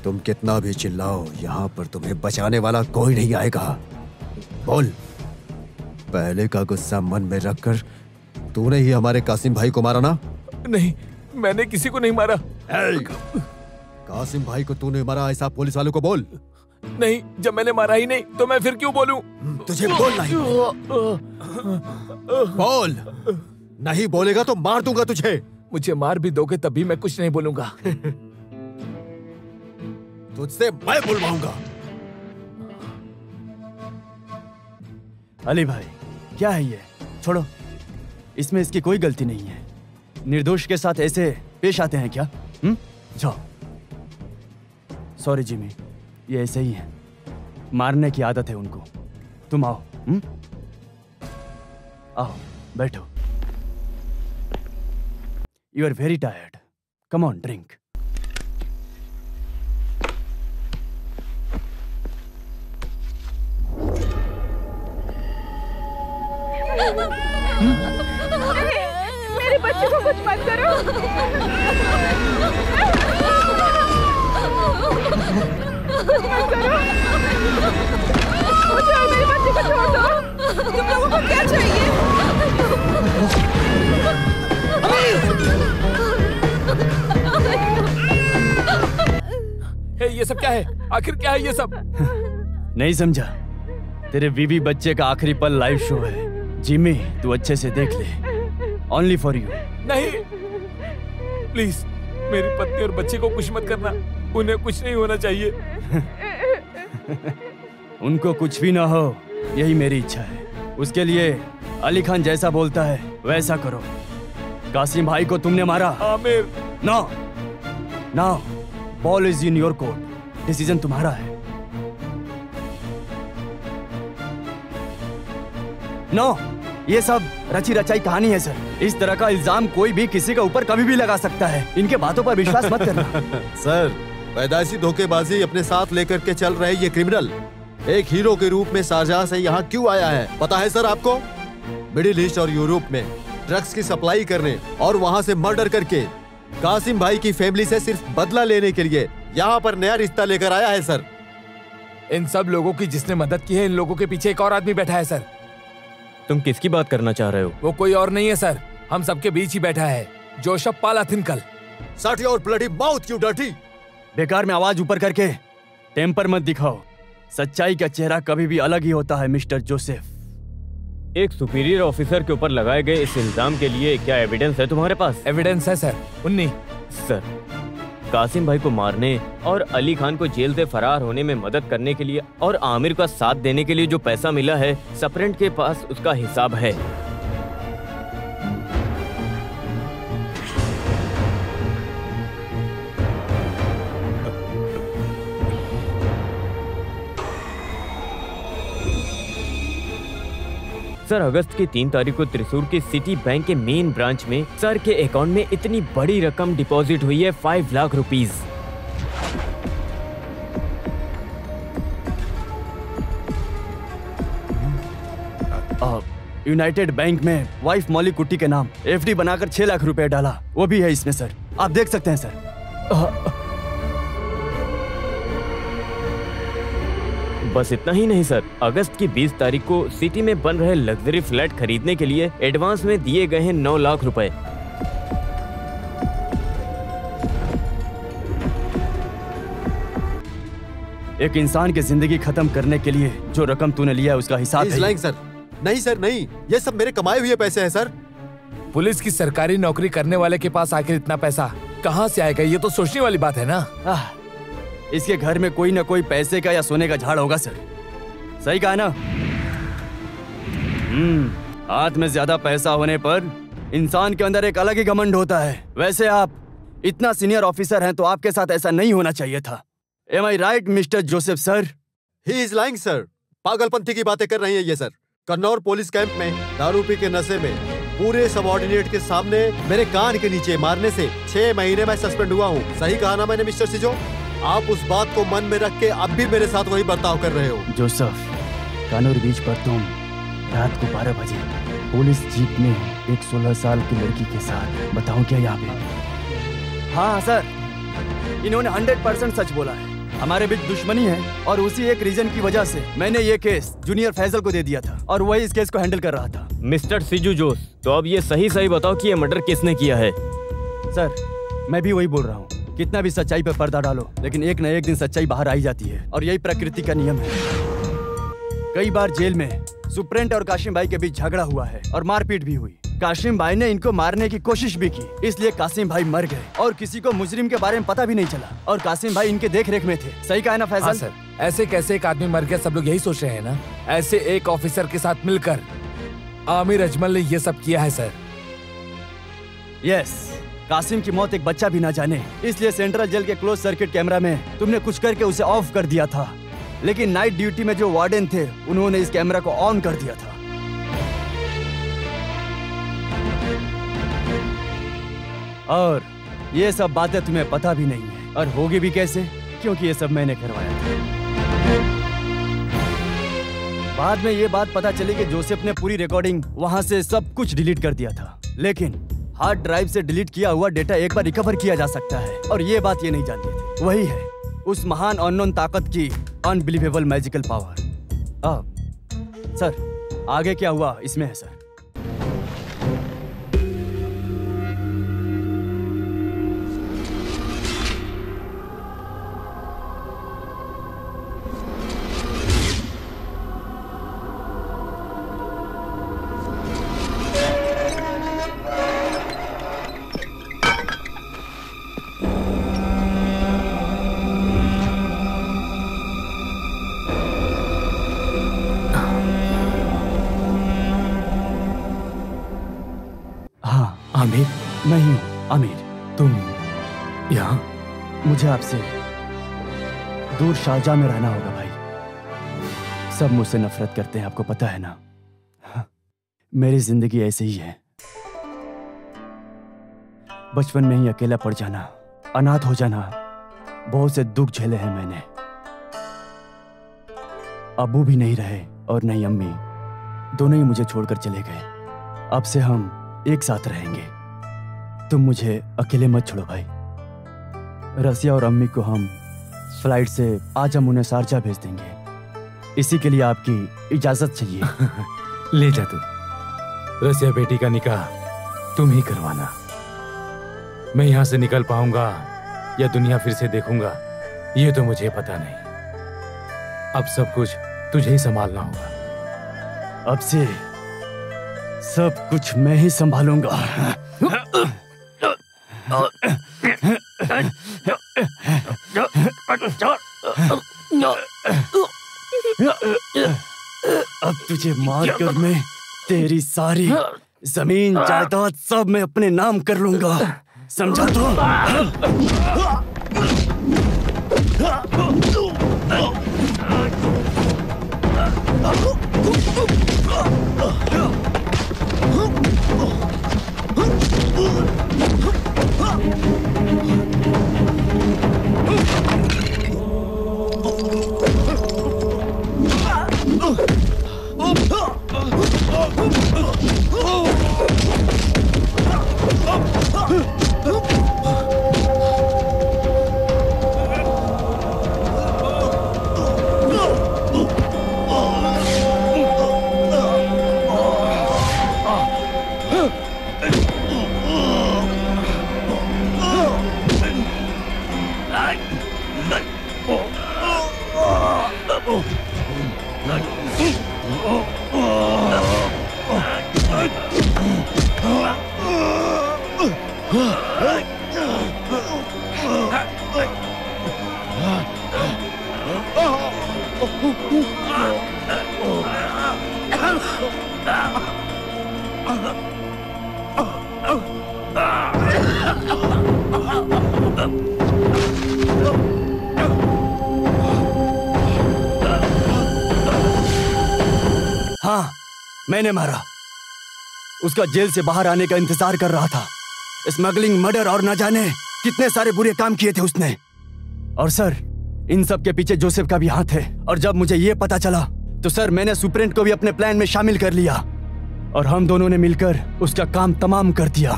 तुम कितना भी चिल्लाओ, यहाँ पर तुम्हें बचाने वाला कोई नहीं आएगा। बोल, पहले का गुस्सा मन में रखकर तूने ही हमारे कासिम भाई को मारा ना? नहीं, मैंने किसी को नहीं मारा। कासिम भाई को तूने मारा ऐसा पुलिस वालों को बोल। नहीं, जब मैंने मारा ही नहीं तो मैं फिर क्यों बोलूं? तुझे बोलना ही। बोल, नहीं बोलेगा तो मार दूंगा तुझे। मुझे मार भी दोगे तब भी मैं कुछ नहीं बोलूंगा। तुझसे मैं बुलवाऊंगा। अली भाई, क्या है ये? छोड़ो, इसमें इसकी कोई गलती नहीं है। निर्दोष के साथ ऐसे पेश आते हैं क्या? जाओ। सॉरी जिमी, ये ऐसे ही है, मारने की आदत है उनको। तुम आओ। आओ, बैठो। You are very tired, come on drink. मेरे बच्चे को कुछ मत करो। कुछ मत करो। मुझे और मेरे बच्चे को छोड़ दो। तुम लोगों को क्या चाहिए? ये सब क्या है? आखिर क्या है ये सब? नहीं समझा? तेरे बीवी बच्चे का आखिरी पल लाइव शो है। जिमी, तू अच्छे से देख ले। Only for you. नहीं, प्लीज मेरी पत्नी और बच्चे को कुछ मत करना। उन्हें कुछ नहीं होना चाहिए। उनको कुछ भी ना हो, यही मेरी इच्छा है। उसके लिए अली खान जैसा बोलता है वैसा करो। कासिम भाई को तुमने मारा। Aamir. No no, ball is in your court. Decision तुम्हारा है। नो, ये सब रची रचाई कहानी है सर। इस तरह का इल्जाम कोई भी किसी के ऊपर कभी भी लगा सकता है। इनके बातों पर विश्वास मत करना। सर, पैदाइशी धोखेबाजी अपने साथ लेकर के चल रहे ये क्रिमिनल एक हीरो के रूप में शारजाह से यहाँ क्यों आया है पता है सर आपको? मिडिल ईस्ट और यूरोप में ड्रग्स की सप्लाई करने और वहाँ से मर्डर करके कासिम भाई की फैमिली से सिर्फ बदला लेने के लिए यहाँ पर नया रिश्ता लेकर आया है सर। इन सब लोगों की जिसने मदद की है, इन लोगों के पीछे एक और आदमी बैठा है सर। तुम किसकी बात करना चाह रहे हो? वो कोई और नहीं है सर, हम सबके बीच ही बैठा है। Joseph पालाथिनकल। Shut your bloody mouth, you dirty! बेकार में आवाज ऊपर करके टेम्पर मत दिखाओ। सच्चाई का चेहरा कभी भी अलग ही होता है मिस्टर जोसेफ। एक सुपीरियर ऑफिसर के ऊपर लगाए गए इस इल्जाम के लिए क्या एविडेंस है तुम्हारे पास? एविडेंस है सर। उन्नी सर, कासिम भाई को मारने और अली खान को जेल से फरार होने में मदद करने के लिए और आमिर का साथ देने के लिए जो पैसा मिला है, सप्रेंट के पास उसका हिसाब है। सर, अगस्त की 3 तारीख को त्रिशूर के सिटी बैंक के मेन ब्रांच में सर के अकाउंट में इतनी बड़ी रकम डिपॉजिट हुई है, 5 लाख रुपीस। यूनाइटेड बैंक में वाइफ मौली कुट्टी के नाम एफडी बनाकर 6 लाख रुपए डाला, वो भी है इसमें सर। आप देख सकते हैं सर। बस इतना ही नहीं सर, अगस्त की 20 तारीख को सिटी में बन रहे लग्जरी फ्लैट खरीदने के लिए एडवांस में दिए गए हैं 9 लाख रुपए। एक इंसान की जिंदगी खत्म करने के लिए जो रकम तूने लिया है उसका हिसाब है। सर, नहीं सर, नहीं, ये सब मेरे कमाए हुए पैसे हैं सर। पुलिस की सरकारी नौकरी करने वाले के पास आखिर इतना पैसा कहाँ से आएगा? ये तो सोचने वाली बात है ना। इसके घर में कोई ना कोई पैसे का या सोने का झाड़ होगा सर। सही कहा ना? हाथ में ज्यादा पैसा होने पर इंसान के अंदर एक अलग ही घमंड होता है। वैसे आप इतना सीनियर ऑफिसर हैं तो आपके साथ ऐसा नहीं होना चाहिए था। Am I right, mister Joseph sir? He is lying, sir. पागलपंथी की बातें कर रही है ये सर। कन्नौर पुलिस कैंप में दारू पी के नशे में पूरे सबऑर्डिनेट के सामने मेरे कान के नीचे मारने से 6 महीने में सस्पेंड हुआ हूँ। सही कहा ना मैंने मिस्टर सिजो? आप उस बात को मन में रख के अब भी मेरे साथ वही बर्ताव कर रहे हो। जोसेफ, कानूर बीच पर तुम रात को 12 बजे पुलिस जीप में एक 16 साल की लड़की के साथ, बताऊं क्या यहाँ पे? हाँ सर, इन्होंने 100% सच बोला है। हमारे बीच दुश्मनी है और उसी एक रीजन की वजह से मैंने ये केस जूनियर फैजल को दे दिया था और वही इस केस को हैंडल कर रहा था। मिस्टर सिजू जोस, तो अब ये सही बताओ कि ये मर्डर किसने किया है? सर, मैं भी वही बोल रहा हूँ। कितना भी सच्चाई पर पर्दा डालो, लेकिन एक न एक दिन सच्चाई बाहर आई जाती है और यही प्रकृति का नियम है। कई बार जेल में सुप्रेंट और कासिम भाई के बीच झगड़ा हुआ है और मारपीट भी हुई। कासिम भाई ने इनको मारने की कोशिश भी की, इसलिए कासिम भाई मर गए और किसी को मुजरिम के बारे में पता भी नहीं चला और कासिम भाई इनके देख रेख में थे। सही कहा है ना फैजल? हाँ सर, ऐसे कैसे एक आदमी मर गया सब लोग यही सोच रहे हैं ना। ऐसे एक ऑफिसर के साथ मिलकर आमिर अजमल ने ये सब किया है सर। यस, कासिम की मौत एक बच्चा भी ना जाने, इसलिए सेंट्रल जेल के क्लोज सर्किट कैमरा में तुमने कुछ करके उसे ऑफ कर दिया था, लेकिन नाइट ड्यूटी में जो वार्डन थे उन्होंने इस कैमरा को ऑन कर दिया था। और ये सब बातें तुम्हें पता भी नहीं है और होगी भी कैसे, क्योंकि ये सब मैंने करवाया था। बाद में ये बात पता चली कि जोसेफ ने पूरी रिकॉर्डिंग वहां से सब कुछ डिलीट कर दिया था, लेकिन हार्ड ड्राइव से डिलीट किया हुआ डेटा एक बार रिकवर किया जा सकता है, और ये बात ये नहीं जानते थे। वही है उस महान अननोन ताकत की अनबिलीवेबल मैजिकल पावर। सर आगे क्या हुआ इसमें है सर। आमिर? मैं ही हूँ आमिर। तुम यहाँ? मुझे आपसे दूर शारजाह में रहना होगा भाई। सब मुझसे नफरत करते हैं, आपको पता है ना। मेरी जिंदगी ऐसे ही है, बचपन में ही अकेला पड़ जाना, अनाथ हो जाना, बहुत से दुख झेले हैं मैंने। अब्बू भी नहीं रहे और नहीं अम्मी, दोनों ही मुझे छोड़कर चले गए। अब से हम एक साथ रहेंगे। तुम मुझे अकेले मत छोड़ो भाई। रसिया और अम्मी को हम फ्लाइट से आज हम उन्हें शारजाह भेज देंगे। इसी के लिए आपकी इजाजत चाहिए। ले जा तू। रसिया बेटी का निकाह तुम ही करवाना। मैं यहाँ से निकल पाऊंगा या दुनिया फिर से देखूंगा ये तो मुझे पता नहीं। अब सब कुछ तुझे ही संभालना होगा। अब से सब कुछ मैं ही संभालूंगा। अब तुझे मारकर मैं तेरी सारी जमीन जायदाद सब मैं अपने नाम कर लूंगा, समझा तो? हाँ, मैंने मारा। उसका जेल से बाहर आने का इंतजार कर रहा था। स्मगलिंग, मर्डर और न जाने कितने सारे बुरे काम किए थे उसने। और सर, इन सब के पीछे जोसेफ का भी हाथ है। और जब मुझे ये पता चला तो सर मैंने सुप्रेंट को भी अपने प्लान में शामिल कर लिया और हम दोनों ने मिलकर उसका काम तमाम कर दिया।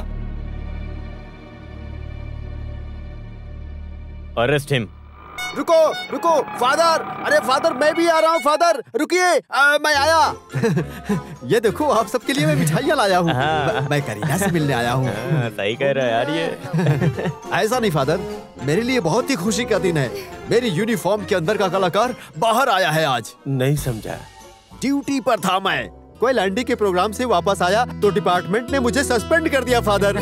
Arrest him. रुको रुको फादर, अरे फादर मैं भी आ रहा हूँ। फादर रुकिए, मैं आया। ये देखो आप सबके लिए मैं मिठाइयाँ लाया हूँ। मैं करीना से मिलने आया हूँ। सही कह रहा है यार ये। ऐसा नहीं फादर, मेरे लिए बहुत ही खुशी का दिन है। मेरी यूनिफॉर्म के अंदर का कलाकार बाहर आया है आज। नहीं समझा। ड्यूटी पर था मैं, कोई लैंडी के प्रोग्राम से वापस आया तो डिपार्टमेंट ने मुझे सस्पेंड कर दिया फादर।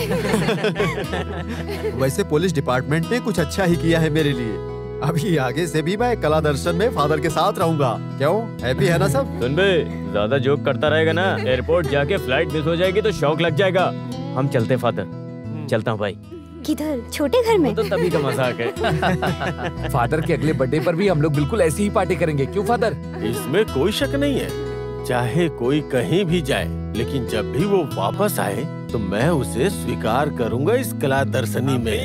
वैसे पुलिस डिपार्टमेंट ने कुछ अच्छा ही किया है मेरे लिए। अभी आगे से भी मैं कला दर्शन में फादर के साथ रहूंगा। क्यों, हैप्पी है ना सब? सुन बे, ज्यादा जोक करता रहेगा ना, एयरपोर्ट जाके फ्लाइट मिस हो जाएगी तो शौक लग जाएगा। हम चलते फादर। चलता हूँ भाई। किधर? छोटे घर में? तो तभी का मजाक है। फादर के अगले बर्थडे पर भी हम लोग बिल्कुल ऐसी ही पार्टी करेंगे, क्यों फादर? इसमें कोई शक नहीं है। चाहे कोई कहीं भी जाए, लेकिन जब भी वो वापस आए तो मैं उसे स्वीकार करूंगा इस कला दर्शनी में।